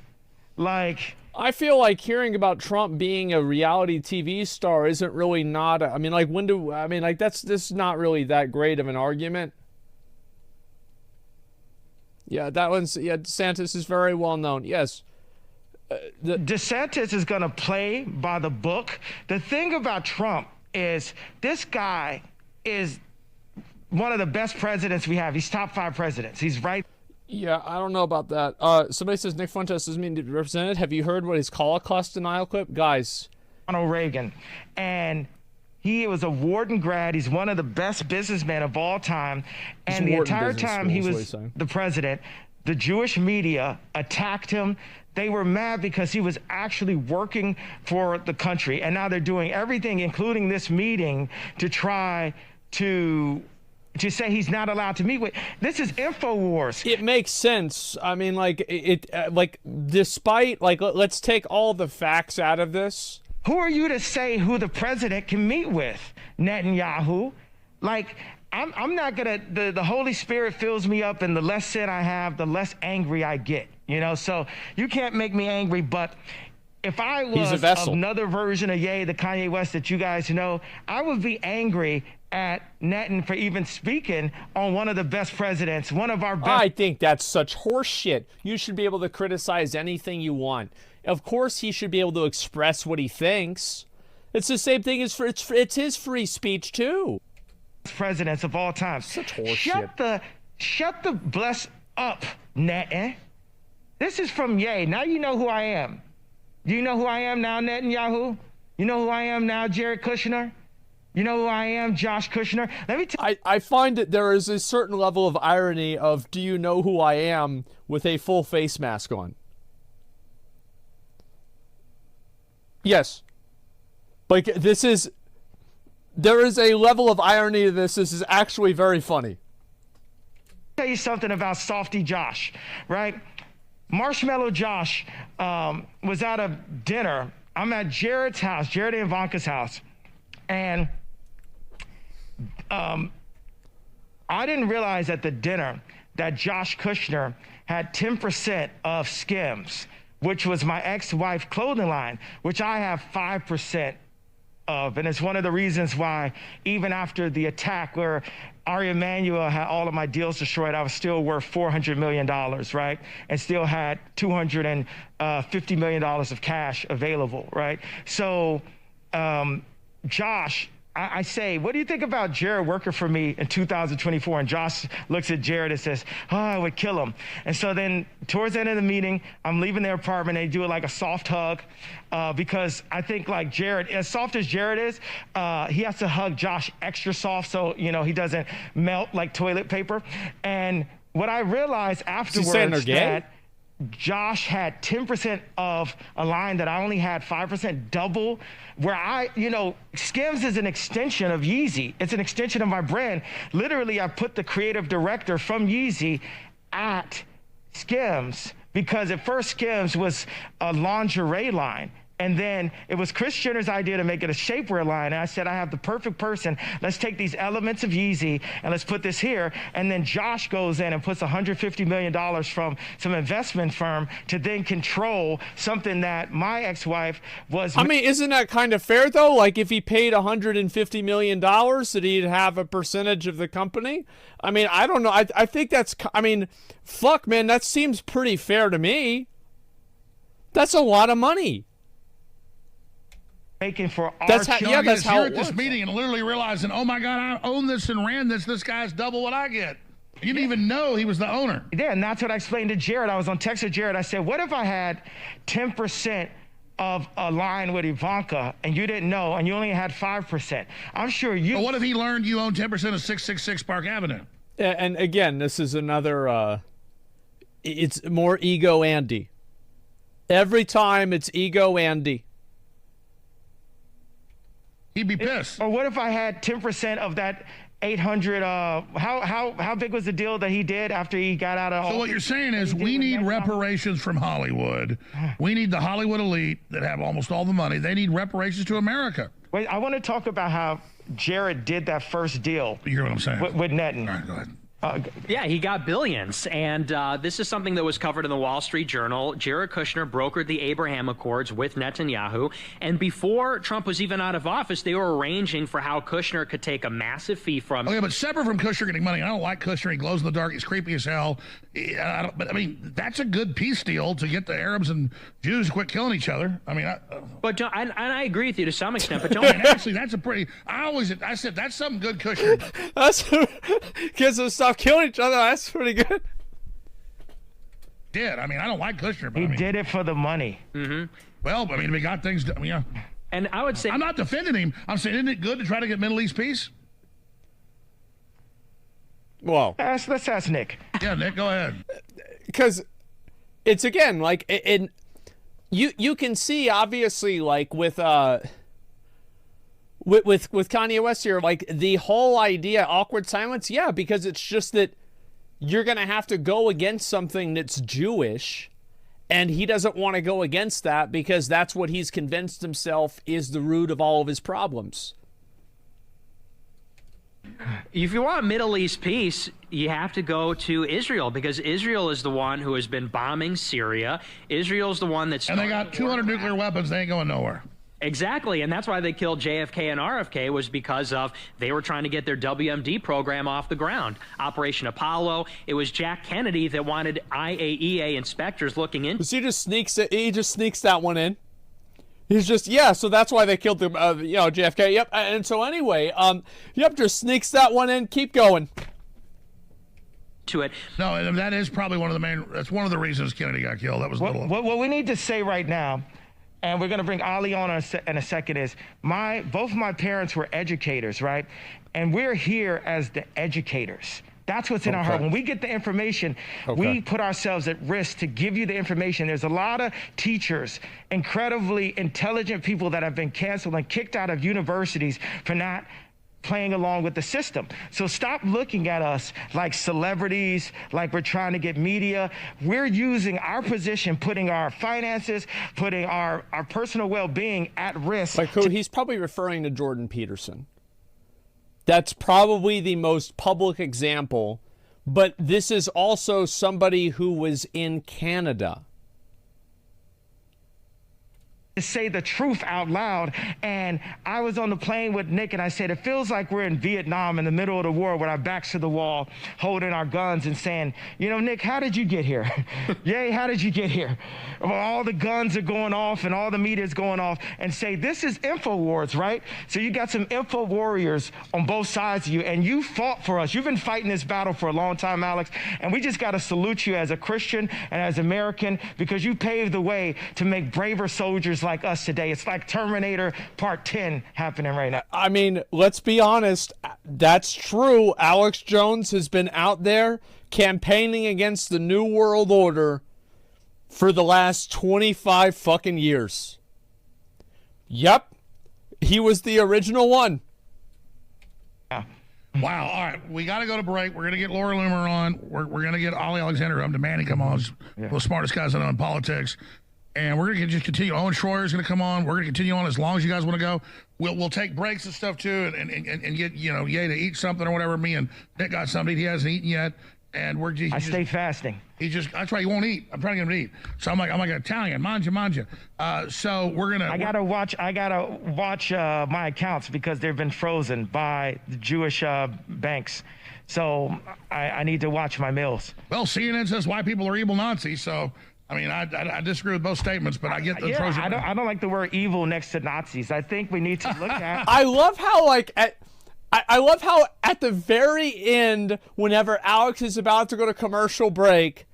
Like... I feel like hearing about Trump being a reality TV star isn't really not... this is not really that great of an argument. Yeah, DeSantis is very well known. Yes. DeSantis is going to play by the book. The thing about Trump is this guy is one of the best presidents we have. He's top 5 presidents. He's right. Yeah, I don't know about that. Somebody says Nick Fuentes doesn't mean to be represented. Have you heard what his Holocaust denial clip? Guys. Ronald Reagan. And he was a Wharton grad. He's one of the best businessmen of all time. And the entire time he was the president, the Jewish media attacked him. They were mad because he was actually working for the country. And now they're doing everything, including this meeting, to try to say he's not allowed to meet with. This is InfoWars. It makes sense. I mean, despite, let's take all the facts out of this. Who are you to say who the president can meet with? Netanyahu. I'm not gonna, the Holy Spirit fills me up, and the less sin I have, the less angry I get, so you can't make me angry. But if I was another version of the Kanye West that you guys know, I would be angry at Netan for even speaking on one of the best presidents, one of our best. I think that's such horse shit. You should be able to criticize anything you want. Of course, he should be able to express what he thinks. It's the same thing as it's his free speech too. Presidents of all time. Such horseshit. Shut the bless up, Netanyahu. This is from Ye. Now you know who I am. Do you know who I am now, Netanyahu? You know who I am now, Jared Kushner? You know who I am, Josh Kushner? Let me tell I find that there is a certain level of irony of "Do you know who I am?" with a full face mask on. Yes. Like, there is a level of irony to this. This is actually very funny. tell you something about Softy Josh, right? Marshmallow Josh was at a dinner. I'm at Jared's house, Jared and Ivanka's house. And I didn't realize at the dinner that Josh Kushner had 10% of Skims, which was my ex-wife clothing line, which I have 5% of. And it's one of the reasons why even after the attack where Ari Emanuel had all of my deals destroyed, I was still worth $400 million, right? And still had $250 million of cash available, right? So Josh, I say, what do you think about Jared working for me in 2024? And Josh looks at Jared and says, oh, I would kill him. And so then towards the end of the meeting, I'm leaving their apartment. They do it like a soft hug because I think like Jared, as soft as Jared is, he has to hug Josh extra soft so, you know, he doesn't melt like toilet paper. And what I realized afterwards that Josh had 10% of a line that I only had 5%, double, where I, you know, Skims is an extension of Yeezy. It's an extension of my brand. Literally, I put the creative director from Yeezy at Skims because at first Skims was a lingerie line. And then it was Kris Jenner's idea to make it a shapewear line. And I said, I have the perfect person. Let's take these elements of Yeezy and let's put this here. And then Josh goes in and puts $150 million from some investment firm to then control something that my ex-wife was. I mean, isn't that kind of fair, though? Like, if he paid $150 million, that he'd have a percentage of the company? I mean, I don't know. I think that's, I mean, fuck, man, that seems pretty fair to me. That's a lot of money. Making for our that's how you're at this meeting and literally realizing, oh my God, I own this and ran this. This guy's double what I get. You didn't even know he was the owner. Yeah, and that's what I explained to Jared. I was on text with Jared. I said, what if I had 10% of a line with Ivanka and you didn't know and you only had 5%? I'm sure you. But what if he learned you own 10% of 666 Park Avenue? Yeah, and again, this is another, it's more ego Andy. Every time it's ego Andy. He'd be pissed. Or what if I had 10% of that 800? How big was the deal that he did after he got out of? So what you're saying is we need reparations from Hollywood. We need the Hollywood elite that have almost all the money. They need reparations to America. Wait, I want to talk about how Jared did that first deal. You hear what I'm saying? With Netan. All right, go ahead. Yeah, he got billions. And this is something that was covered in the Wall Street Journal. Jared Kushner brokered the Abraham Accords with Netanyahu. And before Trump was even out of office, they were arranging for how Kushner could take a massive fee from... Okay, but separate from Kushner getting money, I don't like Kushner. He glows in the dark. He's creepy as hell. But I mean, that's a good peace deal to get the Arabs and Jews to quit killing each other. I mean... But I agree with you to some extent, but don't... I mean, actually, that's a pretty... I said, that's some good Kushner. That's... Because of stuff killing each other, that's pretty good. I mean, I don't like Kushner, but he did it for the money. Mm-hmm. Well, I mean, we got things. I mean, yeah. And I would say I'm not defending him. I'm saying, isn't it good to try to get Middle East peace? Well, let's ask Nick. Yeah, Nick, go ahead. Because it's again like you can see obviously like with Kanye West here, like the whole idea, awkward silence, yeah, because it's just that you're going to have to go against something that's Jewish, and he doesn't want to go against that because that's what he's convinced himself is the root of all of his problems. If you want Middle East peace, you have to go to Israel because Israel is the one who has been bombing Syria. Israel's the one that's... And they got 200 nuclear weapons. They ain't going nowhere. Exactly, and that's why they killed JFK and RFK was because of they were trying to get their WMD program off the ground. Operation Apollo. It was Jack Kennedy that wanted IAEA inspectors looking into. So he just sneaks that one in. He's just, yeah, so that's why they killed the, JFK. Yep. And so anyway, yep, just sneaks that one in. Keep going. To it. No, and that is probably that's one of the reasons Kennedy got killed. That was what we need to say right now, and we're going to bring Ali on in a second, is both of my parents were educators, right? And we're here as the educators. That's what's in our heart. When we get the information, we put ourselves at risk to give you the information. There's a lot of teachers, incredibly intelligent people that have been canceled and kicked out of universities for not playing along with the system. So stop looking at us like celebrities, like we're trying to get media. We're using our position, putting our finances, putting our personal well-being at risk. Like he's probably referring to Jordan Peterson. That's probably the most public example, but this is also somebody who was in Canada. To say the truth out loud. And I was on the plane with Nick and I said, it feels like we're in Vietnam in the middle of the war with our backs to the wall, holding our guns and saying, Nick, how did you get here? Yay, how did you get here? Well, all the guns are going off and all the media is going off, and say, this is info wars, right? So you got some info warriors on both sides of you, and you fought for us. You've been fighting this battle for a long time, Alex, and we just got to salute you as a Christian and as American, because you paved the way to make braver soldiers like us today. It's like Terminator Part 10 happening right now. I mean, let's be honest. That's true. Alex Jones has been out there campaigning against the New World Order for the last 25 fucking years. Yep. He was the original one. Yeah. Wow. All right. We got to go to break. We're going to get Laura Loomer on. We're going to get Ollie Alexander on. Demanding come on. One of the smartest guys I know in politics. And we're going to just continue. Owen Schroyer is going to come on. We're going to continue on as long as you guys want to go. We'll take breaks and stuff too, and get Ye to eat something or whatever. Me and Nick got something he hasn't eaten yet, and I stay fasting. That's why he won't eat. I'm trying to get him to eat. So I'm like Italian, manja. So we're gonna. I gotta watch my accounts because they've been frozen by the Jewish banks. So I need to watch my meals. Well, CNN says white people are evil Nazis. So. I mean, I disagree with both statements, but I get the I don't like the word evil next to Nazis. I think we need to look at. I love how I love how at the very end, whenever Alex is about to go to commercial break,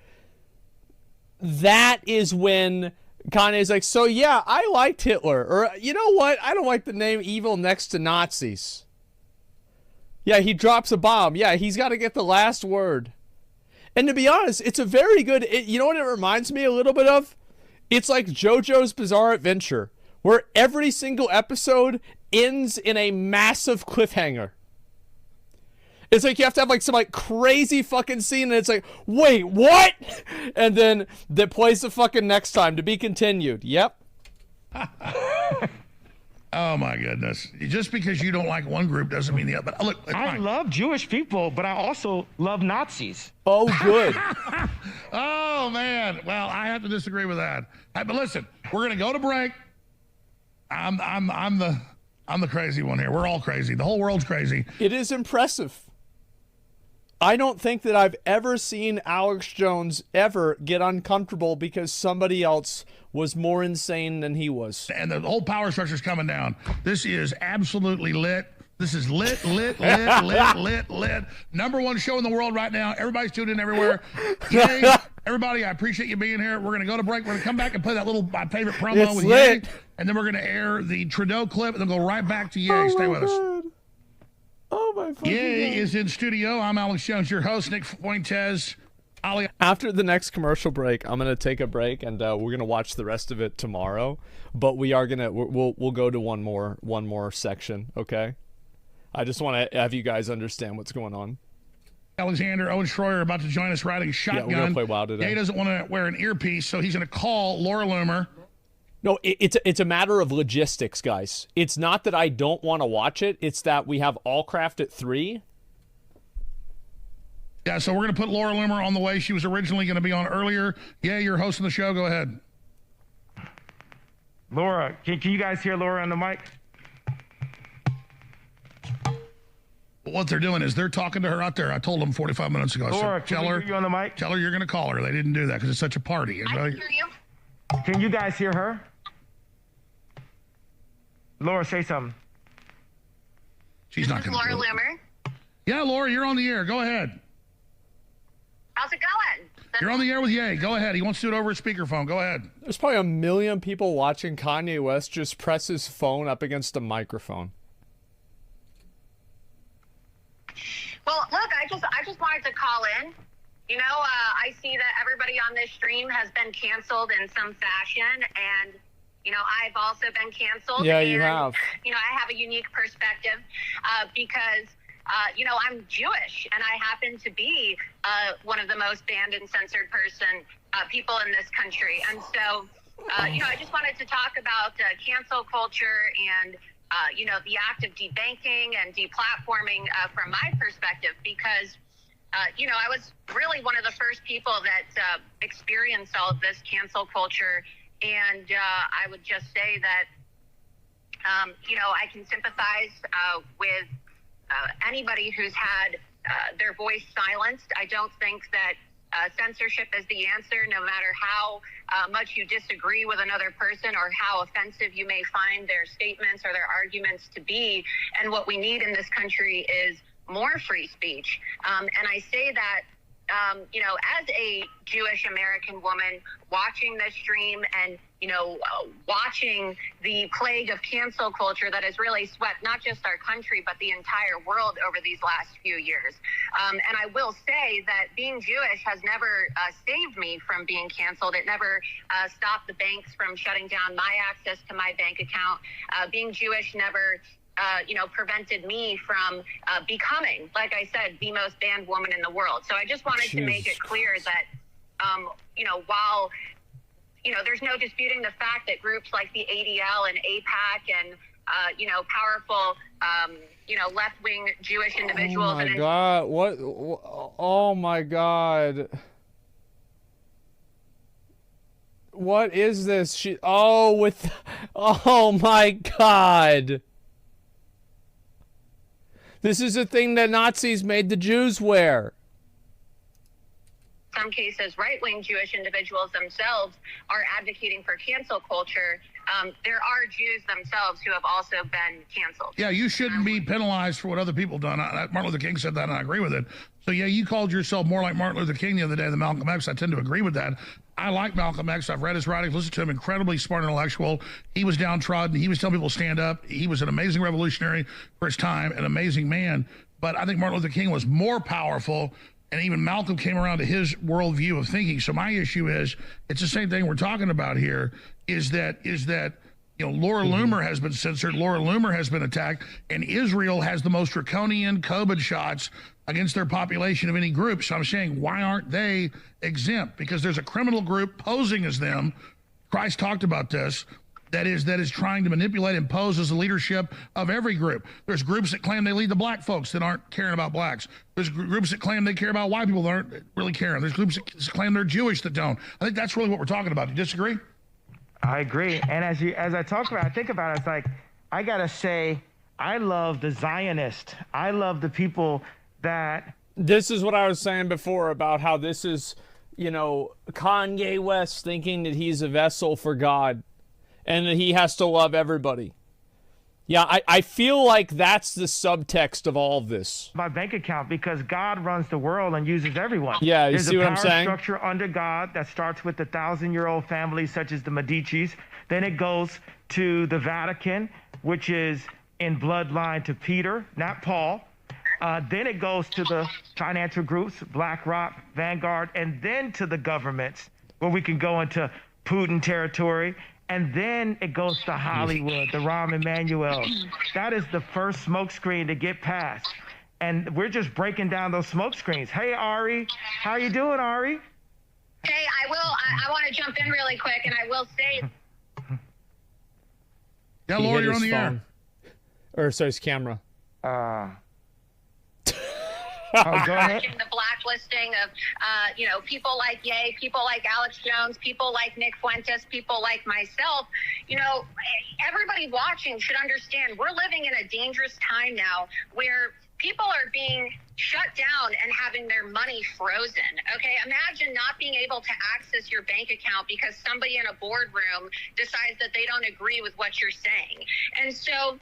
that is when Kanye's like, so yeah, I liked Hitler, or you know what? I don't like the name evil next to Nazis. Yeah, he drops a bomb. Yeah, he's got to get the last word. And to be honest, it's a very good, you know what it reminds me a little bit of? It's like JoJo's Bizarre Adventure, where every single episode ends in a massive cliffhanger. It's like you have to have like some like crazy fucking scene, and it's like, wait, what? And then that plays the fucking next time to be continued. Yep. Oh my goodness! Just because you don't like one group doesn't mean the other. But look, I love Jewish people, but I also love Nazis. Oh, good. Oh man. Well, I have to disagree with that. But listen, we're gonna go to break. I'm the crazy one here. We're all crazy. The whole world's crazy. It is impressive. I don't think that I've ever seen Alex Jones ever get uncomfortable because somebody else was more insane than he was. And the whole power structure's coming down. This is absolutely lit. This is lit. Number one show in the world right now. Everybody's tuned in everywhere. Yay. Everybody, I appreciate you being here. We're going to go to break. We're going to come back and play that my favorite promo with Ye. And then we're going to air the Trudeau clip and then go right back to Ye. Stay with us. Oh my fucking Ye God. is in studio. I'm Alex Jones, your host, Nick Fuentes. Ali. After the next commercial break, I'm gonna take a break, and we're gonna watch the rest of it tomorrow. But we are gonna we'll go to one more section. Okay. I just want to have you guys understand what's going on. Alexander, Owen Schroyer about to join us riding shotgun. Yeah, we're gonna play WoW today. Ye doesn't want to wear an earpiece, so he's gonna call Laura Loomer. No, it's a matter of logistics, guys. It's not that I don't want to watch it. It's that we have Allcraft at 3. Yeah, so we're going to put Laura Loomer on the way. She was originally going to be on earlier. Yeah, you're hosting the show. Go ahead. Laura, can you guys hear Laura on the mic? What they're doing is they're talking to her out there. I told them 45 minutes ago. Laura, can we hear you on the mic? Tell her you're going to call her. They didn't do that because it's such a party. I can hear you. Can you guys hear her? Laura, say something. She's not going to Laura do it. Loomer. Yeah, Laura, you're on the air. Go ahead. How's it going? You're on the air with Ye. Go ahead. He wants to do it over a speakerphone. Go ahead. There's probably 1 million people watching Kanye West just press his phone up against a microphone. Well, look, I just wanted to call in. You know, I see that everybody on this stream has been canceled in some fashion, and you know, I've also been canceled. Yeah, and, you have. You know, I have a unique perspective because, you know, I'm Jewish, and I happen to be one of the most banned and censored people in this country. And so, you know, I just wanted to talk about cancel culture and, you know, the act of debanking and deplatforming from my perspective, because, you know, I was really one of the first people that experienced all of this cancel culture. And I would just say that, you know, I can sympathize with anybody who's had their voice silenced. I don't think that censorship is the answer, no matter how much you disagree with another person or how offensive you may find their statements or their arguments to be. And what we need in this country is more free speech. And I say that, you know, as a Jewish American woman watching this stream and, you know, watching the plague of cancel culture that has really swept not just our country, but the entire world over these last few years. And I will say that being Jewish has never saved me from being canceled. It never stopped the banks from shutting down my access to my bank account. Being Jewish never you know, prevented me from becoming, like I said, the most banned woman in the world. So I just wanted to make it clear that, you know, while, you know, there's no disputing the fact that groups like the ADL and AIPAC and, you know, powerful, you know, left-wing Jewish individuals. Oh my God! What? Oh my God! What is this? Oh my God! This is a thing that Nazis made the Jews wear. In some cases, right-wing Jewish individuals themselves are advocating for cancel culture. There are Jews themselves who have also been canceled. Yeah, you shouldn't be penalized for what other people done. Martin Luther King said that, and I agree with it. So, yeah, you called yourself more like Martin Luther King the other day than Malcolm X. I tend to agree with that. I like Malcolm X. I've read his writings, listened to him, incredibly smart intellectual. He was downtrodden. He was telling people to stand up. He was an amazing revolutionary for his time, an amazing man. But I think Martin Luther King was more powerful, and even Malcolm came around to his worldview of thinking. So my issue is, it's the same thing we're talking about here, is that you know, Laura Loomer has been censored, Laura Loomer has been attacked, and Israel has the most draconian COVID shots against their population of any group. So I'm saying, why aren't they exempt? Because there's a criminal group posing as them. Christ talked about this. That is trying to manipulate and pose as the leadership of every group. There's groups that claim they lead the black folks that aren't caring about blacks. There's groups that claim they care about white people that aren't really caring. There's groups that claim they're Jewish that don't. I think that's really what we're talking about. Do you disagree? I agree. And as I talk about it, I think about it, it's like, I got to say, I love the Zionist. I love the people that... This is what I was saying before about how this is, you know, Kanye West thinking that he's a vessel for God and that he has to love everybody. Yeah, I feel like that's the subtext of all of this. My bank account, because God runs the world and uses everyone. Yeah, you see what I'm saying? There's a power structure under God that starts with the 1,000-year-old families such as the Medicis. Then it goes to the Vatican, which is in bloodline to Peter, not Paul. Then it goes to the financial groups, BlackRock, Vanguard, and then to the governments, where we can go into Putin territory. And then it goes to Hollywood, the Rahm Emanuel. That is the first smokescreen to get past. And we're just breaking down those smokescreens. Hey, Ari. How you doing, Ari? Hey, I want to jump in really quick, and I will say... Yeah, Laura, you're on the air. Or, sorry, his camera. Oh, go ahead. The blacklisting of, you know, people like Ye, people like Alex Jones, people like Nick Fuentes, people like myself. You know, everybody watching should understand we're living in a dangerous time now where people are being shut down and having their money frozen. Okay, imagine not being able to access your bank account because somebody in a boardroom decides that they don't agree with what you're saying. And so,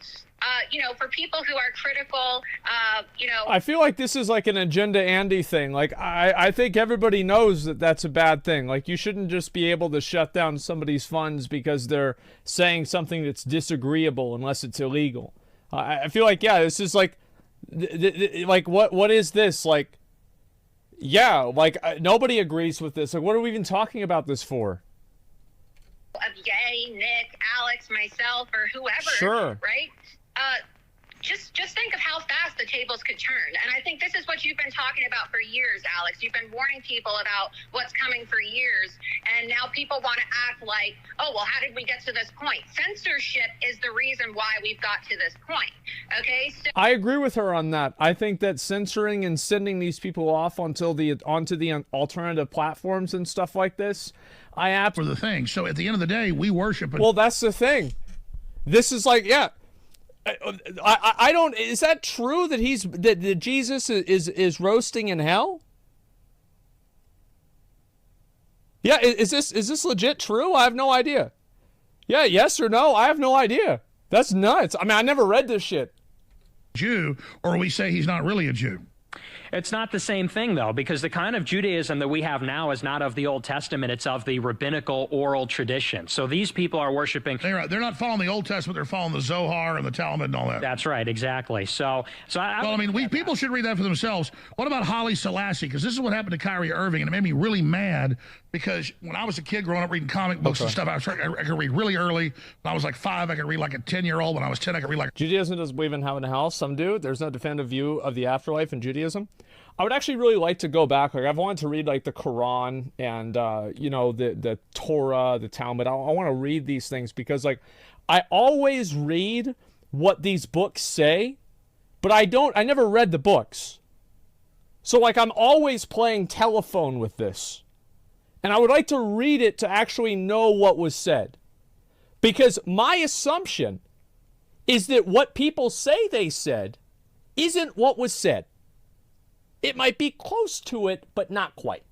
you know, for people who are critical, you know, I feel like this is like an Agenda Andy thing. Like, I think everybody knows that that's a bad thing. Like, you shouldn't just be able to shut down somebody's funds because they're saying something that's disagreeable unless it's illegal. I feel like, yeah, this is like, like, what is this? Like, yeah, like, nobody agrees with this. Like, what are we even talking about this for? Of Ye, Nick, Alex, myself, or whoever, sure, right? Just think of how fast the tables could turn. And I think this is what you've been talking about for years, Alex. You've been warning people about what's coming for years. And now people want to act like, oh, well, how did we get to this point? Censorship is the reason why we've got to this point. Okay? So I agree with her on that. I think that censoring and sending these people off onto the alternative platforms and stuff like this, for the thing. So at the end of the day, we worship it. Well, that's the thing. This is like, yeah. I don't. Is that true that that Jesus is roasting in hell? Yeah, is this legit true? I have no idea. Yeah, yes or no? I have no idea. That's nuts. I mean, I never read this shit. Jew, or we say he's not really a Jew. It's not the same thing, though, because the kind of Judaism that we have now is not of the Old Testament. It's of the rabbinical oral tradition. So these people are worshiping. They're not following the Old Testament. They're following the Zohar and the Talmud and all that. That's right. Exactly. So I mean, people should read that for themselves. What about Haile Selassie? Because this is what happened to Kyrie Irving, and it made me really mad because when I was a kid growing up reading comic books and stuff, I could read really early. When I was like 5, I could read like a 10-year-old. When I was 10, I could read like... Judaism doesn't believe in heaven and hell. Some do. There's no definitive view of the afterlife in Judaism. I would actually really like to go back. Like, I've wanted to read like the Quran and you know, the Torah, the Talmud. I want to read these things because like I always read what these books say, but I never read the books. So like I'm always playing telephone with this. And I would like to read it to actually know what was said. Because my assumption is that what people say they said isn't what was said. It might be close to it, but not quite.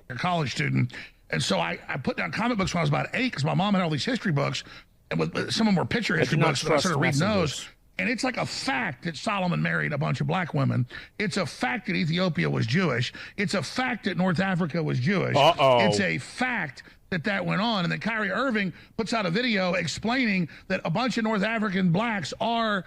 A college student. And so I put down comic books when I was about 8 because my mom had all these history books. And some of them were picture history books. And I started reading those. And it's like a fact that Solomon married a bunch of black women. It's a fact that Ethiopia was Jewish. It's a fact that North Africa was Jewish. It's a fact that went on. And then Kyrie Irving puts out a video explaining that a bunch of North African blacks are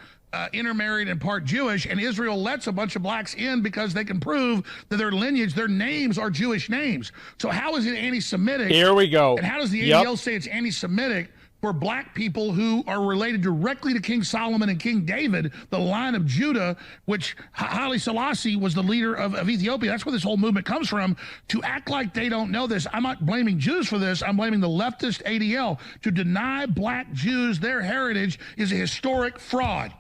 intermarried and part Jewish, and Israel lets a bunch of blacks in because they can prove that their lineage, their names are Jewish names. So how is it anti-Semitic? Here we go. And how does the ADL say it's anti-Semitic for black people who are related directly to King Solomon and King David, the line of Judah, which Haile Selassie was the leader of Ethiopia? That's where this whole movement comes from. To act like they don't know this, I'm not blaming Jews for this, I'm blaming the leftist ADL. To deny black Jews their heritage is a historic fraud.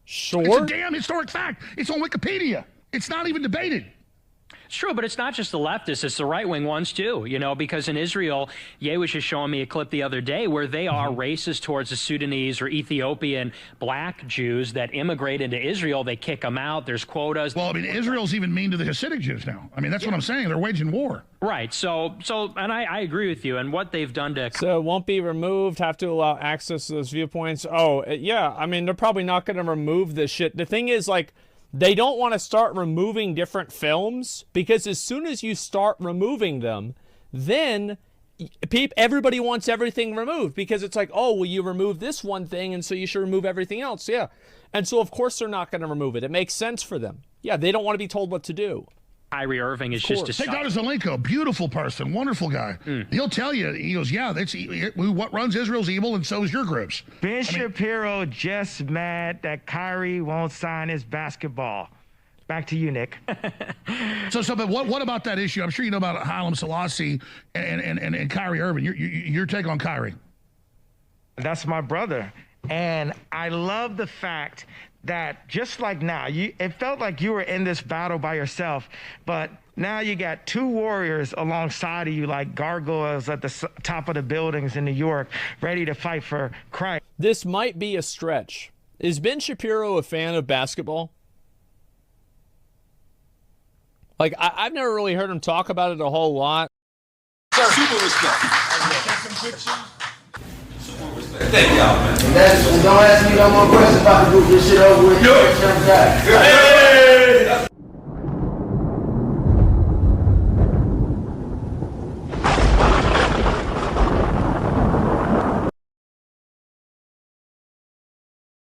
Sure. It's a damn historic fact. It's on Wikipedia. It's not even debated. It's true, but it's not just the leftists, it's the right-wing ones too, you know, because in Israel, Ye was just showing me a clip the other day where they are racist towards the Sudanese or Ethiopian black Jews that immigrate into Israel. They kick them out. There's quotas. Well, I mean, Israel's even mean to the Hasidic Jews now. I mean, that's what I'm saying. They're waging war. Right. So, and I agree with you. And what they've done to... So it won't be removed, have to allow access to those viewpoints. Oh, yeah. I mean, they're probably not going to remove this shit. The thing is, like, they don't want to start removing different films because as soon as you start removing them, then everybody wants everything removed because it's like, oh, well, you remove this one thing and so you should remove everything else. Yeah. And so, of course, they're not going to remove it. It makes sense for them. Yeah, they don't want to be told what to do. Kyrie Irving is just... Take Dr. Zelenko, beautiful person, wonderful guy. He'll tell you, he goes, yeah, that's what runs Israel's evil, and so is your groups. Ben Shapiro just mad that Kyrie won't sign his basketball. Back to you, Nick. But what about that issue? I'm sure you know about Haile Selassie and Kyrie Irving. Your take on Kyrie? That's my brother. And I love the fact that just like now, it felt like you were in this battle by yourself, but Now you got two warriors alongside of you like gargoyles at the top of the buildings in New York, ready to fight for Christ. This might be a stretch. Is Ben Shapiro a fan of basketball? Like, I've never really heard him talk about it a whole lot. Super respect. Thank y'all, man. Don't ask me no more questions about the group. This shit over with.